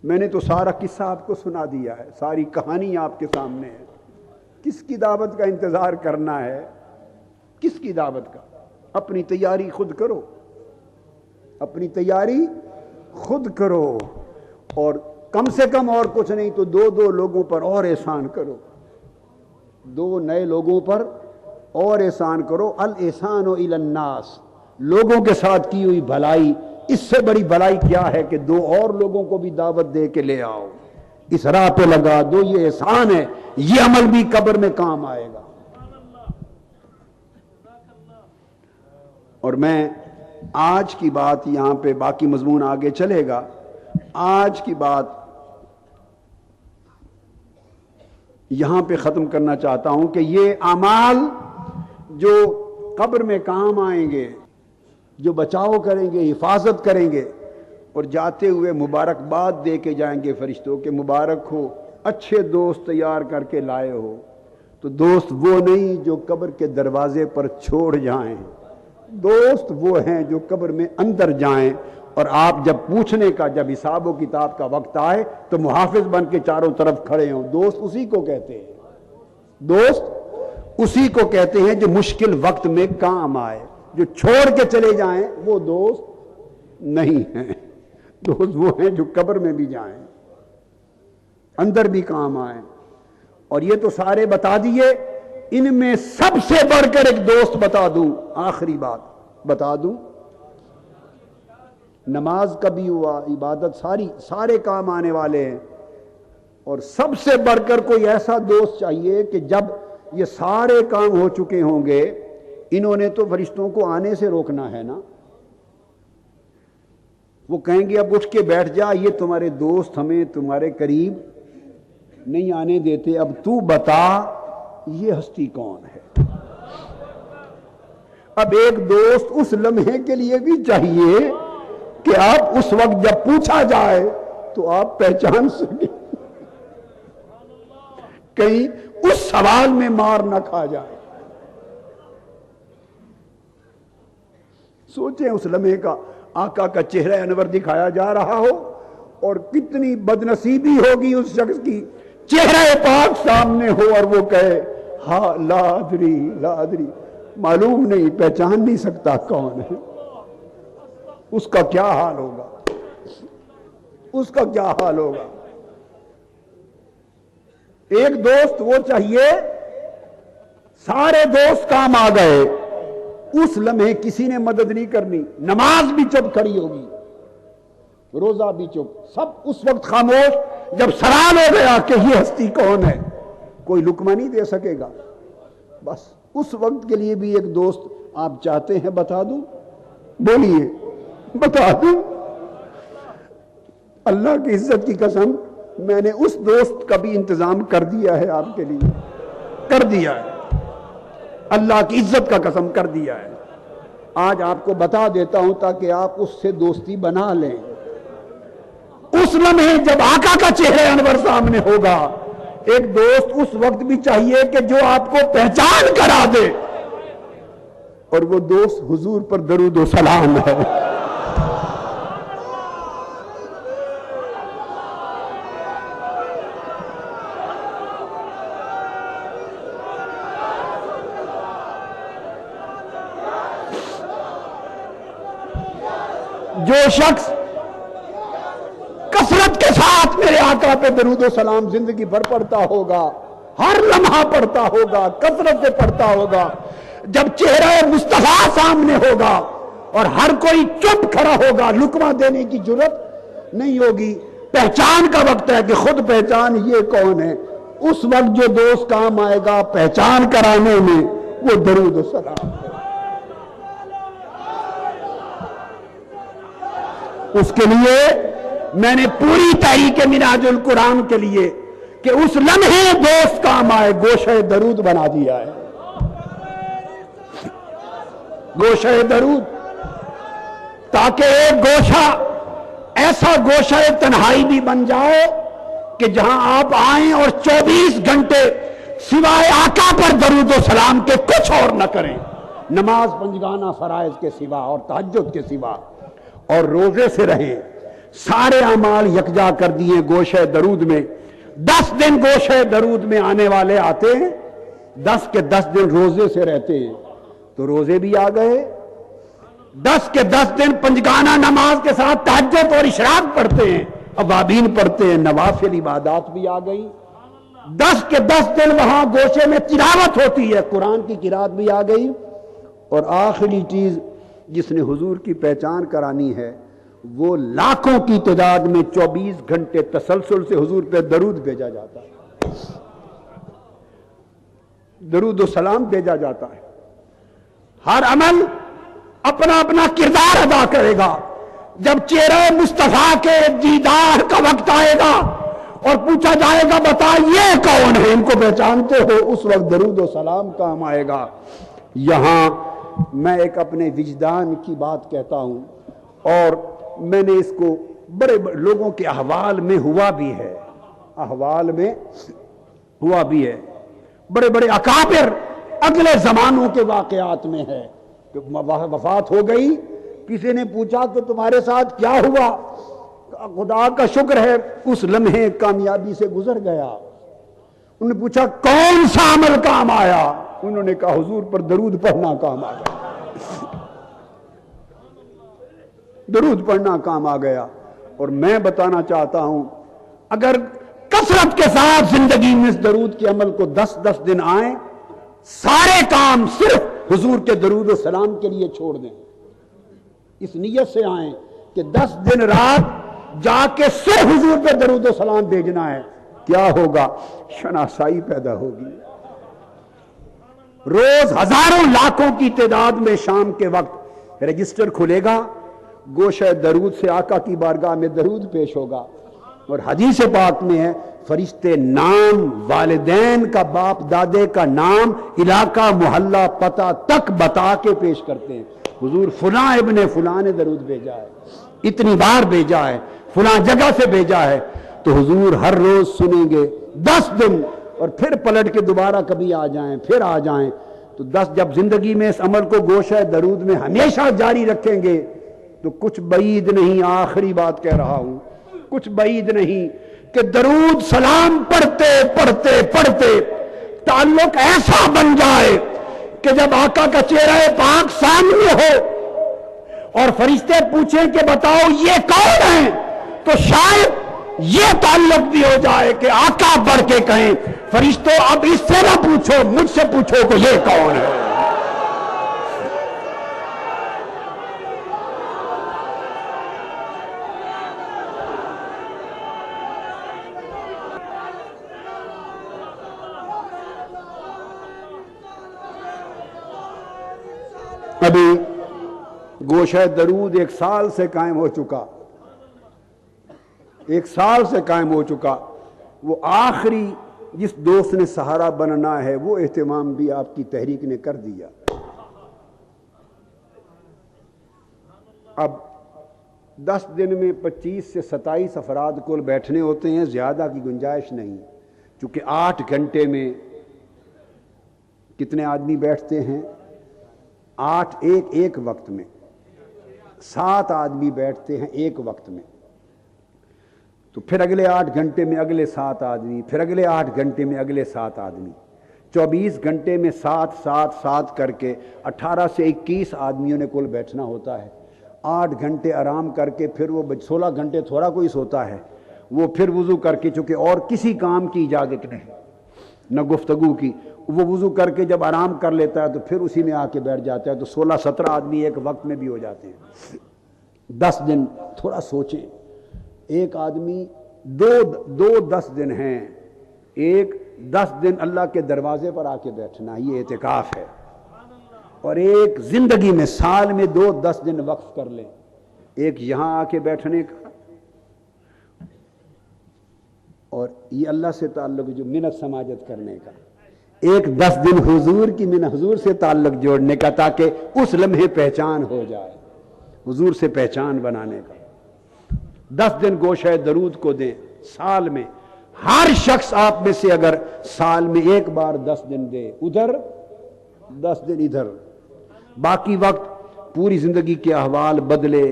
Speaker 2: میں نے تو سارا قصہ آپ کو سنا دیا ہے، ساری کہانی آپ کے سامنے ہے، کس کی دعوت کا انتظار کرنا ہے؟ کس کی دعوت کا؟ اپنی تیاری خود کرو، اپنی تیاری خود کرو، اور کم سے کم اور کچھ نہیں تو دو دو لوگوں پر اور احسان کرو، دو نئے لوگوں پر اور احسان کرو۔ الاحسان الی الناس، لوگوں کے ساتھ کی ہوئی بھلائی، اس سے بڑی بھلائی کیا ہے کہ دو اور لوگوں کو بھی دعوت دے کے لے آؤ، اس راہ پہ لگا دو، یہ احسان ہے، یہ عمل بھی قبر میں کام آئے گا۔ اور میں آج کی بات یہاں پہ، باقی مضمون آگے چلے گا، آج کی بات یہاں پہ ختم کرنا چاہتا ہوں کہ یہ اعمال جو قبر میں کام آئیں گے، جو بچاؤ کریں گے، حفاظت کریں گے، اور جاتے ہوئے مبارکباد دے کے جائیں گے فرشتوں کے، مبارک ہو، اچھے دوست تیار کر کے لائے ہو۔ تو دوست وہ نہیں جو قبر کے دروازے پر چھوڑ جائیں، دوست وہ ہیں جو قبر میں اندر جائیں، اور آپ جب پوچھنے کا، جب حساب و کتاب کا وقت آئے تو محافظ بن کے چاروں طرف کھڑے ہوں۔ دوست اسی کو کہتے ہیں، دوست اسی کو کہتے ہیں جو مشکل وقت میں کام آئے۔ جو چھوڑ کے چلے جائیں وہ دوست نہیں ہیں، دوست وہ ہیں جو قبر میں بھی جائیں، اندر بھی کام آئیں۔ اور یہ تو سارے بتا دیے، ان میں سب سے بڑھ کر ایک دوست بتا دوں، آخری بات بتا دوں، نماز کا بھی ہوا، عبادت، سارے کام آنے والے ہیں، اور سب سے بڑھ کر کوئی ایسا دوست چاہیے کہ جب یہ سارے کام ہو چکے ہوں گے، انہوں نے تو فرشتوں کو آنے سے روکنا ہے نا، وہ کہیں گے اب اٹھ کے بیٹھ جا، یہ تمہارے دوست ہمیں تمہارے قریب نہیں آنے دیتے، اب تو بتا یہ ہستی کون ہے۔ اب ایک دوست اس لمحے کے لیے بھی چاہیے کہ آپ اس وقت جب پوچھا جائے تو آپ پہچان سکیں۔ کہیں اس سوال میں مار نہ کھا جائے. سوچیں اس لمحے کا آقا کا چہرہ انور دکھایا جا رہا ہو اور کتنی بدنصیبی ہوگی اس شخص کی چہرہ پاک سامنے ہو اور وہ کہے ہاں لا ادری معلوم نہیں پہچان نہیں سکتا کون ہے. اس کا کیا حال ہوگا, اس کا کیا حال ہوگا. ایک دوست وہ چاہیے, سارے دوست کام آ گئے, اس لمحے کسی نے مدد نہیں کرنی, نماز بھی چپ کھڑی ہوگی, روزہ بھی چپ, سب اس وقت خاموش. جب سوال ہو گیا کہ یہ ہستی کون ہے, کوئی لقمہ نہیں دے سکے گا. بس اس وقت کے لیے بھی ایک دوست آپ چاہتے ہیں بتا دوں, بولیے بتا دوں. اللہ کی عزت کی قسم میں نے اس دوست کا بھی انتظام کر دیا ہے آپ کے لیے, کر دیا ہے, اللہ کی عزت کا قسم کر دیا ہے. آج آپ کو بتا دیتا ہوں تاکہ آپ اس سے دوستی بنا لیں. اس لمحے جب آقا کا چہرہ انور سامنے ہوگا, ایک دوست اس وقت بھی چاہیے کہ جو آپ کو پہچان کرا دے, اور وہ دوست حضور پر درود و سلام ہے. جو شخص کثرت کے ساتھ میرے آقا پہ درود و سلام زندگی بھر پڑھتا ہوگا, ہر لمحہ پڑھتا ہوگا, کثرت سے پڑھتا ہوگا, جب چہرہ مصطفیٰ سامنے ہوگا اور ہر کوئی چپ کھڑا ہوگا, لقمہ دینے کی جرت نہیں ہوگی, پہچان کا وقت ہے کہ خود پہچان یہ کون ہے, اس وقت جو دوست کام آئے گا پہچان کرانے میں وہ درود و سلام ہے. اس کے لیے میں نے پوری تحریک منہاج القرآن کے لیے کہ اس لمحے دوست کام آئے گوشہ درود بنا دیا ہے. گوشہ درود, تاکہ ایک گوشہ ایسا گوشہ تنہائی بھی بن جائے کہ جہاں آپ آئیں اور 24 گھنٹے سوائے آقا پر درود و سلام کے کچھ اور نہ کریں, نماز پنجگانہ فرائض کے سوا اور تہجد کے سوا, اور روزے سے رہیں. سارے اعمال یکجا کر دیے گوشہ درود میں. 10 دن گوشہ درود میں آنے والے آتے ہیں, 10 کے 10 دن روزے سے رہتے ہیں, تو روزے بھی آ گئے. 10 کے 10 دن پنجگانہ نماز کے ساتھ تہجد اور اشراق پڑھتے ہیں, اوابین پڑھتے ہیں, نوافل عبادات بھی آ گئی. 10 کے 10 دن وہاں گوشے میں تلاوت ہوتی ہے, قرآن کی قرات بھی آ گئی. اور آخری چیز جس نے حضور کی پہچان کرانی ہے, وہ لاکھوں کی تعداد میں 24 گھنٹے تسلسل سے حضور پہ درود بھیجا جاتا ہے, درود و سلام بھیجا جاتا ہے. ہر عمل اپنا اپنا کردار ادا کرے گا. جب چہرہ مصطفیٰ کے دیدار کا وقت آئے گا اور پوچھا جائے گا بتا یہ کون ہے, ان کو پہچانتے ہو, اس وقت درود و سلام کام آئے گا. یہاں میں ایک اپنے وجدان کی بات کہتا ہوں, اور میں نے اس کو بڑے لوگوں کے احوال میں ہوا بھی ہے, احوال میں ہوا بھی ہے. بڑے بڑے اکابر اگلے زمانوں کے واقعات میں ہے کہ وفات ہو گئی, کسی نے پوچھا کہ تمہارے ساتھ کیا ہوا, خدا کا شکر ہے اس لمحے کامیابی سے گزر گیا. انہوں نے پوچھا کون سا عمل کام آیا, انہوں نے کہا حضور پر درود پڑھنا کام آ گیا, درود پڑھنا کام آ گیا. اور میں بتانا چاہتا ہوں اگر کثرت کے ساتھ زندگی میں اس درود کے عمل کو 10 دن آئیں, سارے کام صرف حضور کے درود و سلام کے لیے چھوڑ دیں, اس نیت سے آئیں کہ 10 دن رات جا کے صرف حضور پہ درود و سلام بھیجنا ہے, کیا ہوگا, شناسائی پیدا ہوگی. روز ہزاروں لاکھوں کی تعداد میں شام کے وقت رجسٹر کھلے گا, گوشہ درود سے آقا کی بارگاہ میں درود پیش ہوگا. اور حدیث پاک میں ہے فرشتے نام, والدین کا, باپ دادے کا نام, علاقہ, محلہ, پتہ تک بتا کے پیش کرتے ہیں. حضور فلاں ابن فلاں نے درود بھیجا ہے, اتنی بار بھیجا ہے, فلاں جگہ سے بھیجا ہے. تو حضور ہر روز سنیں گے 10 دن اور پھر پلٹ کے دوبارہ کبھی آ جائیں، پھر آ جائیں. تو 10 جب زندگی میں اس عمل کو گوشہ درود میں ہمیشہ جاری رکھیں گے تو کچھ بعید نہیں، آخری بات کہہ رہا ہوں، کچھ بعید نہیں کہ درود سلام پڑھتے پڑھتے پڑھتے تعلق ایسا بن جائے کہ جب آقا کا چہرہ پاک سامنے ہو اور فرشتے پوچھیں کہ بتاؤ یہ کون ہے، تو شاید یہ تعلق بھی ہو جائے کہ آقا بڑھ کے کہیں فرشتوں اب اس سے نہ پوچھو، مجھ سے پوچھو کہ یہ کون ہے. ابھی گوشہ درود 1 سال سے قائم ہو چکا، 1 سال سے قائم ہو چکا. وہ آخری جس دوست نے سہارا بننا ہے وہ اہتمام بھی آپ کی تحریک نے کر دیا. اب 10 دن میں 25 سے 27 افراد کو بیٹھنے ہوتے ہیں، زیادہ کی گنجائش نہیں، چونکہ 8 گھنٹے میں کتنے آدمی بیٹھتے ہیں؟ 8 ایک وقت میں 7 آدمی بیٹھتے ہیں ایک وقت میں. تو پھر اگلے 8 گھنٹے میں اگلے 7 آدمی، پھر اگلے 8 گھنٹے میں اگلے 7 آدمی، 24 گھنٹے میں 7 کر کے 18 سے 21 آدمیوں نے کل بیٹھنا ہوتا ہے. 8 گھنٹے آرام کر کے پھر وہ 16 گھنٹے تھوڑا کوئی سوتا ہے، وہ پھر وضو کر کے، چونکہ اور کسی کام کی اجازت نہیں نہ گفتگو کی، وہ وضو کر کے جب آرام کر لیتا ہے تو پھر اسی میں آ کے بیٹھ جاتا ہے. تو 16-17 آدمی ایک وقت میں بھی ہو جاتے ہیں. 10 دن تھوڑا سوچیں، ایک آدمی دو 10 دن ہیں، ایک 10 دن اللہ کے دروازے پر آ کے بیٹھنا، یہ اعتکاف ہے. اور ایک زندگی میں سال میں 10 دن وقف کر لیں، ایک یہاں آ کے بیٹھنے کا، اور یہ اللہ سے تعلق جو منت سماجت کرنے کا، ایک 10 دن حضور کی منت، حضور سے تعلق جوڑنے کا، تاکہ اس لمحے پہچان ہو جائے، حضور سے پہچان بنانے کا. 10 دن گوشہ درود کو دیں سال میں. ہر شخص آپ میں سے اگر سال میں ایک بار 10 دن دے، ادھر 10 دن ادھر، باقی وقت پوری زندگی کے احوال بدلے،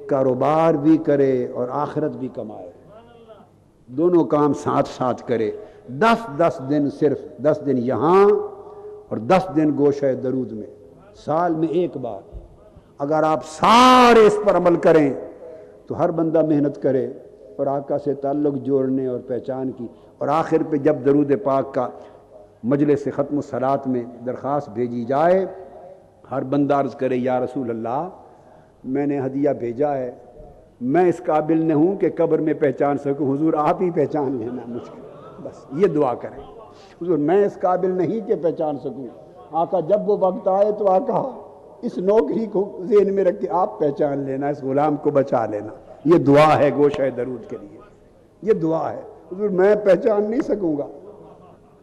Speaker 2: کاروبار بھی کرے اور آخرت بھی کمائے، دونوں کام ساتھ کرے. 10 دن، صرف 10 دن یہاں اور 10 دن گوشہ درود میں، سال میں ایک بار. اگر آپ سارے اس پر عمل کریں تو ہر بندہ محنت کرے اور آقا سے تعلق جوڑنے اور پہچان کی، اور آخر پہ جب درود پاک کا مجلس ختم الصلاۃ میں درخواست بھیجی جائے، ہر بندہ عرض کرے یا رسول اللہ میں نے ہدیہ بھیجا ہے، میں اس قابل نہ ہوں کہ قبر میں پہچان سکوں، حضور آپ ہی پہچان لینا مجھ کو. بس یہ دعا کریں، حضور میں اس قابل نہیں کہ پہچان سکوں، آقا جب وہ وقت آئے تو آقا اس نوکری کو ذہن میں رکھ کے آپ پہچان لینا، اس غلام کو بچا لینا. یہ دعا ہے گوشہ درود کے لیے، یہ دعا ہے. حضور میں پہچان نہیں سکوں گا،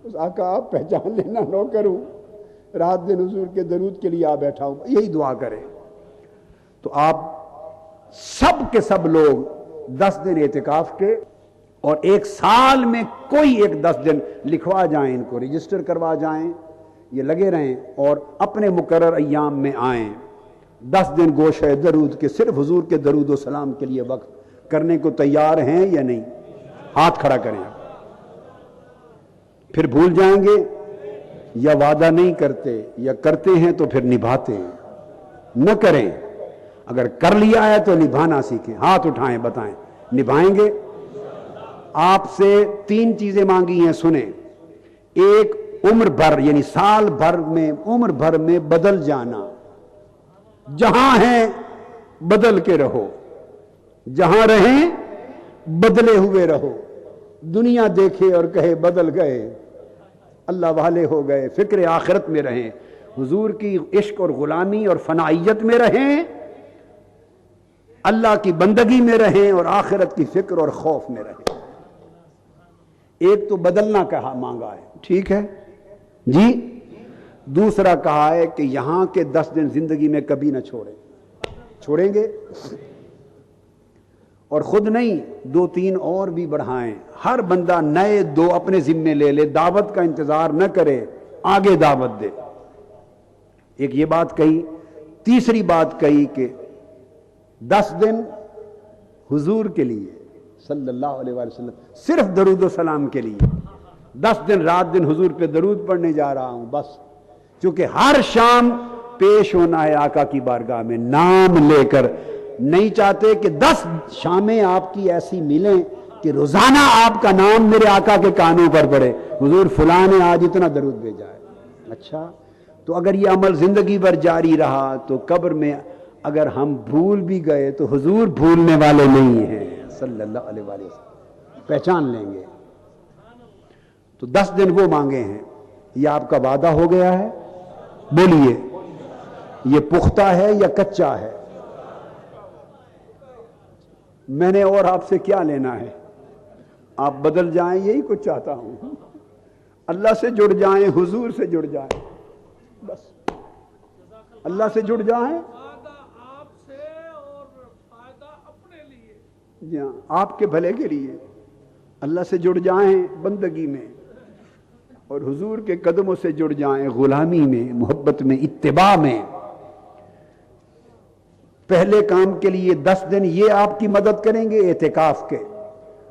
Speaker 2: اس آقا آپ پہچان لینا، نوکر ہوں، رات دن حضور کے درود کے لیے آ بیٹھا ہوں. یہی دعا کریں. تو آپ سب کے سب لوگ 10 دن اعتکاف کے، اور ایک سال میں کوئی ایک 10 دن لکھوا جائیں، ان کو رجسٹر کروا جائیں، یہ لگے رہیں اور اپنے مقرر ایام میں آئیں. 10 دن گوشہ درود کے، صرف حضور کے درود و سلام کے لیے وقت کرنے کو تیار ہیں یا نہیں؟ ہاتھ کھڑا کریں. پھر بھول جائیں گے یا وعدہ نہیں کرتے، یا کرتے ہیں تو پھر نبھاتے ہیں. نہ کریں، اگر کر لیا ہے تو نبھانا سیکھیں. ہاتھ اٹھائیں، بتائیں نبھائیں گے. آپ سے 3 چیزیں مانگی ہیں، سنیں. ایک عمر بھر، یعنی سال بھر میں، عمر بھر میں بدل جانا، جہاں ہیں بدل کے رہو، جہاں رہیں بدلے ہوئے رہو. دنیا دیکھے اور کہے بدل گئے، اللہ والے ہو گئے، فکر آخرت میں رہیں، حضور کی عشق اور غلامی اور فنائیت میں رہیں، اللہ کی بندگی میں رہیں اور آخرت کی فکر اور خوف میں رہیں. ایک تو بدلنا کہا مانگا ہے، ٹھیک ہے جی. دوسرا کہا ہے کہ یہاں کے 10 دن زندگی میں کبھی نہ چھوڑیں. چھوڑیں گے؟
Speaker 1: اور خود نہیں 2-3 اور بھی بڑھائیں، ہر بندہ نئے 2 اپنے ذمے لے لے، دعوت کا انتظار نہ کرے، آگے دعوت دے۔ ایک یہ بات کہی، تیسری بات کہی کہ 10 دن حضور کے لیے صلی اللہ علیہ وآلہ وسلم، صرف درود و سلام کے لیے 10 دن رات دن حضور پہ درود پڑھنے جا رہا ہوں بس، چونکہ ہر شام پیش ہونا ہے آقا کی بارگاہ میں نام لے کر، نہیں چاہتے کہ 10 شامیں آپ کی ایسی ملیں کہ روزانہ آپ کا نام میرے آقا کے کانوں پر پڑے، حضور فلاں نے آج اتنا درود بھیجا ہے۔ اچھا، تو اگر یہ عمل زندگی بھر جاری رہا تو قبر میں اگر ہم بھول بھی گئے تو حضور بھولنے والے نہیں ہیں صلی اللہ علیہ وآلہ وسلم، پہچان لیں گے۔ تو 10 دن وہ مانگے ہیں، یہ آپ کا وعدہ ہو گیا ہے؟ بولیے، یہ پختہ ہے یا کچا ہے؟ میں نے اور آپ سے کیا لینا ہے؟ آپ بدل جائیں یہی کچھ چاہتا ہوں، اللہ سے جڑ جائیں، حضور سے جڑ جائیں، بس اللہ سے جڑ جائیں، جی ہاں، آپ کے بھلے کے لیے اللہ سے جڑ جائیں بندگی میں، اور حضور کے قدموں سے جڑ جائیں غلامی میں، محبت میں، اتباع میں۔ پہلے کام کے لیے 10 دن یہ آپ کی مدد کریں گے اعتکاف کے،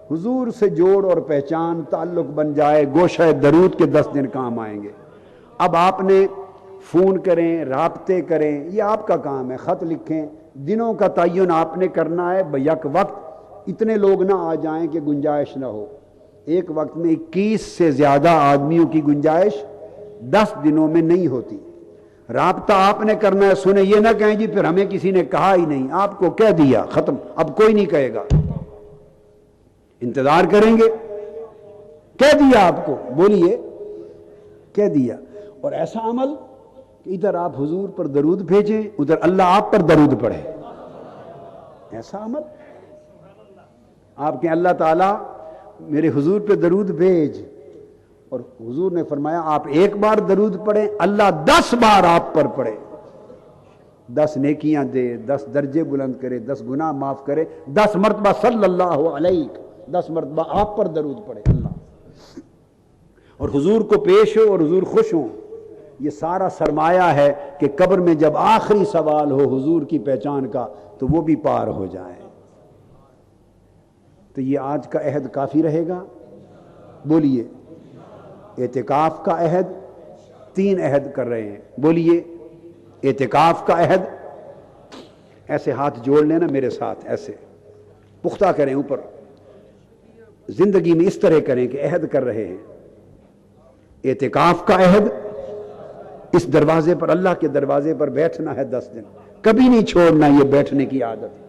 Speaker 1: حضور سے جوڑ اور پہچان تعلق بن جائے، گوشہ درود کے 10 دن کام آئیں گے۔ اب آپ نے فون کریں، رابطے کریں، یہ آپ کا کام ہے، خط لکھیں، دنوں کا تعین آپ نے کرنا ہے، بیک وقت اتنے لوگ نہ آ جائیں کہ گنجائش نہ ہو۔ ایک وقت میں 21 سے زیادہ آدمیوں کی گنجائش 10 دنوں میں نہیں ہوتی۔ رابطہ آپ نے کرنا ہے، سنیں یہ نہ کہیں جی پھر ہمیں کسی نے کہا ہی نہیں، آپ کو کہہ دیا، ختم، اب کوئی نہیں کہے گا، انتظار کریں گے، کہہ دیا آپ کو، بولیے کہہ دیا۔ اور ایسا عمل کہ ادھر آپ حضور پر درود بھیجیں، ادھر اللہ آپ پر درود پڑھے، ایسا عمل آپ کے اللہ تعالیٰ میرے حضور پہ درود بھیج، اور حضور نے فرمایا آپ ایک بار درود پڑھیں، اللہ 10 بار آپ پر پڑھے، 10 نیکیاں دے، 10 درجے بلند کرے، 10 گناہ معاف کرے، 10 مرتبہ صلی اللہ علیہ، 10 مرتبہ آپ پر درود پڑھے اللہ، اور حضور کو پیش ہو اور حضور خوش ہوں۔ یہ سارا سرمایہ ہے کہ قبر میں جب آخری سوال ہو حضور کی پہچان کا تو وہ بھی پار ہو جائے۔ تو یہ آج کا عہد کافی رہے گا؟ بولیے، اعتکاف کا عہد، 3 عہد کر رہے ہیں، بولیے اعتکاف کا عہد، ایسے ہاتھ جوڑ لینا میرے ساتھ، ایسے پختہ کریں اوپر، زندگی میں اس طرح کریں کہ عہد کر رہے ہیں۔ اعتکاف کا عہد، اس دروازے پر، اللہ کے دروازے پر بیٹھنا ہے 10 دن، کبھی نہیں چھوڑنا یہ بیٹھنے کی عادت۔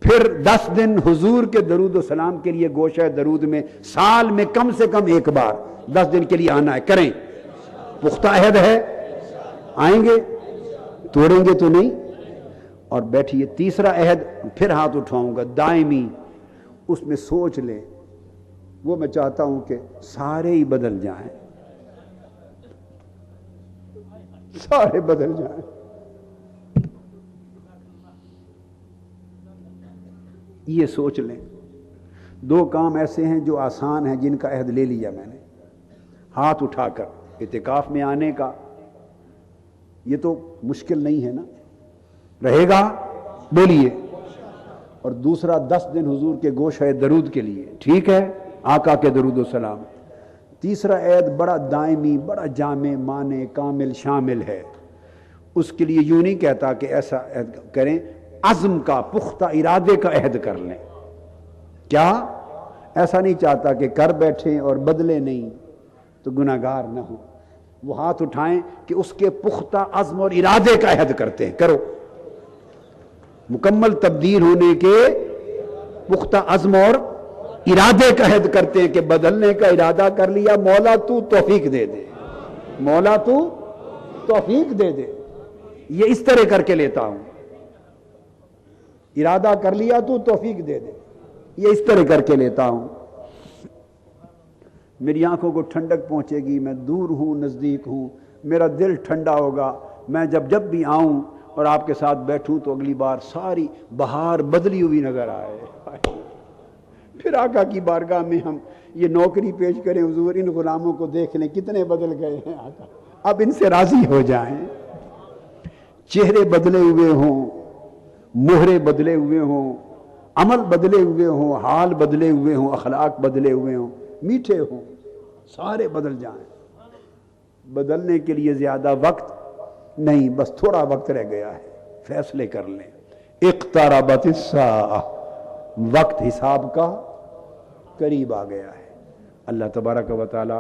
Speaker 1: پھر 10 دن حضور کے درود و سلام کے لیے گوشہ درود میں سال میں کم سے کم ایک بار 10 دن کے لیے آنا ہے، کریں، پختہ عہد ہے، آئیں گے، توڑیں گے تو نہیں، اور بیٹھیے۔ تیسرا عہد پھر ہاتھ اٹھاؤں گا، دائمی، اس میں سوچ لیں، وہ میں چاہتا ہوں کہ سارے ہی بدل جائیں، سارے بدل جائیں۔ یہ سوچ لیں، 2 کام ایسے ہیں جو آسان ہیں، جن کا عہد لے لیا میں نے، ہاتھ اٹھا کر اعتکاف میں آنے کا، یہ تو مشکل نہیں ہے نا، رہے گا، بولیے، اور دوسرا 10 دن حضور کے گوشہ درود کے لیے، ٹھیک ہے، آقا کے درود و سلام۔ تیسرا عہد بڑا دائمی، بڑا جامع، معنی کامل شامل ہے، اس کے لیے یوں نہیں کہتا کہ ایسا عہد کریں، عزم کا، پختہ ارادے کا عہد کر لیں۔ کیا؟ ایسا نہیں چاہتا کہ کر بیٹھیں اور بدلے نہیں تو گناہگار نہ ہوں، وہ ہاتھ اٹھائیں کہ اس کے پختہ عزم اور ارادے کا عہد کرتے ہیں، کرو، مکمل تبدیل ہونے کے پختہ عزم اور ارادے کا عہد کرتے ہیں کہ بدلنے کا ارادہ کر لیا، مولا تو توفیق دے دے، مولا تو توفیق دے دے، یہ اس طرح کر کے لیتا ہوں، ارادہ کر لیا تو توفیق دے دے، یہ اس طرح کر کے لیتا ہوں، میری آنکھوں کو ٹھنڈک پہنچے گی، میں دور ہوں نزدیک ہوں، میرا دل ٹھنڈا ہوگا، میں جب بھی آؤں اور آپ کے ساتھ بیٹھوں تو اگلی بار ساری بہار بدلی ہوئی نظر آئے. پھر آقا کی بارگاہ میں ہم یہ نوکری پیش کریں، حضور ان غلاموں کو دیکھ لیں کتنے بدل گئے ہیں آقا، اب ان سے راضی ہو جائیں. چہرے بدلے ہوئے ہوں، مہرے بدلے ہوئے ہوں، عمل بدلے ہوئے ہوں، حال بدلے ہوئے ہوں، اخلاق بدلے ہوئے ہوں، میٹھے ہوں، سارے بدل جائیں. بدلنے کے لیے زیادہ وقت نہیں، بس تھوڑا وقت رہ گیا ہے، فیصلے کر لیں. اقتربت الساعہ، وقت حساب کا قریب آ گیا ہے. اللہ تبارک و تعالی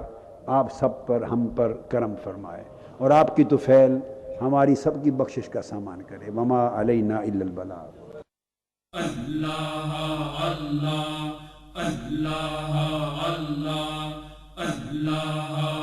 Speaker 1: آپ سب پر، ہم پر کرم فرمائے اور آپ کی طفیل ہماری سب کی بخشش کا سامان کرے. وما علینا الا البلاغ.
Speaker 3: اللہ اللہ اللہ اللہ اللہ